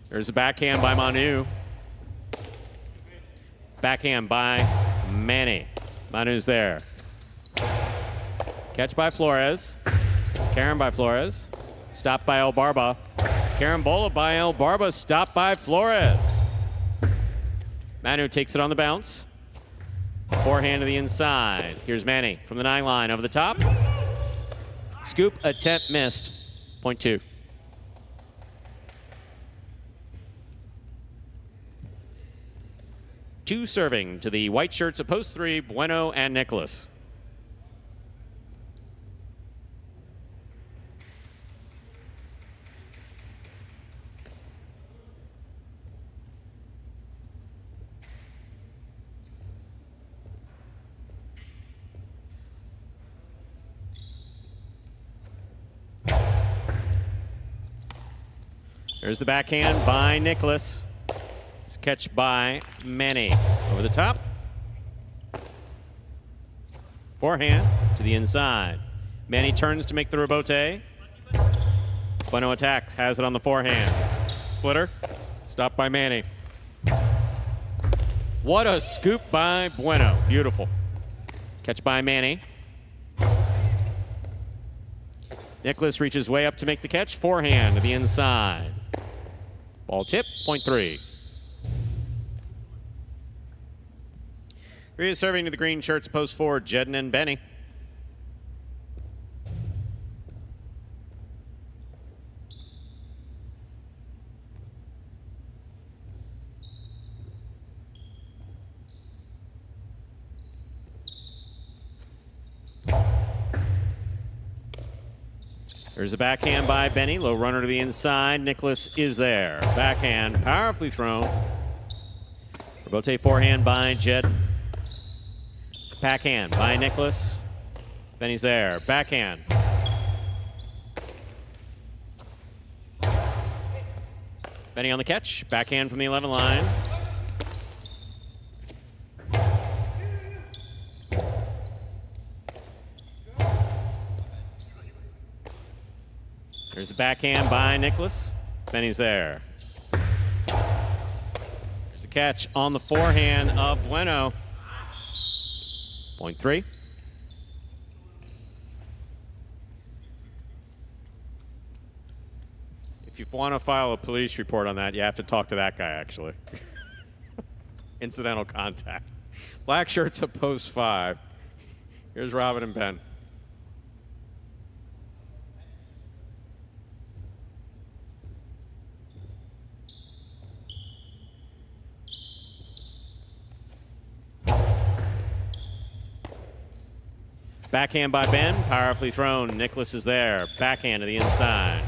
There's a backhand by Manu. Backhand by Manny. Manu's there. Catch by Flores. Karen by Flores. Stopped by El Barba. Carambola by El Barba. Stopped by Flores. Manu takes it on the bounce. Forehand to the inside. Here's Manny from the 9 line over the top. Scoop attempt missed. Point 2. Two serving to the white shirts at post 3, Bueno and Nicholas. There's the backhand by Nicholas. It's catch by Manny. Over the top. Forehand to the inside. Manny turns to make the rebote. Bueno attacks, has it on the forehand. Splitter, stopped by Manny. What a scoop by Bueno. Beautiful. Catch by Manny. Nicholas reaches way up to make the catch. Forehand to the inside. Ball tip, point 3. Three is serving to the green shirts, post 4, Jedden and Benny. There's a backhand by Benny. Low runner to the inside. Nicholas is there. Backhand, powerfully thrown. Rebote forehand by Jed. Backhand by Nicholas. Benny's there. Backhand. Benny on the catch. Backhand from the 11 line. There's a backhand by Nicholas. Benny's there. There's a catch on the forehand of Bueno. Point 3. If you want to file a police report on that, you have to talk to that guy, actually. Incidental contact. Black shirts at post 5. Here's Robin and Ben. Backhand by Ben, powerfully thrown. Nicholas is there. Backhand to the inside.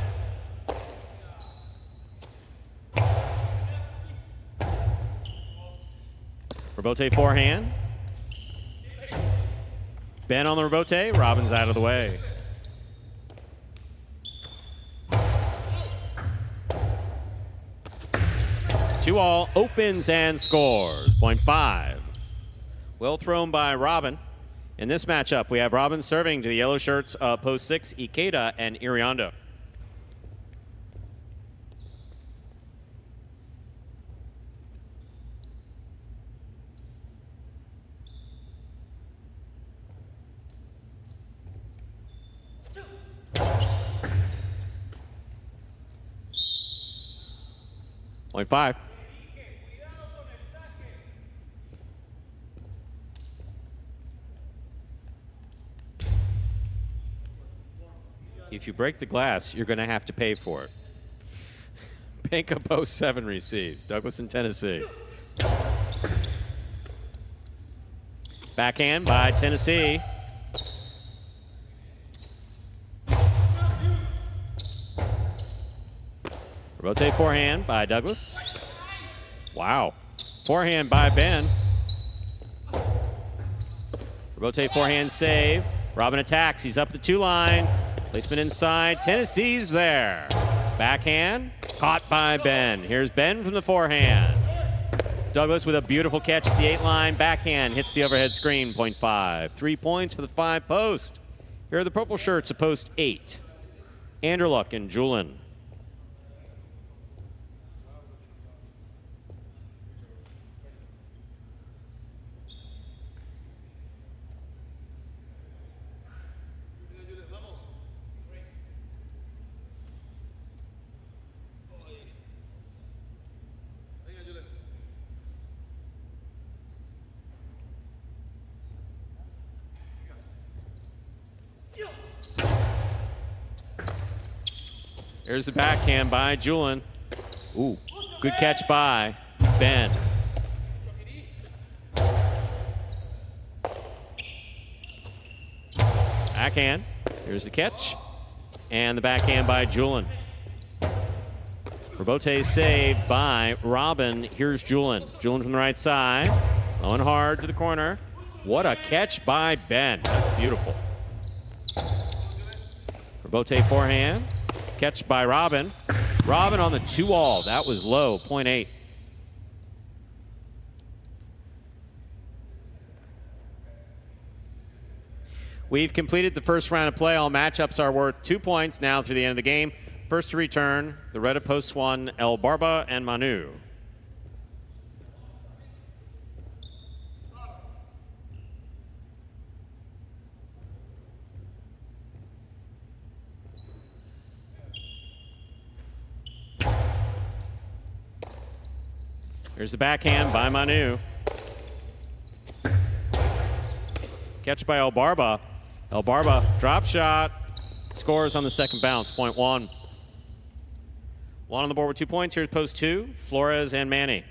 Rebote forehand. Ben on the rebote. Robin's out of the way. Two all, opens and scores. Point 5. Well thrown by Robin. In this matchup, we have Robin serving to the yellow shirts, post 6, Ikeda and Iriondo. Point 5. If you break the glass, you're going to have to pay for it. Panka post 7 received. Douglas in Tennessee. Backhand by Tennessee. Rotate forehand by Douglas. Wow. Forehand by Ben. Rotate forehand save. Robin attacks. He's up the 2 line. Placement inside. Tennessee's there. Backhand. Caught by Ben. Here's Ben from the forehand. Douglas with a beautiful catch at the 8 line. Backhand hits the overhead screen. Point 5. 3 points for the 5 post. Here are the purple shirts at post 8. Anderluck and Julin. Here's the backhand by Julin. Ooh, good catch by Ben. Backhand. Here's the catch. And the backhand by Julin. Rebote saved by Robin. Here's Julin. Julin from the right side. Low and hard to the corner. What a catch by Ben. That's beautiful. Rebote forehand. Catch by Robin. Robin on the 2-all. That was low, 0.8. We've completed the first round of play. All matchups are worth 2 points now through the end of the game. First to return, the red of post 1, El Barba and Manu. Here's the backhand by Manu. Catch by El Barba. El Barba, drop shot. Scores on the second bounce, 0.1. One on the board with 2 points. Here's post 2, Flores and Manny.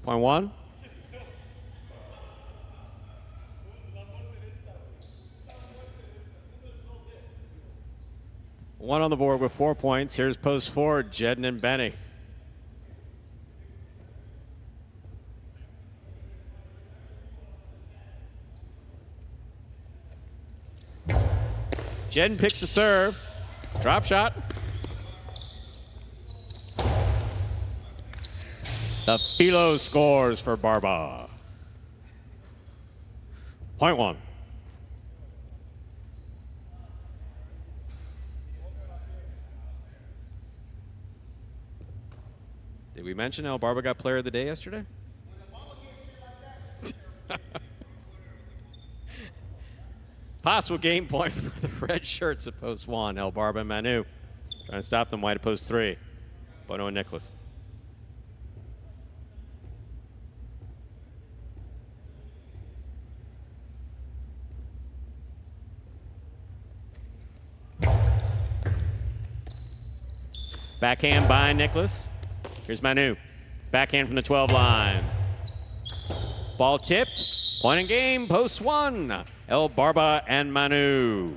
Point 1. One on the board with 4 points. Here's post 4, Jedden and Benny. Jedden picks the serve. Drop shot. The Philo scores for Barba. 0.1. Did we mention how Barba got player of the day yesterday? Possible game point for the red shirts at post 1. El Barba and Manu. Trying to stop them wide at post 3. Bono and Nicholas. Backhand by Nicholas. Here's Manu. Backhand from the 12 line. Ball tipped. Point in game. Post 1. El Barba and Manu.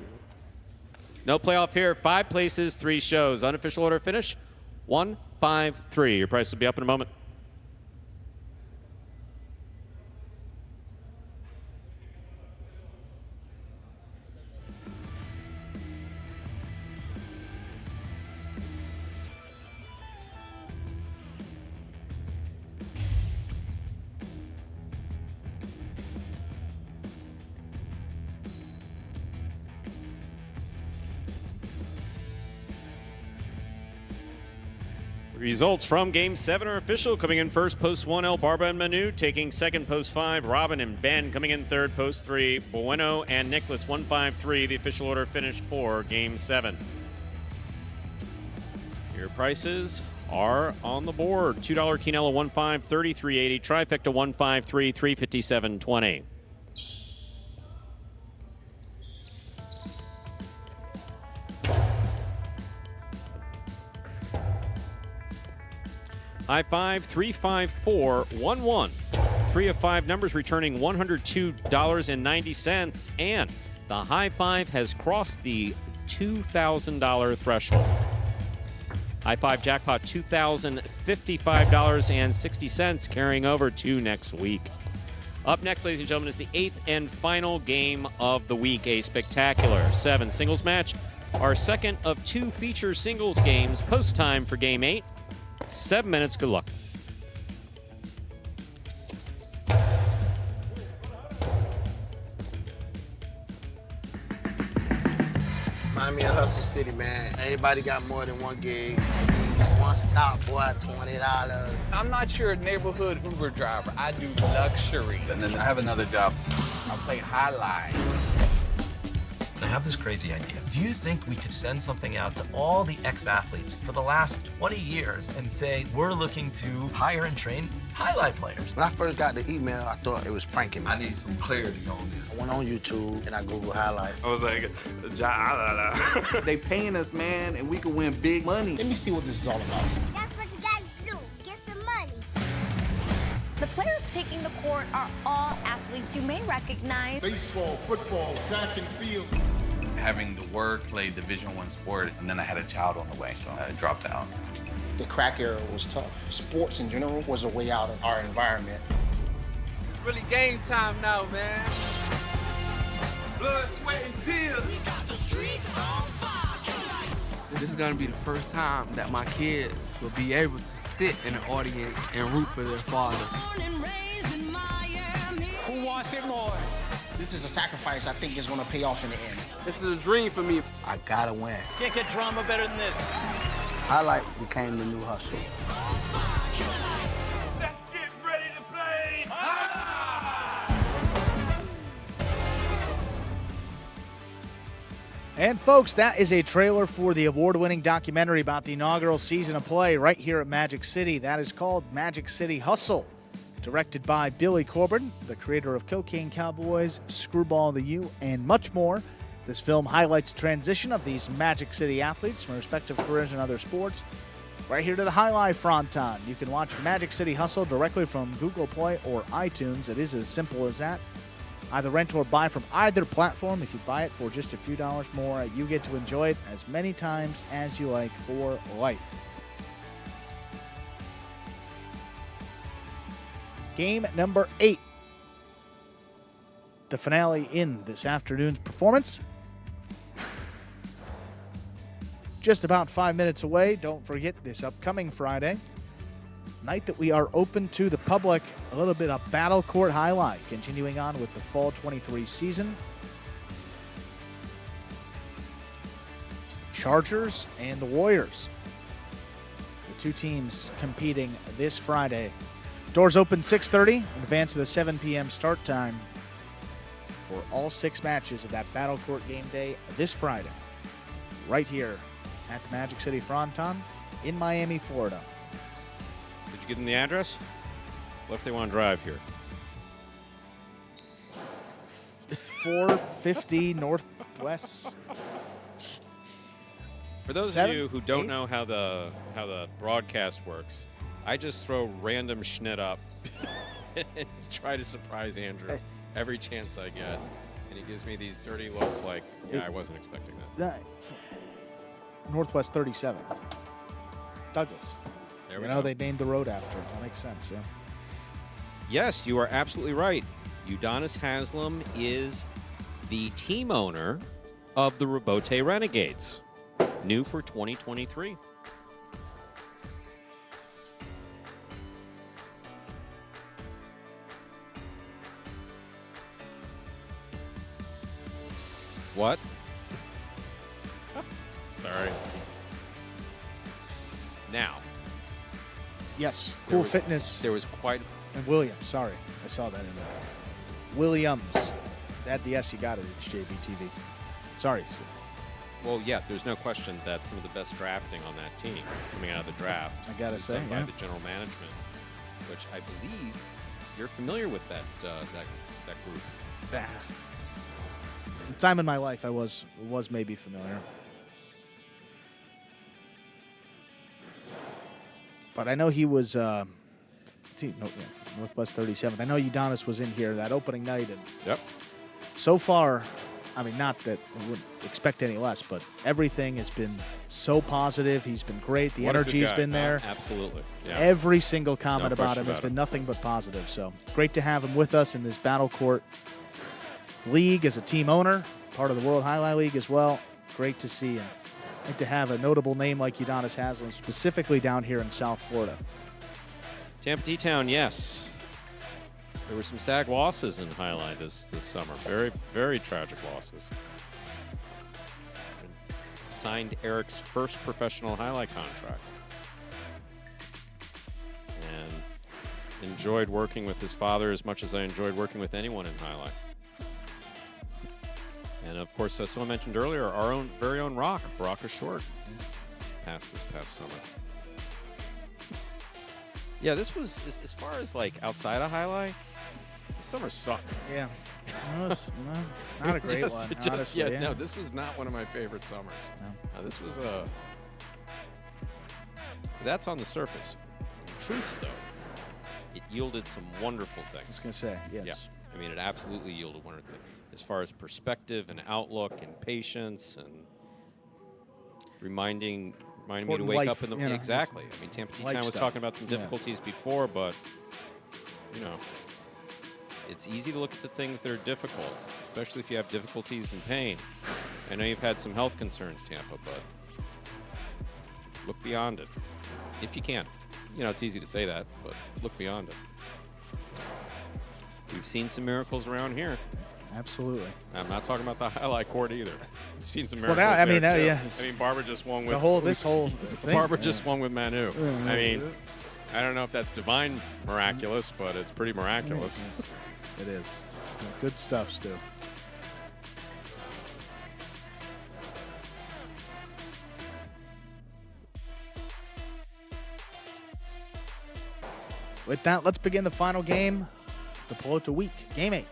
No playoff here. 5 places, 3 shows. Unofficial order finish 1, 5, 3. Your price will be up in a moment. Results from Game 7 are official. Coming in first, post 1, El Barba and Manu. Taking second, post 5, Robin and Ben. Coming in third, post 3, Bueno and Nicholas. 1, 5, 3. The official order finished for Game 7. Your prices are on the board. $2 Quinella, 1.5, 33.80. Trifecta, 1.53, 357.20. High 5, 3, 5, 4, 1, 1. 3 of 5 numbers returning $102.90. And the high 5 has crossed the $2,000 threshold. High 5 jackpot, $2,055.60, carrying over to next week. Up next, ladies and gentlemen, is the 8th and final game of the week, a spectacular 7 singles match. Our second of 2 feature singles games, post time for Game 8. 7 minutes, good luck. Miami and Hustle City, man. Everybody got more than one gig. One stop, boy, $20. I'm not your neighborhood Uber driver. I do luxury. And then I have another job. I play highlight. I have this crazy idea. Do you think we could send something out to all the ex-athletes for the last 20 years and say, we're looking to hire and train highlight players? When I first got the email, I thought it was pranking me. I need some clarity on this. I went on YouTube and I Googled highlight. I was like, they paying us, man, and we can win big money. Let me see what this is all about. That's what you gotta do. Get The players taking the court are all athletes you may recognize. Baseball, football, track and field. Having to work, play Division I sport, and then I had a child on the way, so I dropped out. The crack era was tough. Sports in general was a way out of our environment. Really game time now, man. Blood, sweat, and tears. We got the streets on fire. This is gonna be the first time that my kids will be able to sit in the audience and root for their father. Who wants it more? This is a sacrifice I think is going to pay off in the end. This is a dream for me. I gotta win. Can't get drama better than this. Highlight became the new hustle. Let's get ready to play. And folks, that is a trailer for the award-winning documentary about the inaugural season of play right here at Magic City. That is called Magic City Hustle, directed by Billy Corbin, the creator of Cocaine Cowboys, Screwball the U, and much more. This film highlights the transition of these Magic City athletes from respective careers in other sports right here to the Highlight Fronton. You can watch Magic City Hustle directly from Google Play or iTunes. It is as simple as that. Either rent or buy from either platform. If you buy it for just a few dollars more, you get to enjoy it as many times as you like for life. Game number 8. The finale in this afternoon's performance. Just about 5 minutes away. Don't forget this upcoming Friday night that we are open to the public. A little bit of Battle Court highlight, continuing on with the Fall 23 season. It's the Chargers and the Warriors. The two teams competing this Friday. Doors open 6:30 in advance of the 7 p.m. start time for all 6 matches of that Battle Court game day this Friday, right here at the Magic City Fronton in Miami, Florida. Did you give them the address? What if they want to drive here? It's 450 Northwest. For those 7, of you who don't 8? know how the broadcast works, I just throw random schnitt up and try to surprise Andrew every chance I get, and he gives me these dirty looks like, yeah, I wasn't expecting that. Northwest 37th. Douglas. There we You know, go. they named the road after it. That makes sense, yeah. Yes, you are absolutely right. Udonis Haslam is the team owner of the Rabote Renegades, new for 2023. What? Sorry. Now. Yes, There Cool was- Fitness. There was quite. And Williams, sorry. I saw that in there. Williams. Add the S, you got it. It's JBTV. Sorry. Well, yeah, there's no question that some of the best drafting on that team coming out of the draft I gotta was say, done by yeah. the general management, which I believe you're familiar with that group. Time in my life I was maybe familiar. But I know he was Northwest 37th. I know Udonis was in here that opening night, and yep. So far, I mean, not that I wouldn't expect any less, but everything has been so positive. He's been great. The What a good energy's guy. been there. Absolutely. Yeah. Every single comment No about question him has about been it. nothing but positive. So great to have him with us in this Battle Court League as a team owner, part of the World Highlight League as well. Great to see him. Great to have a notable name like Udonis Haslam, specifically down here in South Florida. Tampa T-Town, yes. There were some sad losses in Highlight this summer. Very, very tragic losses. Signed Eric's first professional Highlight contract. And enjoyed working with his father as much as I enjoyed working with anyone in Highlight. And of course, as someone mentioned earlier, our own very own Rock, Baraka Short, passed this past summer. Yeah, this was, as far as like outside of Highlight, the summer sucked. Yeah. No, it's not a great one, honestly, yeah. No, this was not one of my favorite summers. No. This was that's on the surface. Truth, though, it yielded some wonderful things. I was going to say, yes. Yeah. I mean, it absolutely yielded wonderful things as far as perspective and outlook and patience and reminding me to wake up in the exactly. I mean, Tampa Tea Time was talking about some difficulties before, but you know, it's easy to look at the things that are difficult, especially if you have difficulties and pain. I know you've had some health concerns, Tampa, but look beyond it if you can. You know, it's easy to say that, but look beyond it. We've seen some miracles around here. Absolutely. I'm not talking about the highlight court either. We've seen some miracles. Well, now, I mean, there yeah. I mean, Barbara just won with this whole thing. Barbara just won with Manu. I mean, I don't know if that's divine miraculous, but it's pretty miraculous. It is. Good stuff, Stu. With that, let's begin the final game, the Pelota Week, Game 8.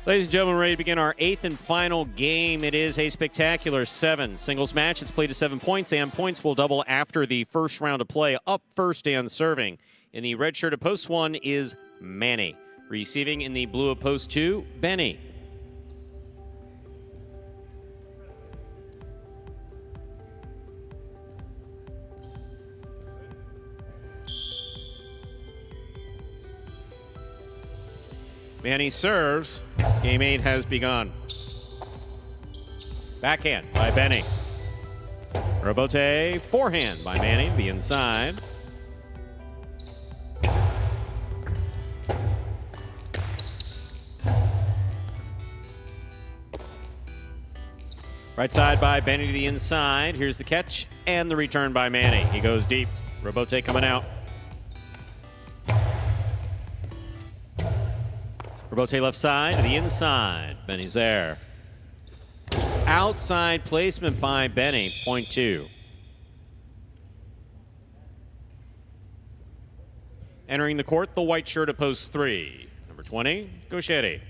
Ladies and gentlemen, ready to begin our 8th and final game. It is a spectacular 7 singles match. It's played to 7 points, and points will double after the first round of play. Up first and serving in the red shirt of post 1 is Manny. Receiving in the blue of post 2, Benny. Manny serves. Game 8 has begun. Backhand by Benny. Robote, forehand by Manny, the inside. Right side by Benny to the inside. Here's the catch and the return by Manny. He goes deep. Robote coming out. Robote left side to the inside. Benny's there. Outside placement by Benny, point 2. Entering the court, the white shirt of post 3. Number 20, Gaucheri.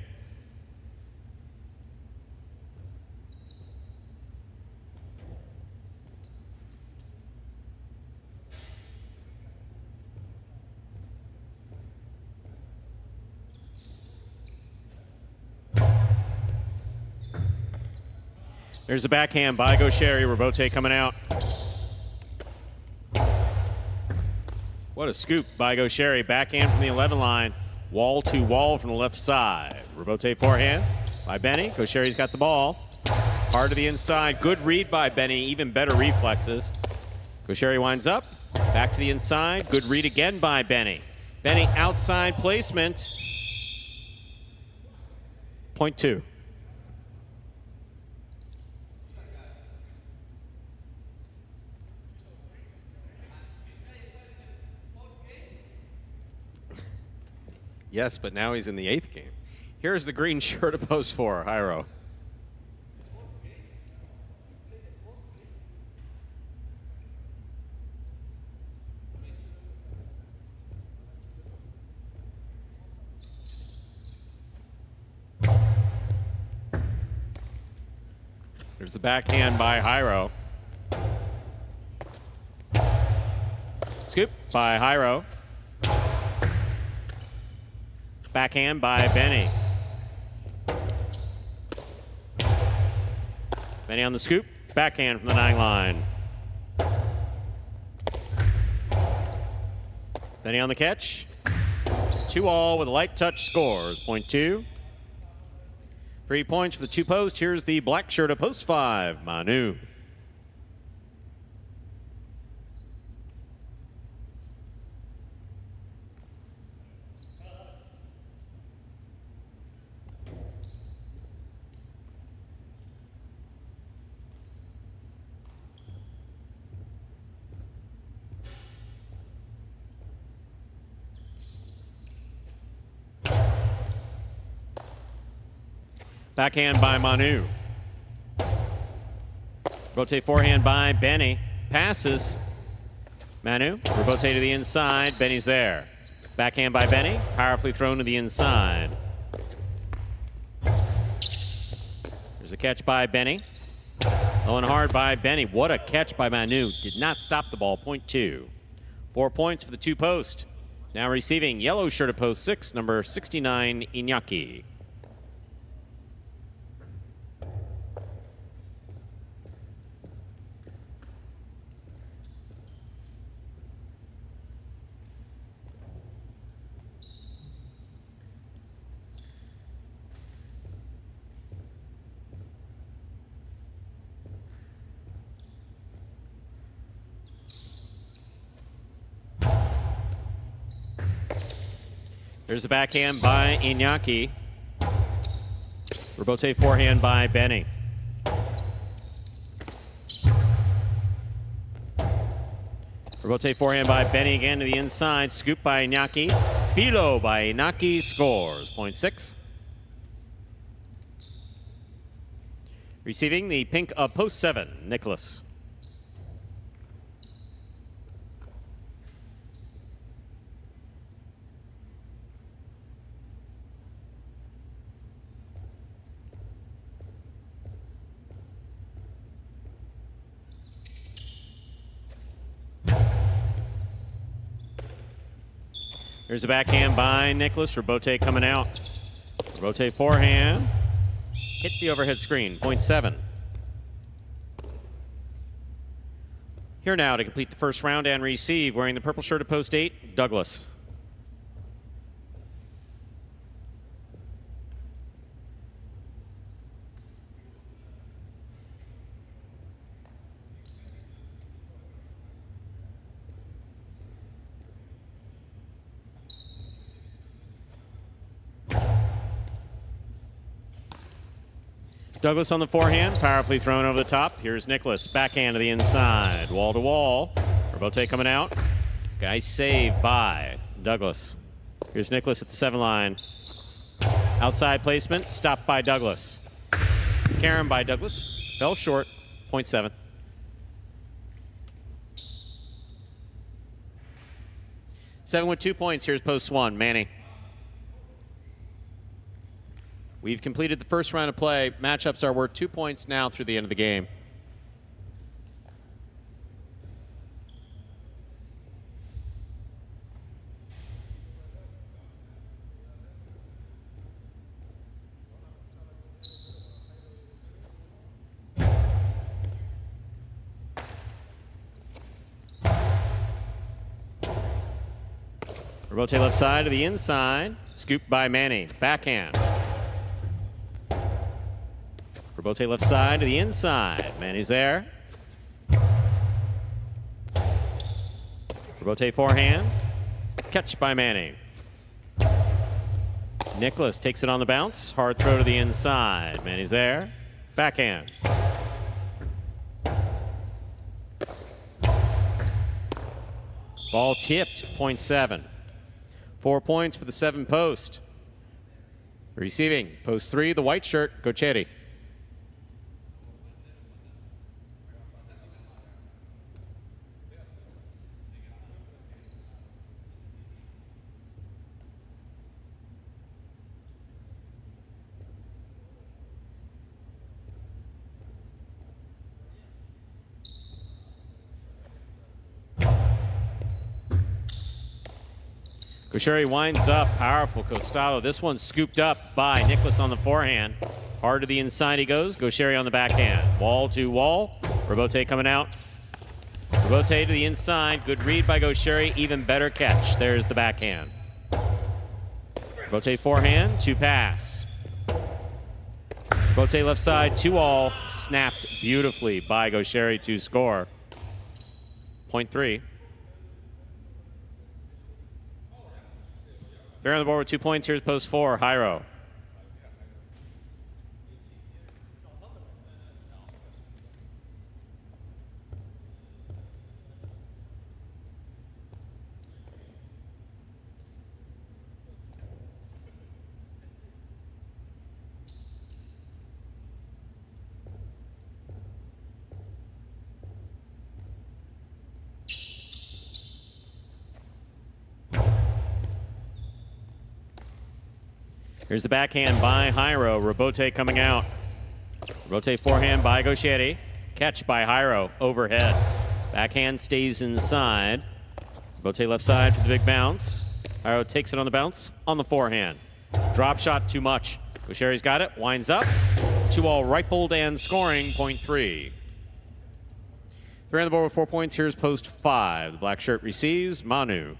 There's a backhand by Gaucheri. Robote coming out. What a scoop by Gaucheri. Backhand from the 11 line. Wall to wall from the left side. Robote forehand by Benny. Gaucheri's got the ball. Hard to the inside. Good read by Benny. Even better reflexes. Gaucheri winds up. Back to the inside. Good read again by Benny. Benny outside placement. Point 2. Yes, but now he's in the 8th game. Here's the green shirt of post 4, Jairo. There's the backhand by Jairo. Scoop by Jairo. Backhand by Benny. Benny on the scoop. Backhand from the 9 line. Benny on the catch. 2-all with a light touch scores. Point 2. 3 points for the 2 post. Here's the black shirt of post 5, Manu. Backhand by Manu. Rotate forehand by Benny. Passes. Manu. Rotate to the inside. Benny's there. Backhand by Benny. Powerfully thrown to the inside. There's a catch by Benny. Low and hard by Benny. What a catch by Manu. Did not stop the ball. Point 2. 4 points for the 2 post. Now receiving yellow shirt at post 6, number 69, Iñaki. There's the backhand by Iñaki. Rebote forehand by Benny. Rebote forehand by Benny again to the inside. Scoop by Iñaki. Filo by Iñaki scores. Point 6. Receiving the pink of post 7, Nicholas. There's a backhand by Nicholas. Rebote coming out. Rebote forehand. Hit the overhead screen. Point 7. Here now to complete the first round and receive, wearing the purple shirt at post 8, Douglas. Douglas on the forehand, powerfully thrown over the top. Here's Nicholas, backhand to the inside, wall to wall. Rebote coming out. Nice save by Douglas. Here's Nicholas at the 7 line. Outside placement, stopped by Douglas. Karen by Douglas, fell short, point 7. Seven with 2 points, here's post 1, Manny. We've completed the first round of play. Matchups are worth 2 points now through the end of the game. Rebote left side to the inside. Scooped by Manny. Backhand. Rebote left side to the inside. Manny's there. Rebote forehand. Catch by Manny. Nicholas takes it on the bounce. Hard throw to the inside. Manny's there. Backhand. Ball tipped. Point 7. 4 points for the 7 post. Receiving post 3, the white shirt, Gocheri. Gocheri winds up, powerful Costalo. This one's scooped up by Nicholas on the forehand. Hard to the inside he goes. Gocheri on the backhand. Wall to wall. Rebote coming out. Rebote to the inside. Good read by Gocheri. Even better catch. There's the backhand. Rebote forehand. 2 pass. Rebote left side. 2 all. Snapped beautifully by Gocheri to score. Point 3. They're on the board with 2 points. Here's post 4, Jairo. Here's the backhand by Jairo. Rebote coming out. Rebote forehand by Gocheri. Catch by Jairo. Overhead. Backhand stays inside. Bote left side for the big bounce. Arrow takes it on the bounce on the forehand. Drop shot too much. Gaucheri's got it, winds up. 2-all rifled and scoring, point 3. 3 on the board with 4 points. Here's post 5. The black shirt receives. Manu.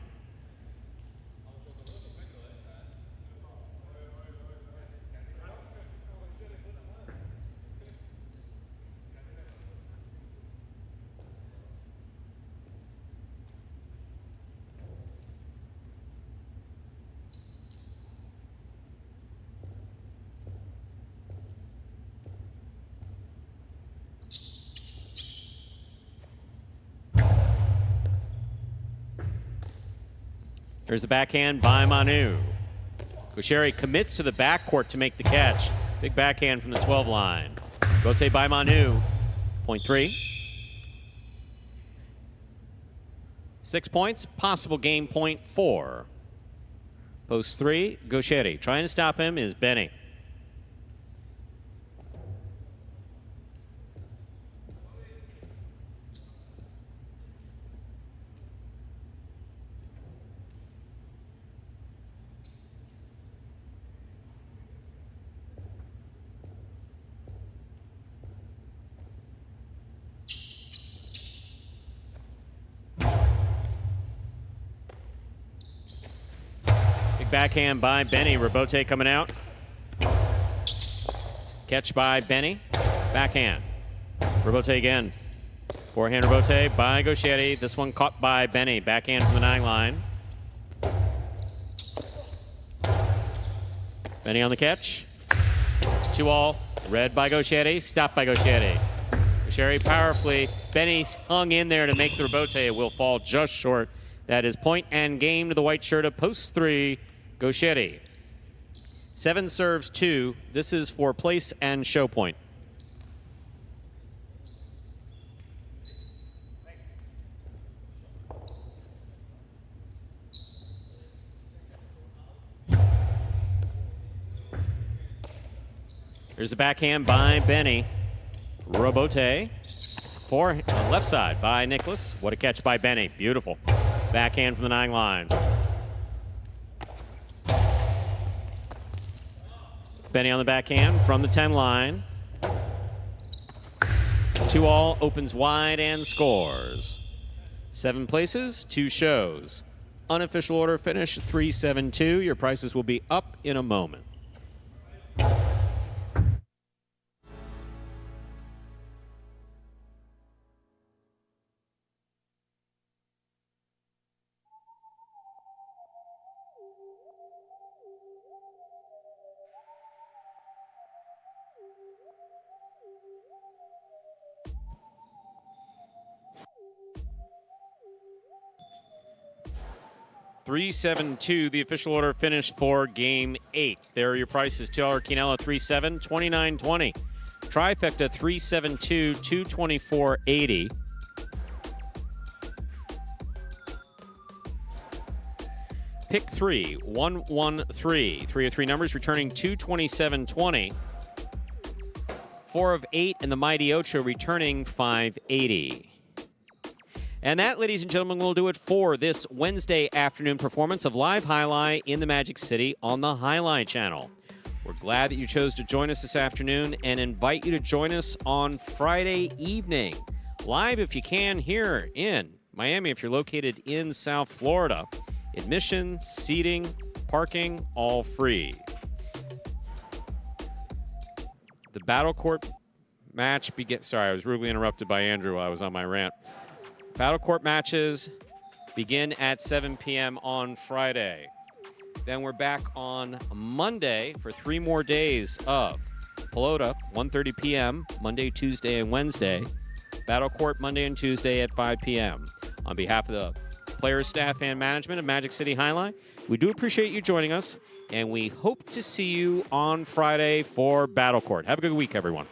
Here's the backhand by Manu. Gaucheri commits to the backcourt to make the catch. Big backhand from the 12 line. Bote by Manu, point 3. 6 points, possible game point 4. Post 3, Gaucheri. Trying to stop him is Benny. Backhand by Benny. Rabote coming out. Catch by Benny. Backhand. Rabote again. Forehand Rabote by Gaucheri. This one caught by Benny. Backhand from the 9 line. Benny on the catch. 2-all. Red by Gaucheri. Stopped by Gaucheri. Gaucheri powerfully. Benny's hung in there to make the Rabote. It will fall just short. That is point and game to the white shirt of post 3. Gaucheri. 7 serves 2. This is for place and show point. Here's a backhand by Benny. Rabote. For left side by Nicholas. What a catch by Benny. Beautiful. Backhand from the 9 line. Benny on the backhand from the 10 line. 2-all opens wide and scores. 7 places, 2 shows. Unofficial order finish 3-7-2. Your prices will be up in a moment. $3-7-2, the official order finished for Game 8. There are your prices. $2 Quinella 3-7, $29.20. Trifecta 3-7-2, $224.80. Pick 3, 1-1-3. 3 of 3 numbers returning $227.20. 4 of 8 and the Mighty Ocho returning $580. And that, ladies and gentlemen, will do it for this Wednesday afternoon performance of Live Highlight in the Magic City on the Highlight Channel. We're glad that you chose to join us this afternoon and invite you to join us on Friday evening. Live, if you can, here in Miami, if you're located in South Florida. Admission, seating, parking, all free. The Battle Court match begins. Sorry, I was rudely interrupted by Andrew while I was on my rant. Battle Court matches begin at 7 p.m. on Friday. Then we're back on Monday for 3 more days of Pelota, 1:30 p.m., Monday, Tuesday, and Wednesday. Battle Court Monday and Tuesday at 5 p.m. On behalf of the players, staff, and management of Magic City Highlight, we do appreciate you joining us, and we hope to see you on Friday for Battle Court. Have a good week, everyone.